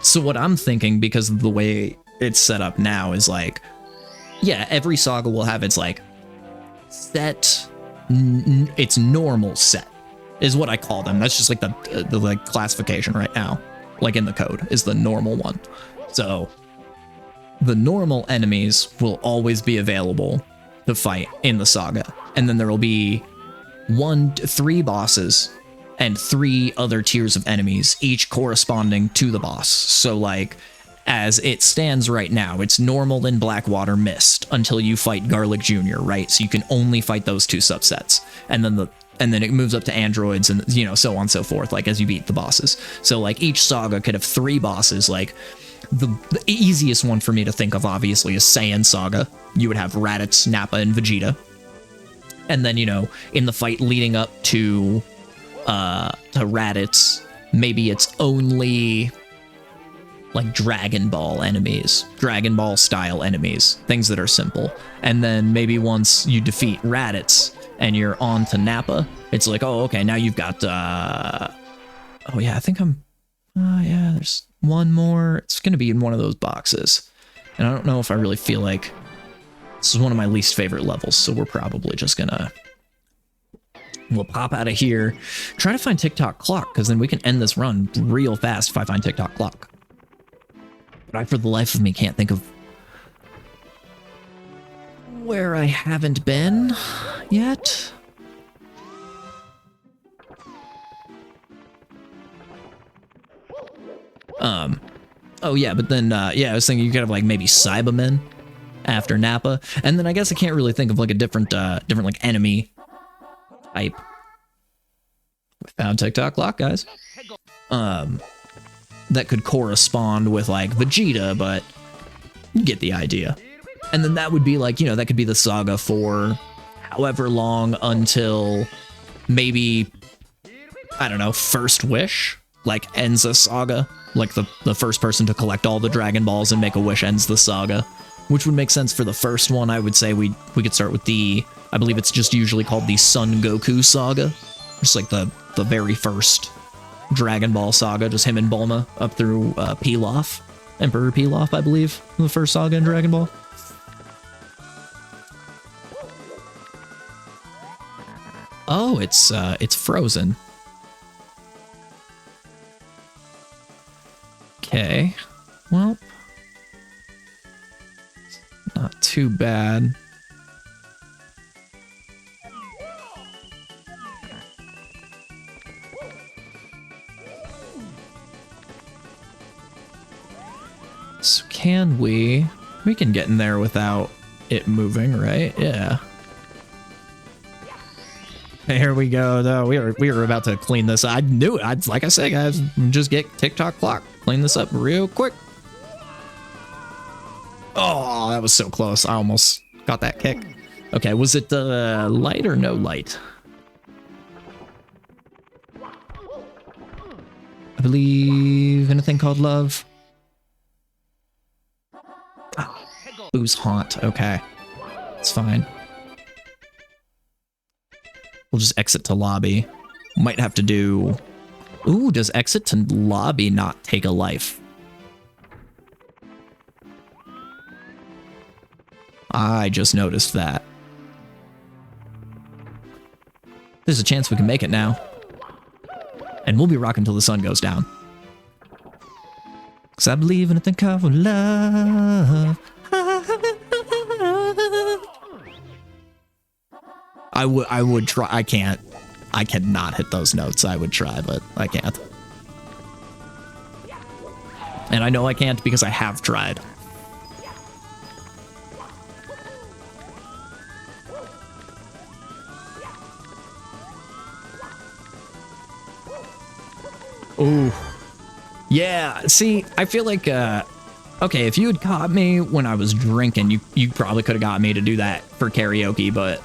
so what I'm thinking, because of the way it's set up now, is like, yeah, every saga will have its like set, its normal set is what I call them. That's just like the like classification right now, like in the code, is the normal one. So the normal enemies will always be available to fight in the saga, and then there will be 3 bosses and 3 other tiers of enemies, each corresponding to the boss. So like, as it stands right now, it's normal in Blackwater Mist until you fight Garlic Jr., right? So you can only fight those 2 subsets, and then it moves up to androids, and, you know, so on and so forth, like, as you beat the bosses. So like, each saga could have 3 bosses. Like, the easiest one for me to think of, obviously, is Saiyan Saga. You would have Raditz, Nappa, and Vegeta. And then, you know, in the fight leading up to Raditz, maybe it's only like Dragon Ball enemies, Dragon Ball style enemies, things that are simple. And then maybe once you defeat Raditz and you're on to Nappa, it's like, oh, okay, now you've got, oh yeah, I think yeah, there's one more. It's going to be in one of those boxes. And I don't know if I really feel like this is one of my least favorite levels, so we're probably just gonna, we'll pop out of here, try to find TikTok Clock, because then we can end this run real fast if I find TikTok Clock. But I, for the life of me, can't think of where I haven't been yet. Oh yeah, but then, yeah, I was thinking you could have like maybe Cybermen after Nappa, and then I guess I can't really think of like a different like enemy type. We found TikTok Clock, guys. that could correspond with like Vegeta, but you get the idea. And then that would be like, you know, that could be the saga for however long until maybe, I don't know, First Wish, like ends a saga. Like the first person to collect all the Dragon Balls and make a wish ends the saga, which would make sense for the first one. I would say we could start with I believe it's just usually called the Son Goku saga. Just like the very first Dragon Ball saga, just him and Bulma up through Pilaf, Emperor Pilaf, I believe, the first saga in Dragon Ball. Oh, it's frozen. Okay, well, not too bad. So can we can get in there without it moving, right? Yeah. Here we go, though. We were about to clean this. I knew it. Like I said, guys, just get TikTok clock. Clean this up real quick. Oh, that was so close. I almost got that kick. Okay, was it light or no light? I believe anything called love. Boo's haunt. Okay, it's fine. We'll just exit to lobby. Might have to do... Ooh, does exit to lobby not take a life? I just noticed that. There's a chance we can make it now. And we'll be rocking until the sun goes down. 'Cause I believe in a thing called love. I would try. I cannot hit those notes. I would try, but I can't. And I know I can't because I have tried. Ooh. Yeah, see, I feel like, okay, if you had caught me when I was drinking, you probably could have got me to do that for karaoke, but,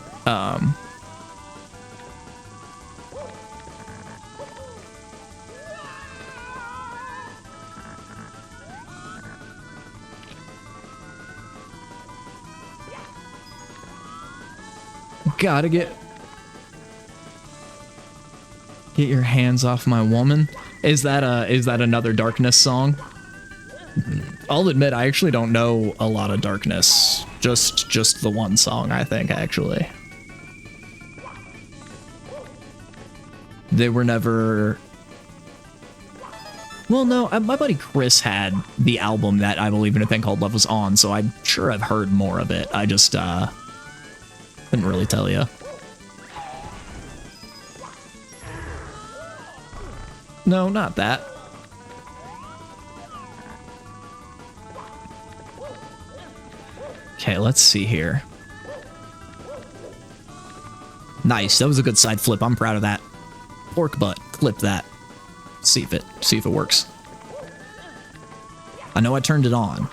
gotta get your hands off my woman. Is that another Darkness song? I'll admit I actually don't know a lot of Darkness. Just the one song, I think, actually. They were never... Well, no, my buddy Chris had the album that I Believe in a Thing Called Love was on, so I'm sure I've heard more of it. I just, couldn't really tell you. No, not that. Okay, let's see here. Nice, that was a good side flip. I'm proud of that. Pork butt, clip that. See if it works. I know I turned it on.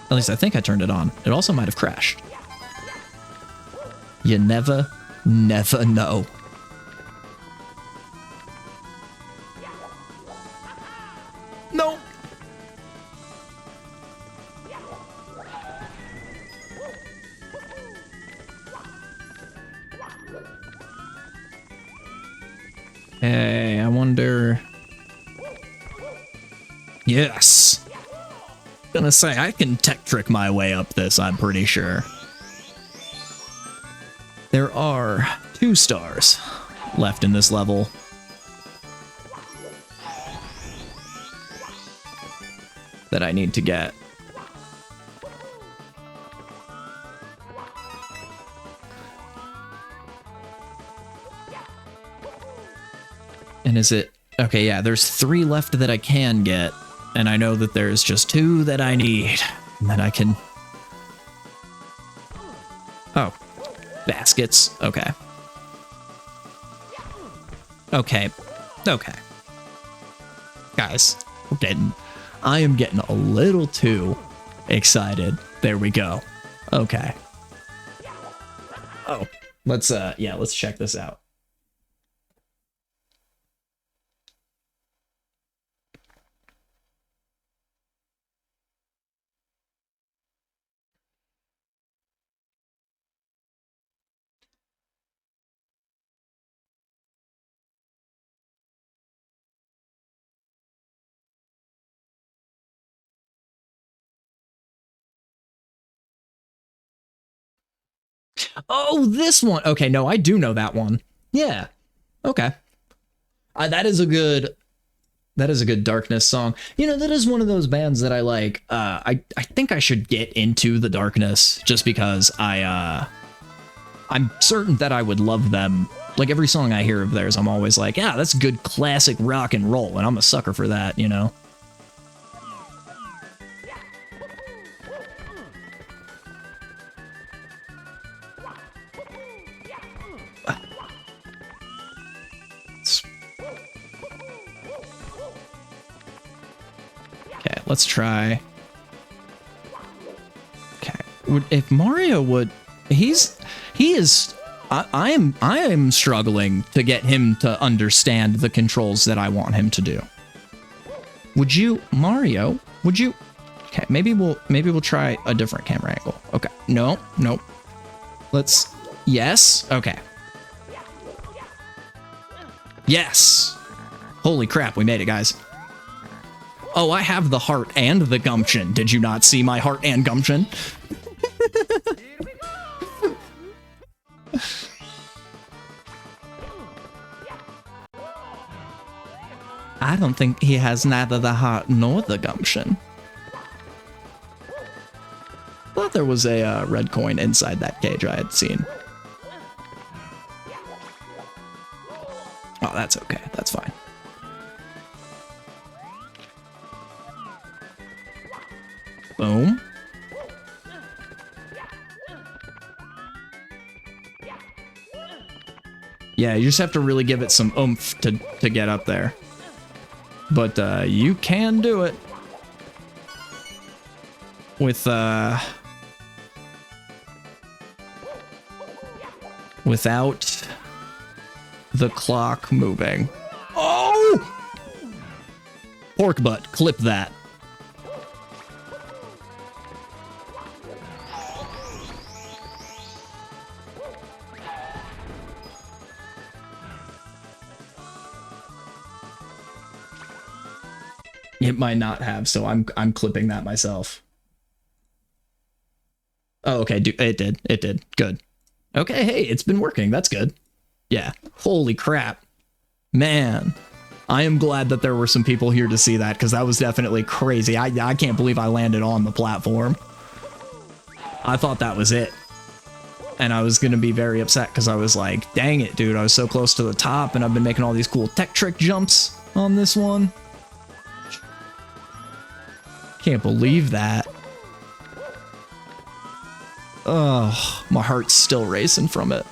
At least I think I turned it on. It also might have crashed. You never know. No. Hey, I wonder... Yes. Gonna say, I can tech trick my way up this, I'm pretty sure. There are 2 stars left in this level. That I need to get. And is it... Okay, yeah, there's 3 left that I can get. And I know that there's just 2 that I need. And then I can... Oh. Baskets. Okay. Okay. Okay. Guys, I am getting a little too excited. There we go. Okay. Oh, let's check this out. Oh, this one. Okay, no, I do know that one. Yeah. Okay. That is a good Darkness song. You know, that is one of those bands that I like. I think I should get into the Darkness just because I'm certain that I would love them. Like every song I hear of theirs, I'm always like, yeah, that's good classic rock and roll, and I'm a sucker for that, you know. Okay, let's try. Okay, if Mario would, I am struggling to get him to understand the controls that I want him to do. Would you, Mario? Would you? Okay, maybe we'll try a different camera angle. Okay, no. Let's. Yes. Okay. Yes. Holy crap, we made it, guys. Oh, I have the heart and the gumption. Did you not see my heart and gumption? I don't think he has neither the heart nor the gumption. Thought there was a red coin inside that cage I had seen. Oh, that's okay. That's fine. Boom. Yeah, you just have to really give it some oomph to get up there. But you can do it with without the clock moving. Oh! Pork butt, clip that. It might not have, so I'm clipping that myself. Oh, okay, it did. Good. Okay, hey, it's been working. That's good. Yeah. Holy crap. Man. I am glad that there were some people here to see that, because that was definitely crazy. I can't believe I landed on the platform. I thought that was it. And I was going to be very upset, because I was like, dang it, dude. I was so close to the top, and I've been making all these cool tech trick jumps on this one. Can't believe that. Oh, my heart's still racing from it.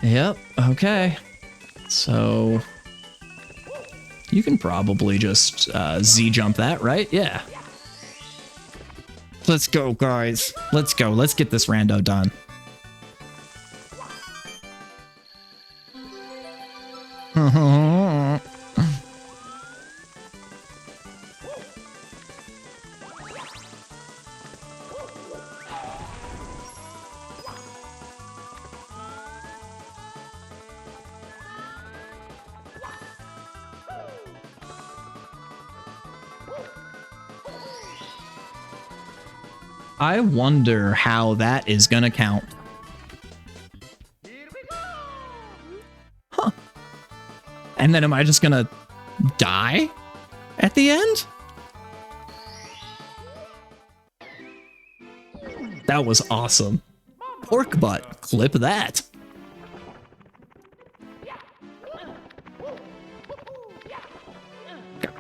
Yep, okay. So you can probably just Z-jump that, right? Yeah. Let's go, guys. Let's go. Let's get this rando done. I wonder how that is gonna count. Huh. And then am I just gonna die at the end? That was awesome. Pork butt, clip that.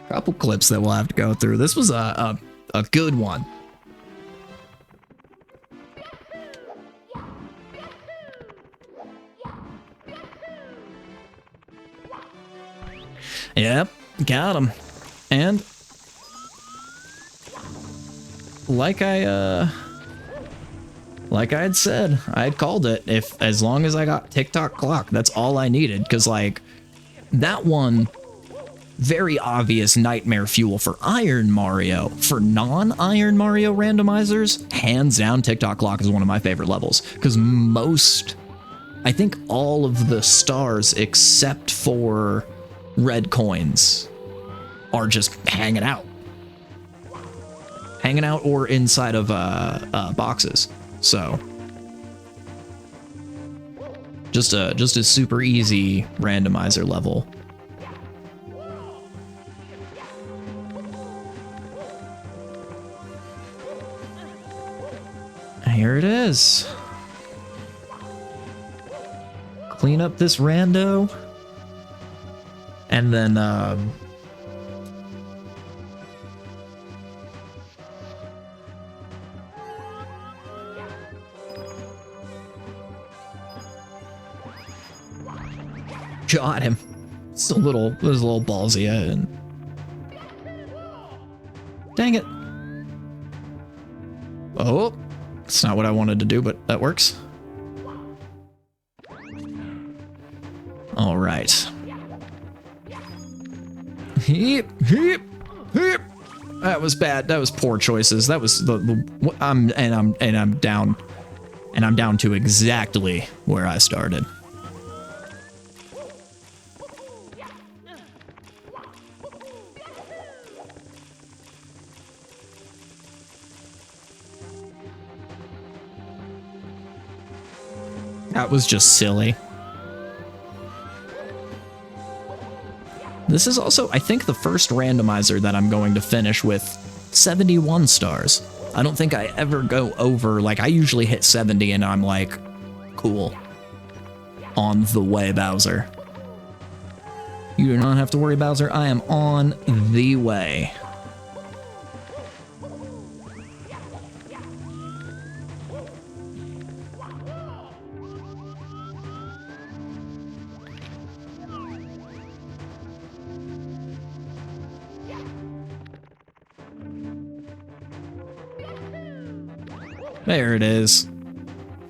Couple clips that we'll have to go through. This was a good one. Yep, got him. And like I had said, I had called it. As long as I got TikTok clock, that's all I needed. Because like that one, very obvious nightmare fuel for Iron Mario. For non-Iron Mario randomizers, hands down, TikTok clock is one of my favorite levels. Because I think all of the stars except for red coins are just hanging out or inside of boxes. So just a super easy randomizer level. Here it is. Clean up this rando. And then, got him. It's a little ballsy, and dang it. Oh, it's not what I wanted to do, but that works. All right. Heep. That was bad. That was poor choices. That was I'm down to exactly where I started. That was just silly. This is also, I think, the first randomizer that I'm going to finish with 71 stars. I don't think I ever go over, like, I usually hit 70 and I'm like, cool. On the way, Bowser. You do not have to worry, Bowser. I am on the way. There it is.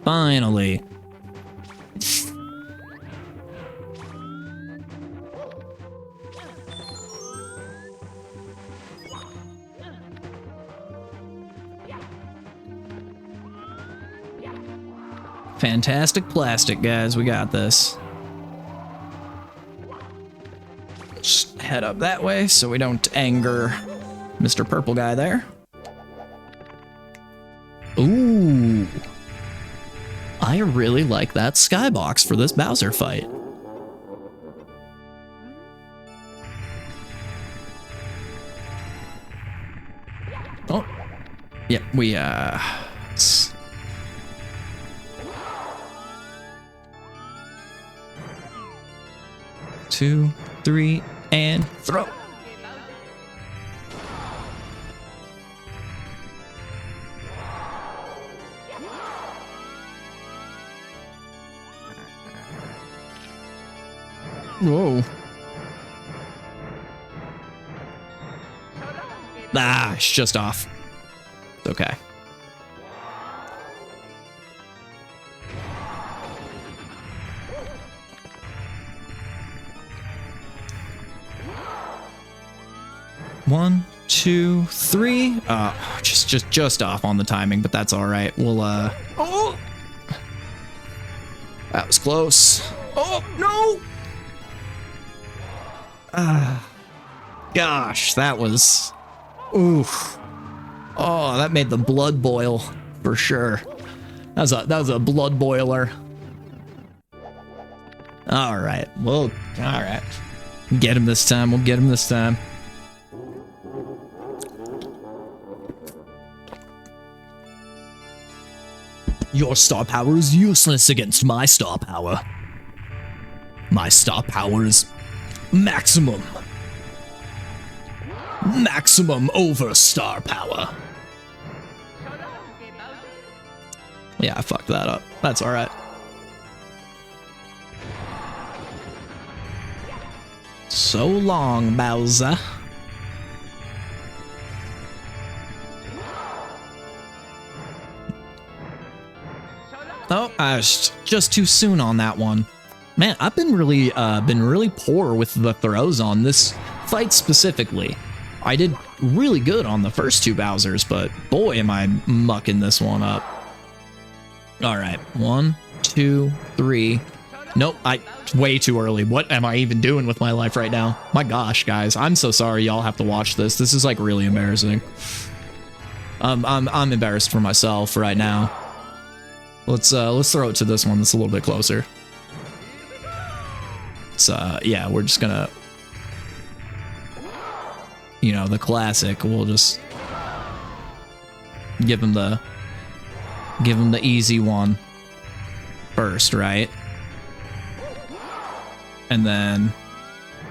Finally. Fantastic plastic, guys. We got this. Just head up that way so we don't anger Mr. Purple Guy there. Ooh. I really like that skybox for this Bowser fight. Oh. Yeah, we, 2, 3, and throw. Whoa. Ah, it's just off. It's okay. One, 2, 3. Just off on the timing, but that's all right. We'll oh, that was close. Oh no! Gosh, that was, oof. Oh, that made the blood boil for sure. That was a blood boiler. All right, well, all right. Get him this time. We'll get him this time. Your star power is useless against my star power. My star power is maximum. Maximum over star power. Yeah, I fucked that up. That's alright. So long, Bowser. Oh, I was just too soon on that one. Man, I've been really poor with the throws on this fight specifically. I did really good on the first two Bowsers, but boy, am I mucking this one up. All right, 1, 2, 3. Nope, way too early. What am I even doing with my life right now? My gosh, guys, I'm so sorry y'all have to watch this. This is like really embarrassing. I'm embarrassed for myself right now. Let's throw it to this one that's a little bit closer. It's yeah, we're just gonna, you know, the classic. We'll just give him the easy one first, right? And then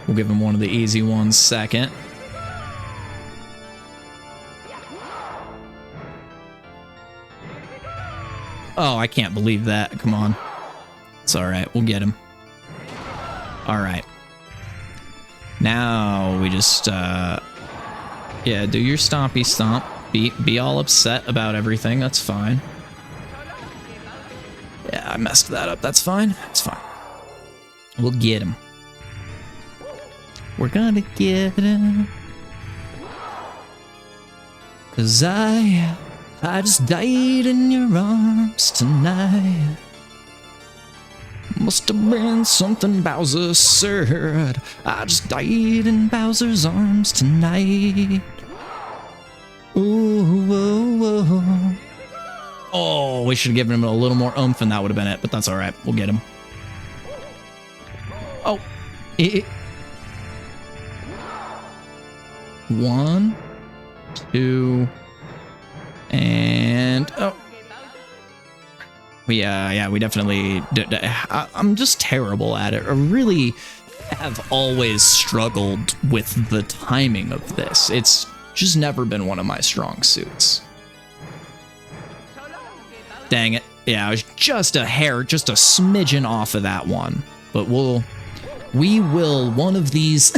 we'll give him one of the easy ones second. Oh, I can't believe that. Come on. It's all right. We'll get him. All right. Now we just, yeah, do your stompy stomp. Be all upset about everything. That's fine. Yeah, I messed that up. That's fine. That's fine. We'll get him. We're gonna get him. 'Cause I just died in your arms tonight. Must have been something Bowser said. I just died in Bowser's arms tonight. Ooh, ooh, ooh. Oh, we should have given him a little more oomph and that would have been it, but that's all right. We'll get him. Oh. 1, 2, and oh. Yeah, we definitely did. I'm just terrible at it. I really have always struggled with the timing of this. It's just never been one of my strong suits. Dang it. Yeah, I was just a hair, just a smidgen off of that one. But we will, one of these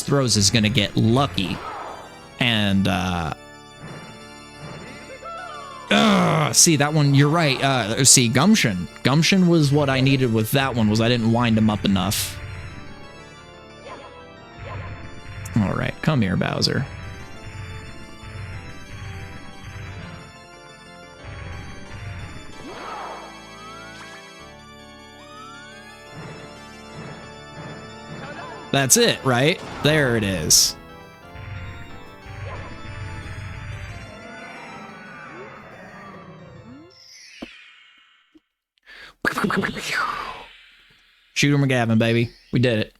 throws is gonna get lucky. And, see, that one, you're right. See, Gumption. Gumption was what I needed with that one, was I didn't wind him up enough. All right, come here, Bowser. That's it, right? There it is. Shooter McGavin, baby. We did it.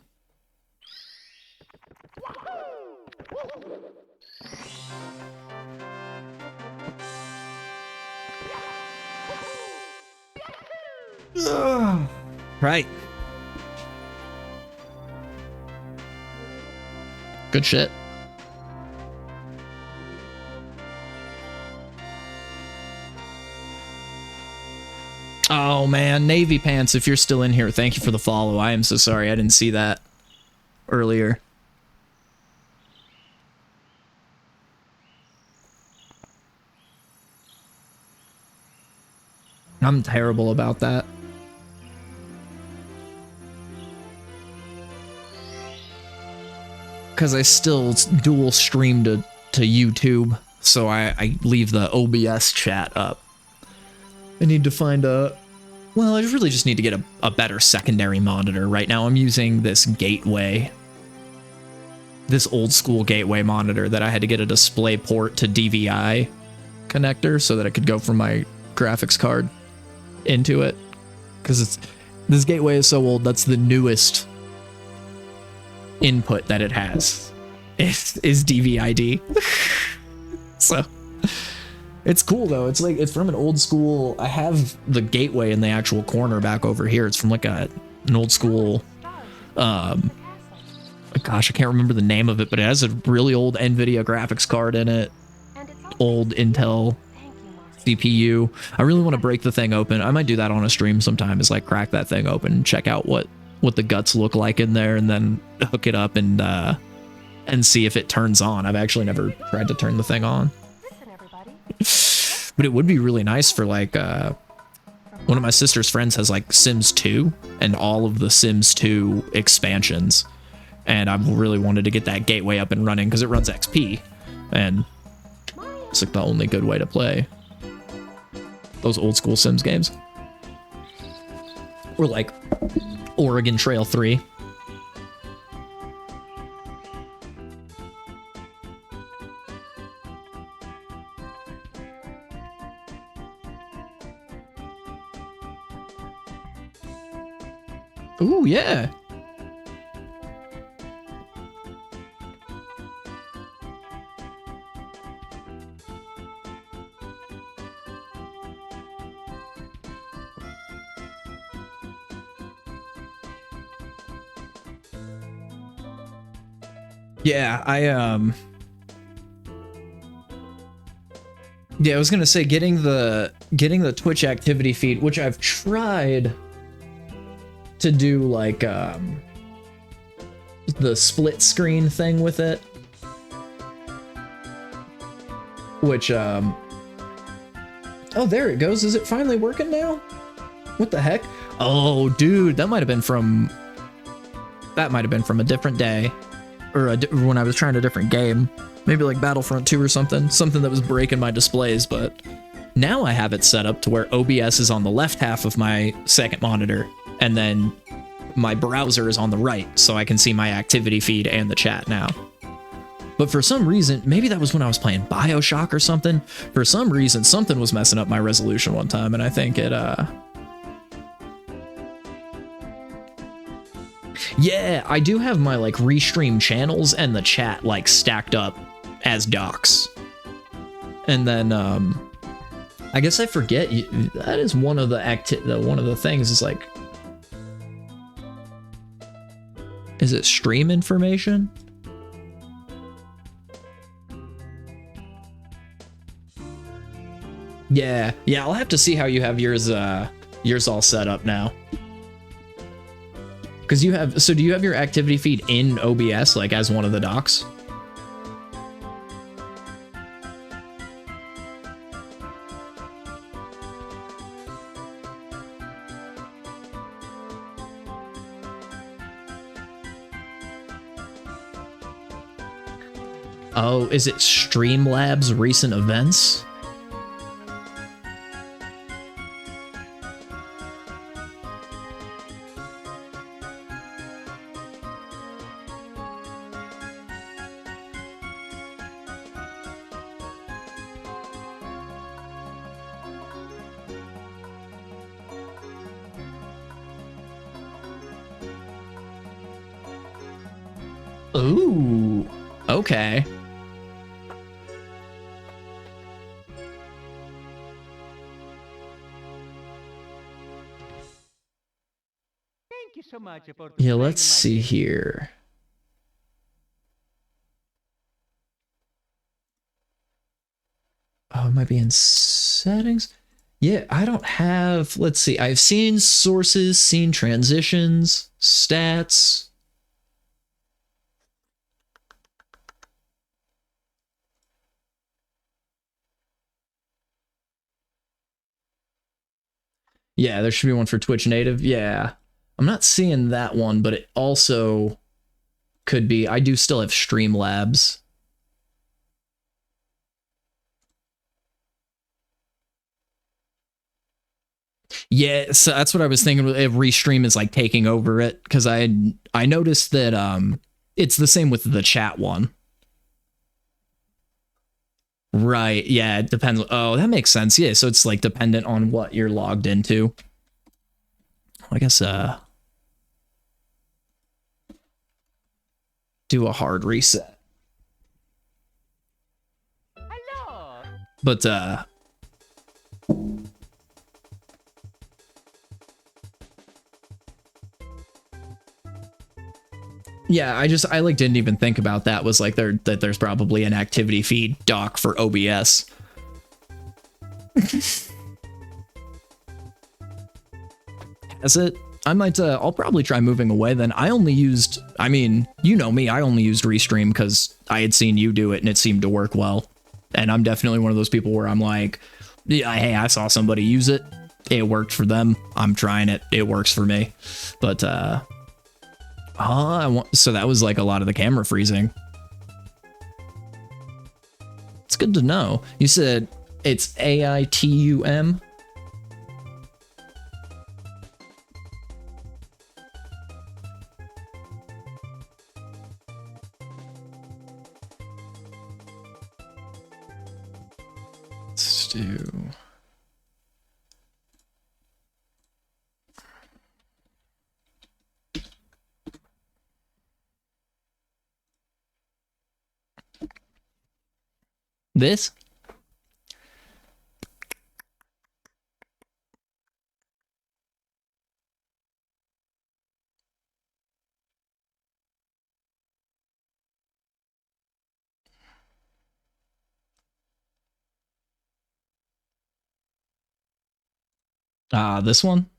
Right. Good shit. Oh man, Navy Pants, if you're still in here, thank you for the follow. I am so sorry, I didn't see that earlier. I'm terrible about that. Because I still dual stream to YouTube, so I leave the OBS chat up. I need to find a... Well, I really just need to get a better secondary monitor. Right now I'm using this gateway. This old school gateway monitor that I had to get a display port to DVI connector so that I could go from my graphics card into it. Because this gateway is so old, that's the newest input that it has. Is DVI-D. So... It's cool though. It's like, it's from an old school. I have the gateway in the actual corner back over here. It's from like an old school gosh, I can't remember the name of it, but it has a really old NVIDIA graphics card in it. Old Intel CPU. I really want to break the thing open. I might do that on a stream sometime, is like crack that thing open and check out what the guts look like in there, and then hook it up and see if it turns on. I've actually never tried to turn the thing on. But it would be really nice for like one of my sister's friends has like Sims 2 and all of the Sims 2 expansions, and I've really wanted to get that gateway up and running because it runs XP, and it's like the only good way to play those old school Sims games. Or like Oregon Trail 3. Ooh, yeah. Yeah, yeah, I was gonna say getting the Twitch activity feed, which I've tried to do, like the split screen thing with it, which oh, there it goes. Is it finally working now? What the heck? Oh, dude, that might have been from a different day, or when I was trying a different game, maybe like Battlefront 2 or something that was breaking my displays. But now I have it set up to where OBS is on the left half of my second monitor, and then my browser is on the right, so I can see my activity feed and the chat now. But for some reason, maybe that was when I was playing BioShock or something, for some reason something was messing up my resolution one time, and I think it yeah, I do have my like restream channels and the chat like stacked up as docs. And then I guess I forget, that is one of the things is like, is it stream information? Yeah, I'll have to see how you have yours all set up now. Because you have, so do you have your activity feed in OBS, like as one of the docs? Oh, is it Streamlabs recent events? Ooh, okay. Thank you so much for Yeah, let's see here. Oh, it might be in settings. Yeah, I don't have, let's see. I've seen sources, seen transitions, stats. Yeah, there should be one for Twitch native. Yeah. I'm not seeing that one, but it also could be. I do still have Streamlabs. Yeah, so that's what I was thinking. If Restream is like taking over it, because I noticed that it's the same with the chat one. Right, yeah, it depends. Oh, that makes sense. Yeah, so it's like dependent on what you're logged into. I guess do a hard reset. Hello. But Yeah, I like didn't even think about that. Was like that there's probably an activity feed doc for OBS. Is it? I might, I'll probably try moving away then. I only used, I mean, you know me, I only used Restream because I had seen you do it and it seemed to work well. And I'm definitely one of those people where I'm like, yeah, hey, I saw somebody use it. It worked for them. I'm trying it. It works for me. But, so that was like a lot of the camera freezing. It's good to know. You said it's AITUM? Let's do... this? This one?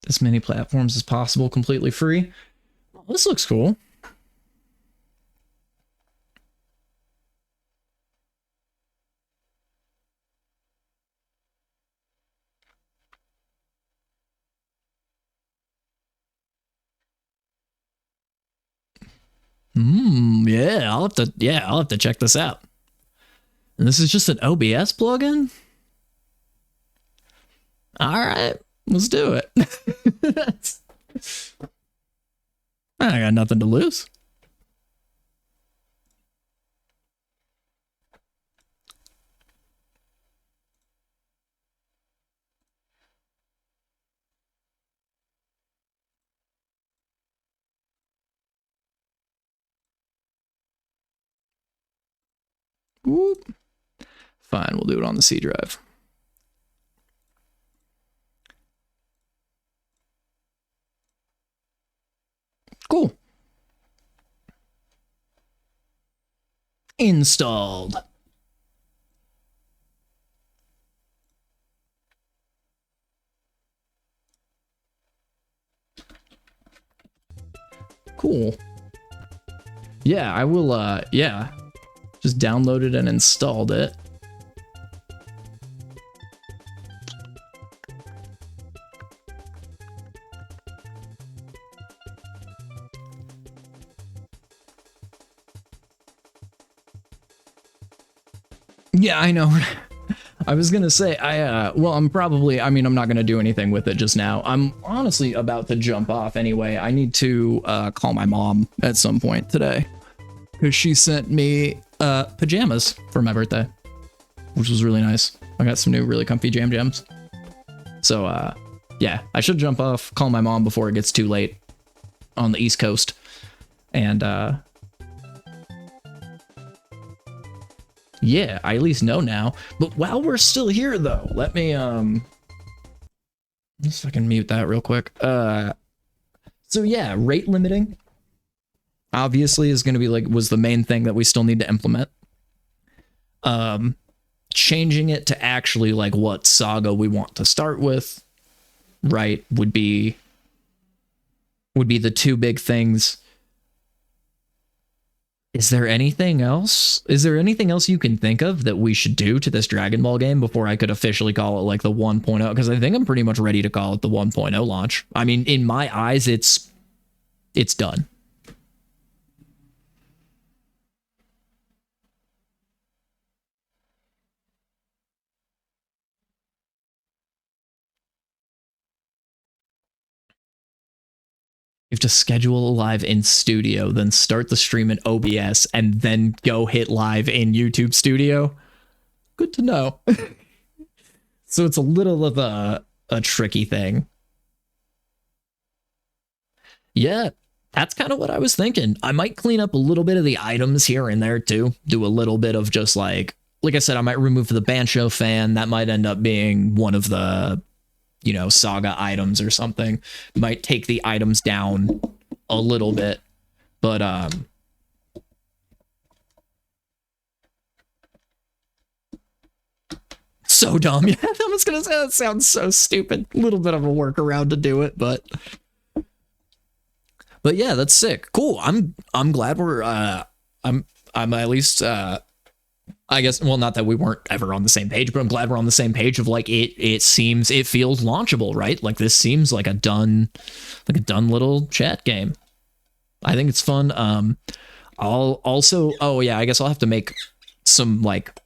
As many platforms as possible, completely free. Well, this looks cool. Yeah, I'll have to check this out. And this is just an OBS plugin? All right, let's do it. I got nothing to lose. Whoop. Fine, we'll do it on the C drive. Cool. Installed. Cool. Yeah, I will, yeah. Just downloaded and installed it. Yeah, I know. I was gonna say, well, I'm not gonna do anything with it just now. I'm honestly about to jump off anyway. I need to call my mom at some point today, because she sent me pajamas for my birthday, which was really nice. I got some new really comfy jam jams. So, yeah, I should jump off, call my mom before it gets too late on the East Coast. And, yeah, I at least know now. But while we're still here, though, let me, let's fucking mute that real quick. So yeah, rate limiting obviously is going to be was the main thing that we still need to implement. Changing it to actually what saga we want to start with, right, would be the two big things. Is there anything else? Is there anything else you can think of that we should do to this Dragon Ball game before I could officially call it the 1.0? Because I think I'm pretty much ready to call it the 1.0 launch. I mean, in my eyes, it's done. You have to schedule a live in studio, then start the stream in OBS, and then go hit live in YouTube Studio. Good to know. So it's a little of a tricky thing. Yeah. that's kind of what I was thinking. I might clean up a little bit of the items here and there too. Do a little bit of just like I said, I might remove the Bancho fan. That might end up being one of the, you know, saga items or something. Might take the items down a little bit, but so dumb. Yeah, I was gonna say that sounds so stupid. A little bit of a workaround to do it, but yeah, that's sick. Cool. I'm glad we're I'm at least I guess, well, not that we weren't ever on the same page, but I'm glad we're on the same page of like it feels launchable, right? Like this seems like a done little chat game. I think it's fun. I'll also, oh yeah, I guess I'll have to make some like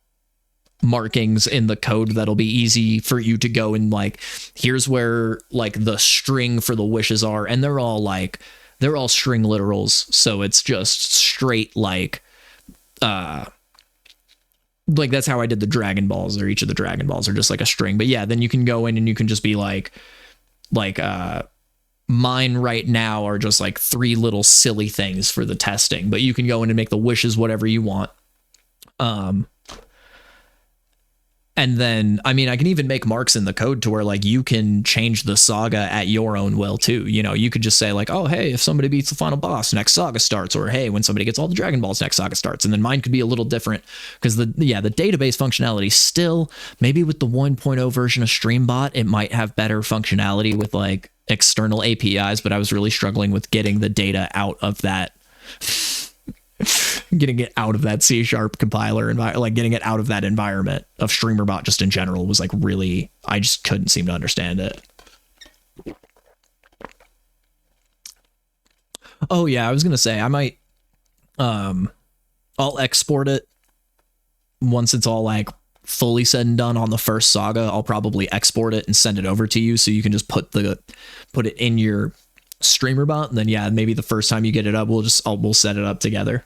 markings in the code that'll be easy for you to go and like, here's where like the string for the wishes are, and they're all string literals, so it's just straight like that's how I did the Dragon Balls, or each of the Dragon Balls are just like a string. But yeah, then you can go in and you can just be like mine right now are just like 3 little silly things for the testing, but you can go in and make the wishes whatever you want. And then, I mean, I can even make marks in the code to where like you can change the saga at your own will too. You know, you could just say like, oh, hey, if somebody beats the final boss, next saga starts, or hey, when somebody gets all the Dragon Balls, next saga starts. And then mine could be a little different because the database functionality still, maybe with the 1.0 version of Streambot, it might have better functionality with like external APIs, but I was really struggling with getting the data out of that. Getting it out of that C# compiler, like getting it out of that environment of StreamerBot just in general was like really, I just couldn't seem to understand it. Oh yeah, I was gonna say I might I'll export it once it's all like fully said and done on the first saga. I'll probably export it and send it over to you so you can just put it in your StreamerBot, and then yeah, maybe the first time you get it up, we'll set it up together.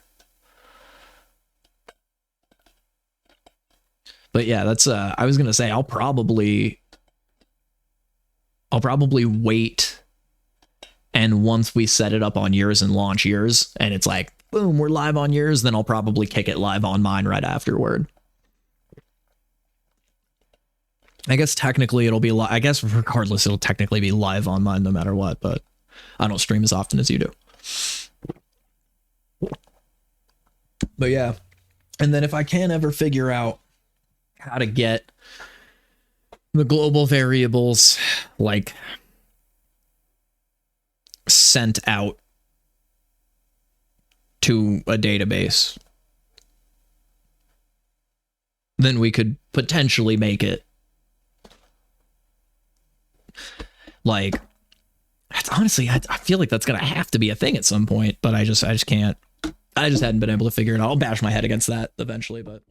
But yeah, that's I was gonna say I'll probably wait, and once we set it up on yours and launch yours, and it's like boom, we're live on yours, then I'll probably kick it live on mine right afterward. I guess technically it'll be I guess regardless it'll technically be live on mine no matter what, but I don't stream as often as you do. But yeah, and then if I can ever figure out how to get the global variables like sent out to a database, then we could potentially make it like, honestly, I feel like that's gonna have to be a thing at some point, but I just can't. I just hadn't been able to figure it out. I'll bash my head against that eventually, but